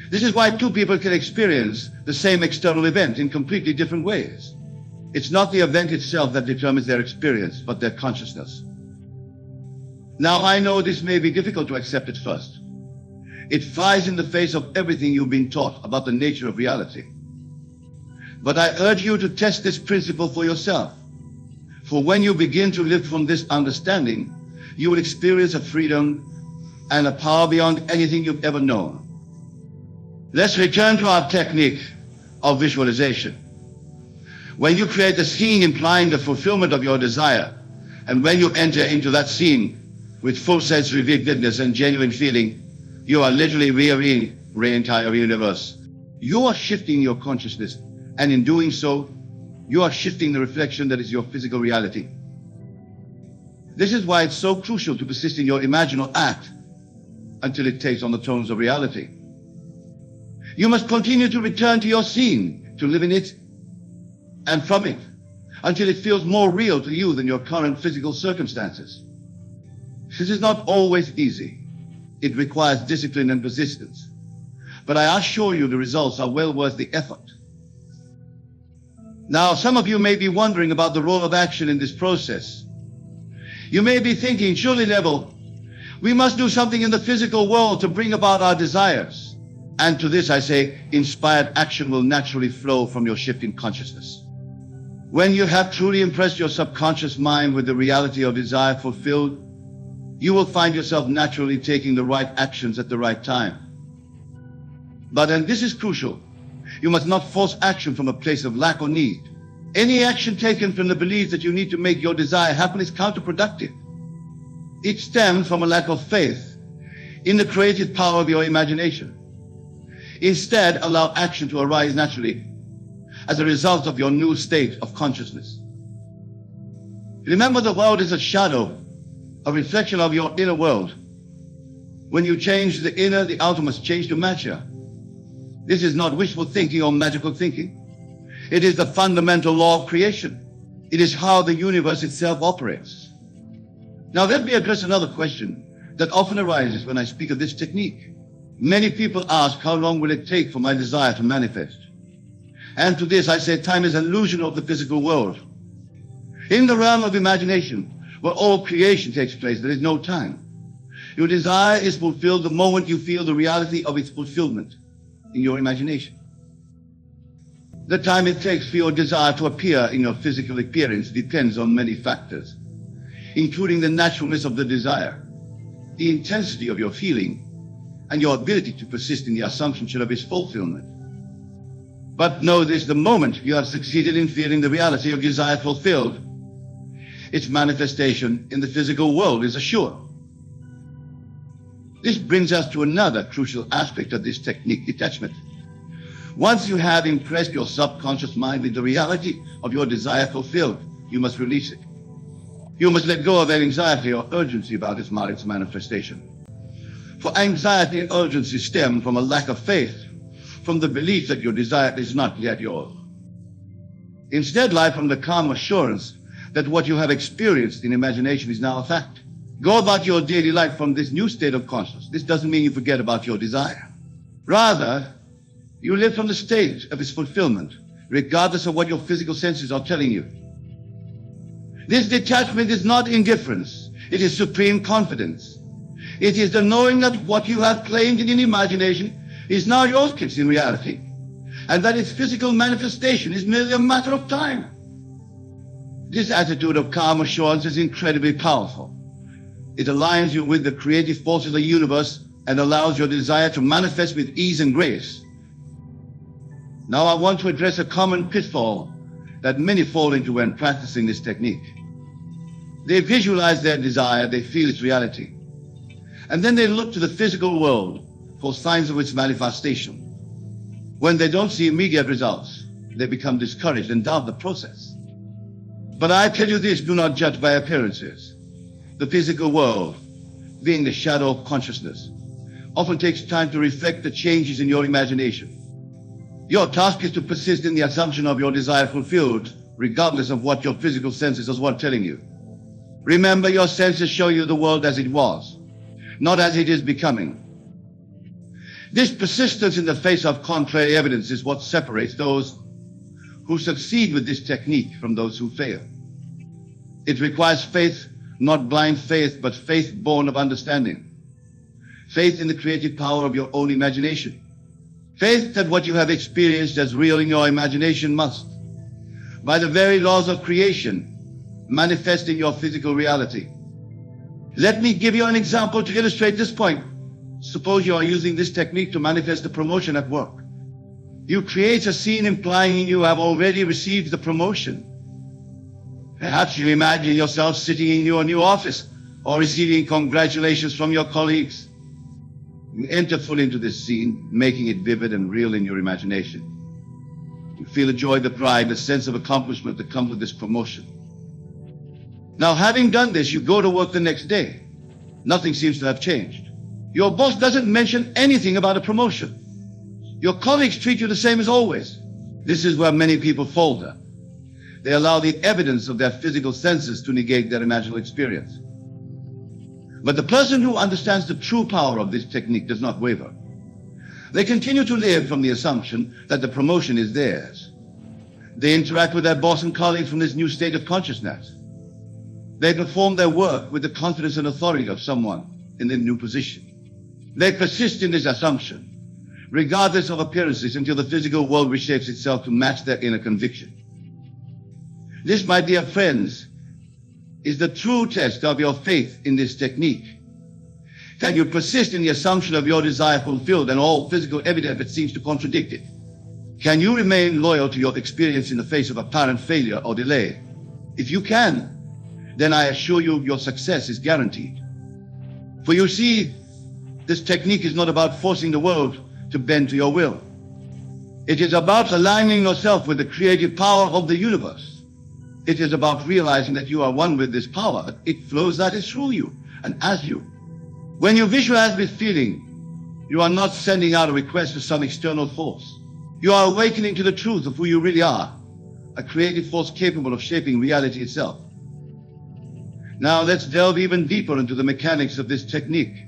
S1: This is why two people can experience the same external event in completely different ways. It's not the event itself that determines their experience, but their consciousness. Now, I know this may be difficult to accept at first. It flies in the face of everything you've been taught about the nature of reality. But I urge you to test this principle for yourself. For when you begin to live from this understanding, you will experience a freedom and a power beyond anything you've ever known. Let's return to our technique of visualization. When you create a scene implying the fulfillment of your desire, and when you enter into that scene with full sensory vividness and genuine feeling, you are literally rearranging the entire universe. You are shifting your consciousness, and in doing so, you are shifting the reflection that is your physical reality. This is why it's so crucial to persist in your imaginal act until it takes on the tones of reality. You must continue to return to your scene, to live in it and from it, until it feels more real to you than your current physical circumstances. This is not always easy. It requires discipline and persistence. But I assure you the results are well worth the effort. Now, some of you may be wondering about the role of action in this process. You may be thinking, surely, Neville, we must do something in the physical world to bring about our desires. And to this I say, inspired action will naturally flow from your shift in consciousness. When you have truly impressed your subconscious mind with the reality of desire fulfilled, you will find yourself naturally taking the right actions at the right time. But, and this is crucial, you must not force action from a place of lack or need. Any action taken from the belief that you need to make your desire happen is counterproductive. It stems from a lack of faith in the creative power of your imagination. Instead, allow action to arise naturally as a result of your new state of consciousness. Remember, the world is a shadow, a reflection of your inner world. When you change the inner, the outer must change to match her. This is not wishful thinking or magical thinking. It is the fundamental law of creation. It is how the universe itself operates. Now let me address another question that often arises when I speak of this technique. Many people ask, how long will it take for my desire to manifest? And to this I say, time is an illusion of the physical world. In the realm of imagination, where all creation takes place, there is no time. Your desire is fulfilled the moment you feel the reality of its fulfillment in your imagination. The time it takes for your desire to appear in your physical appearance depends on many factors, including the naturalness of the desire, the intensity of your feeling, and your ability to persist in the assumption of its fulfillment. But know this, the moment you have succeeded in feeling the reality of desire fulfilled, its manifestation in the physical world is assured. This brings us to another crucial aspect of this technique, detachment. Once you have impressed your subconscious mind with the reality of your desire fulfilled, you must release it. You must let go of anxiety or urgency about its manifestation. For anxiety and urgency stem from a lack of faith from the belief that your desire is not yet yours. Instead, lie from the calm assurance that what you have experienced in imagination is now a fact. Go about your daily life from this new state of consciousness. This doesn't mean you forget about your desire. Rather, you live from the state of its fulfillment, regardless of what your physical senses are telling you. This detachment is not indifference. It is supreme confidence. It is the knowing that what you have claimed in imagination is now yours in reality, and that its physical manifestation is merely a matter of time. This attitude of calm assurance is incredibly powerful. It aligns you with the creative force of the universe and allows your desire to manifest with ease and grace. Now I want to address a common pitfall that many fall into when practicing this technique. They visualize their desire, they feel its reality, and then they look to the physical world for signs of its manifestation. When they don't see immediate results, they become discouraged and doubt the process. But I tell you this, do not judge by appearances. The physical world, being the shadow of consciousness, often takes time to reflect the changes in your imagination. Your task is to persist in the assumption of your desire fulfilled, regardless of what your physical senses are telling you. Remember, your senses show you the world as it was, not as it is becoming. This persistence in the face of contrary evidence is what separates those who succeed with this technique from those who fail. It requires faith, not blind faith, but faith born of understanding. Faith in the creative power of your own imagination. Faith that what you have experienced as real in your imagination must, by the very laws of creation, manifest in your physical reality. Let me give you an example to illustrate this point. Suppose you are using this technique to manifest a promotion at work. You create a scene implying you have already received the promotion. Perhaps you imagine yourself sitting in your new office or receiving congratulations from your colleagues. You enter fully into this scene, making it vivid and real in your imagination. You feel the joy, the pride, the sense of accomplishment that comes with this promotion. Now, having done this, you go to work the next day. Nothing seems to have changed. Your boss doesn't mention anything about a promotion. Your colleagues treat you the same as always. This is where many people falter. They allow the evidence of their physical senses to negate their imaginal experience. But the person who understands the true power of this technique does not waver. They continue to live from the assumption that the promotion is theirs. They interact with their boss and colleagues from this new state of consciousness. They perform their work with the confidence and authority of someone in their new position. They persist in this assumption, regardless of appearances, until the physical world reshapes itself to match their inner conviction. This, my dear friends, is the true test of your faith in this technique. Can you persist in the assumption of your desire fulfilled and all physical evidence that seems to contradict it? Can you remain loyal to your experience in the face of apparent failure or delay? If you can, then I assure you your success is guaranteed. For you see, this technique is not about forcing the world to bend to your will. It is about aligning yourself with the creative power of the universe. It is about realizing that you are one with this power. It flows that is through you and as you. When you visualize this feeling, you are not sending out a request to some external force. You are awakening to the truth of who you really are, a creative force capable of shaping reality itself. Now let's delve even deeper into the mechanics of this technique.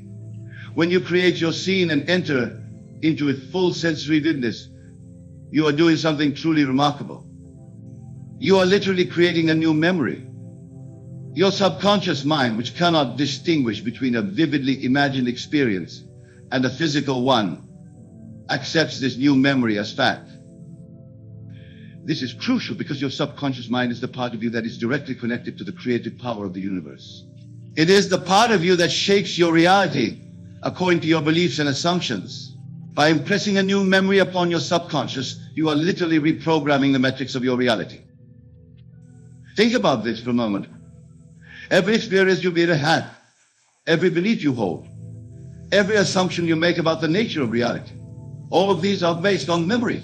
S1: When you create your scene and enter into its full sensory vividness, you are doing something truly remarkable. You are literally creating a new memory. Your subconscious mind, which cannot distinguish between a vividly imagined experience and a physical one, accepts this new memory as fact. This is crucial because your subconscious mind is the part of you that is directly connected to the creative power of the universe. It is the part of you that shapes your reality according to your beliefs and assumptions. By impressing a new memory upon your subconscious, you are literally reprogramming the metrics of your reality. Think about this for a moment. Every experience you've ever had, every belief you hold, every assumption you make about the nature of reality, all of these are based on memories.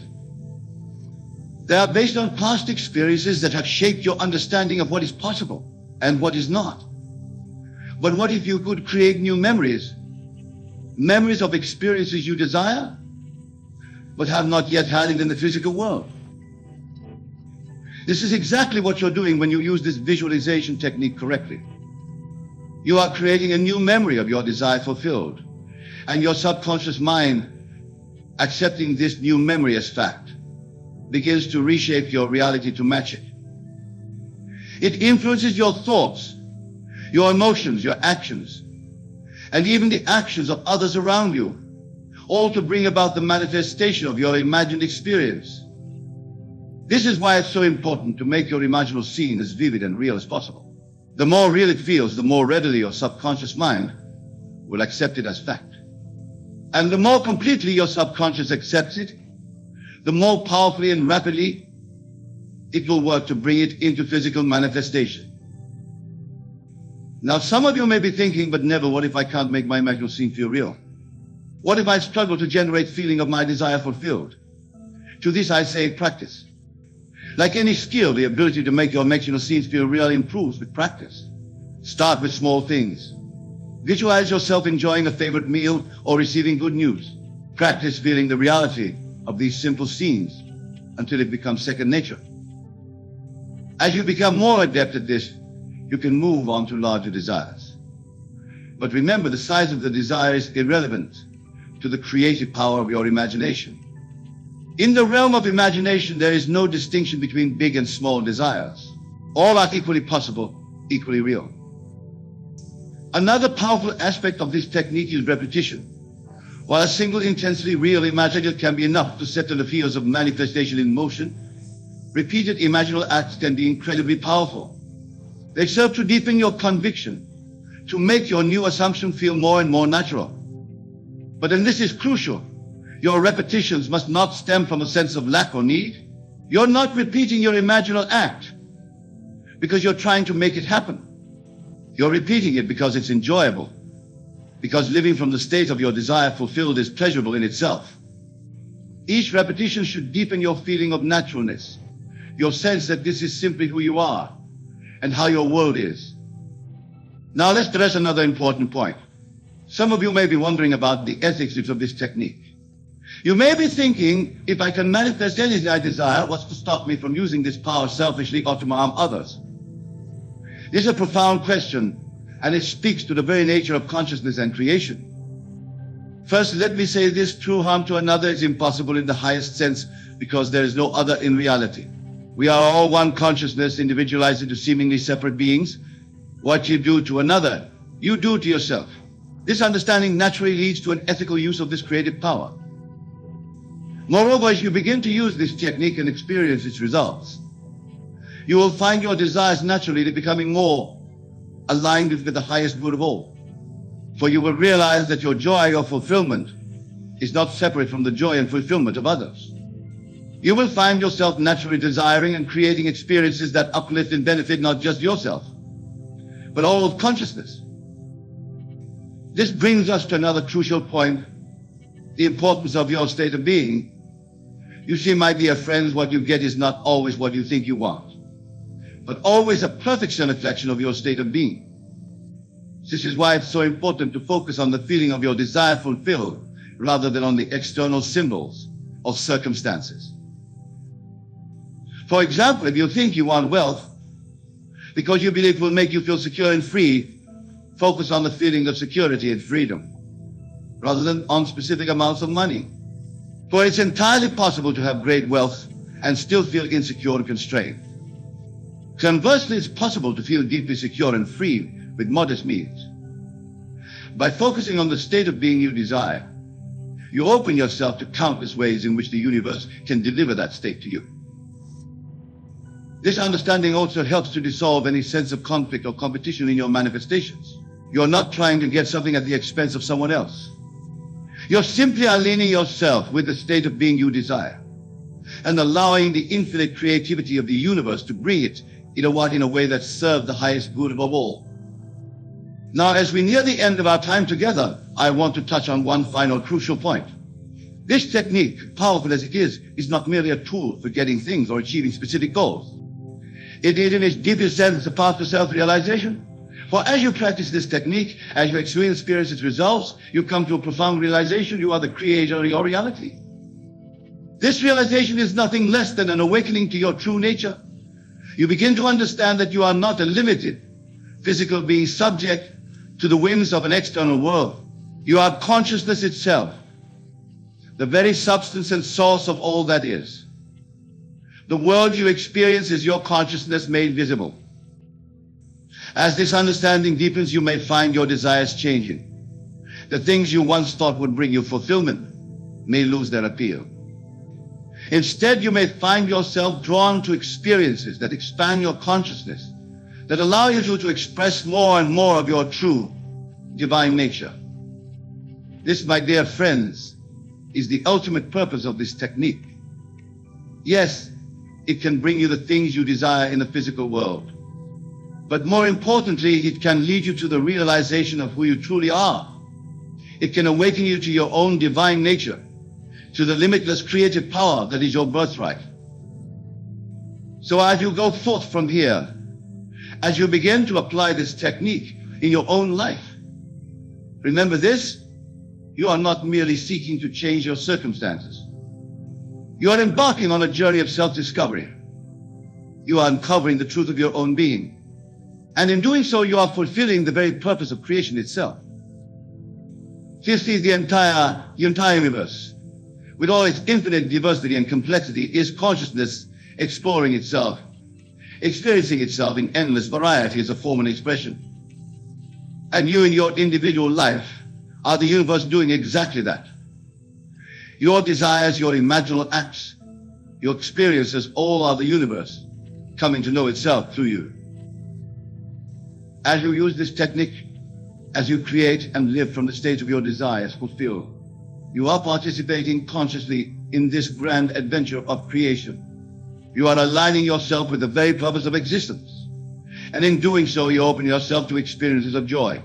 S1: They are based on past experiences that have shaped your understanding of what is possible and what is not. But what if you could create new memories? Memories of experiences you desire, but have not yet had it in the physical world. This is exactly what you're doing when you use this visualization technique correctly. You are creating a new memory of your desire fulfilled, and your subconscious mind, accepting this new memory as fact, begins to reshape your reality to match it. It influences your thoughts, your emotions, your actions, and even the actions of others around you, all to bring about the manifestation of your imagined experience. This is why it's so important to make your imaginal scene as vivid and real as possible. The more real it feels, the more readily your subconscious mind will accept it as fact. And the more completely your subconscious accepts it, the more powerfully and rapidly it will work to bring it into physical manifestation. Now, some of you may be thinking, but never, what if I can't make my imaginal scene feel real? What if I struggle to generate feeling of my desire fulfilled? To this I say, practice. Like any skill, the ability to make your imaginal scenes feel real improves with practice. Start with small things. Visualize yourself enjoying a favorite meal or receiving good news. Practice feeling the reality of these simple scenes until it becomes second nature. As you become more adept at this, you can move on to larger desires. But remember, the size of the desire is irrelevant to the creative power of your imagination. In the realm of imagination, there is no distinction between big and small desires. All are equally possible, equally real. Another powerful aspect of this technique is repetition. While a single intensely real imagination can be enough to set the fields of manifestation in motion, repeated imaginal acts can be incredibly powerful. They serve to deepen your conviction, to make your new assumption feel more and more natural. But, and this is crucial, your repetitions must not stem from a sense of lack or need. You're not repeating your imaginal act because you're trying to make it happen. You're repeating it because it's enjoyable, because living from the state of your desire fulfilled is pleasurable in itself. Each repetition should deepen your feeling of naturalness, your sense that this is simply who you are and how your world is. Now let's address another important point. Some of you may be wondering about the ethics of this technique. You may be thinking, if I can manifest anything I desire, what's to stop me from using this power selfishly or to harm others? This is a profound question, and it speaks to the very nature of consciousness and creation. First, let me say this: true harm to another is impossible in the highest sense because there is no other in reality. We are all one consciousness, individualized into seemingly separate beings. What you do to another, you do to yourself. This understanding naturally leads to an ethical use of this creative power. Moreover, as you begin to use this technique and experience its results, you will find your desires naturally becoming more aligned with the highest good of all. For you will realize that your joy or fulfillment is not separate from the joy and fulfillment of others. You will find yourself naturally desiring and creating experiences that uplift and benefit not just yourself, but all of consciousness. This brings us to another crucial point: the importance of your state of being. You see, my dear friends, what you get is not always what you think you want, but always a perfect reflection of your state of being. This is why it's so important to focus on the feeling of your desire fulfilled rather than on the external symbols or circumstances. For example, if you think you want wealth because you believe it will make you feel secure and free, focus on the feeling of security and freedom rather than on specific amounts of money. For it's entirely possible to have great wealth and still feel insecure and constrained. Conversely, it's possible to feel deeply secure and free with modest means. By focusing on the state of being you desire, you open yourself to countless ways in which the universe can deliver that state to you. This understanding also helps to dissolve any sense of conflict or competition in your manifestations. You're not trying to get something at the expense of someone else. You're simply aligning yourself with the state of being you desire and allowing the infinite creativity of the universe to bring it in a way that serves the highest good of all. Now, as we near the end of our time together, I want to touch on one final crucial point. This technique, powerful as it is not merely a tool for getting things or achieving specific goals. It is in its deepest sense a path to self-realization. For as you practice this technique, as you experience its results, you come to a profound realization: you are the creator of your reality. This realization is nothing less than an awakening to your true nature. You begin to understand that you are not a limited physical being subject to the whims of an external world. You are consciousness itself, the very substance and source of all that is. The world you experience is your consciousness made visible. As this understanding deepens, you may find your desires changing. The things you once thought would bring you fulfillment may lose their appeal. Instead, you may find yourself drawn to experiences that expand your consciousness, that allow you to express more and more of your true divine nature. This, my dear friends, is the ultimate purpose of this technique. Yes, it can bring you the things you desire in the physical world. But more importantly, it can lead you to the realization of who you truly are. It can awaken you to your own divine nature, to the limitless creative power that is your birthright. So as you go forth from here, as you begin to apply this technique in your own life, remember this: you are not merely seeking to change your circumstances. You are embarking on a journey of self-discovery. You are uncovering the truth of your own being. And in doing so, you are fulfilling the very purpose of creation itself. This is the entire universe, with all its infinite diversity and complexity, is consciousness exploring itself, experiencing itself in endless variety as a form and expression. And you in your individual life are the universe doing exactly that. Your desires, your imaginal acts, your experiences, all are the universe coming to know itself through you. As you use this technique, as you create and live from the state of your desires fulfilled, you are participating consciously in this grand adventure of creation. You are aligning yourself with the very purpose of existence. And in doing so, you open yourself to experiences of joy,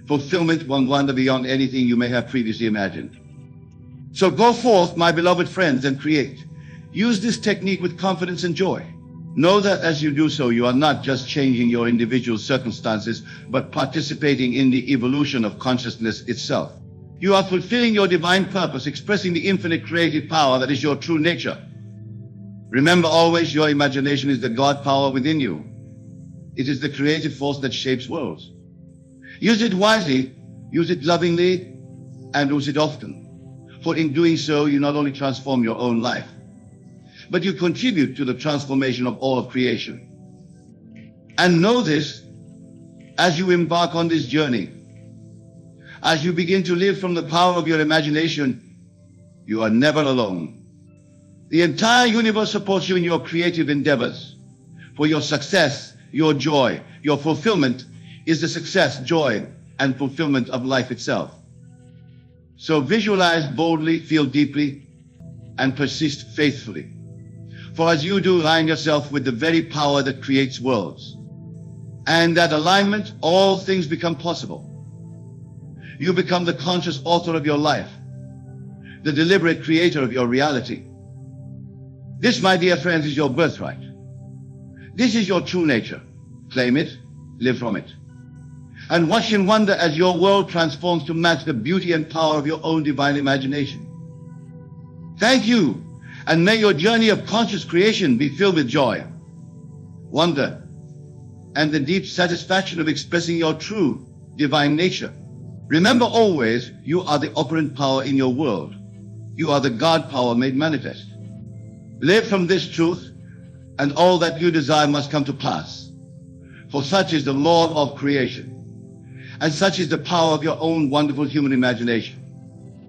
S1: fulfillment, one wonder beyond anything you may have previously imagined. So go forth, my beloved friends, and create. Use this technique with confidence and joy. Know that as you do so, you are not just changing your individual circumstances, but participating in the evolution of consciousness itself. You are fulfilling your divine purpose, expressing the infinite creative power that is your true nature. Remember always, your imagination is the God power within you. It is the creative force that shapes worlds. Use it wisely, use it lovingly, and use it often. For in doing so, you not only transform your own life, but you contribute to the transformation of all of creation. And know this, as you embark on this journey, as you begin to live from the power of your imagination, you are never alone. The entire universe supports you in your creative endeavors. For your success, your joy, your fulfillment is the success, joy, and fulfillment of life itself. So visualize boldly, feel deeply, and persist faithfully. For as you do, align yourself with the very power that creates worlds. And that alignment, all things become possible. You become the conscious author of your life, the deliberate creator of your reality. This, my dear friends, is your birthright. This is your true nature. Claim it, live from it. And watch and wonder as your world transforms to match the beauty and power of your own divine imagination. Thank you. And may your journey of conscious creation be filled with joy, wonder, and the deep satisfaction of expressing your true divine nature. Remember always, you are the operant power in your world. You are the God power made manifest. Live from this truth, and all that you desire must come to pass. For such is the law of creation, and such is the power of your own wonderful human imagination.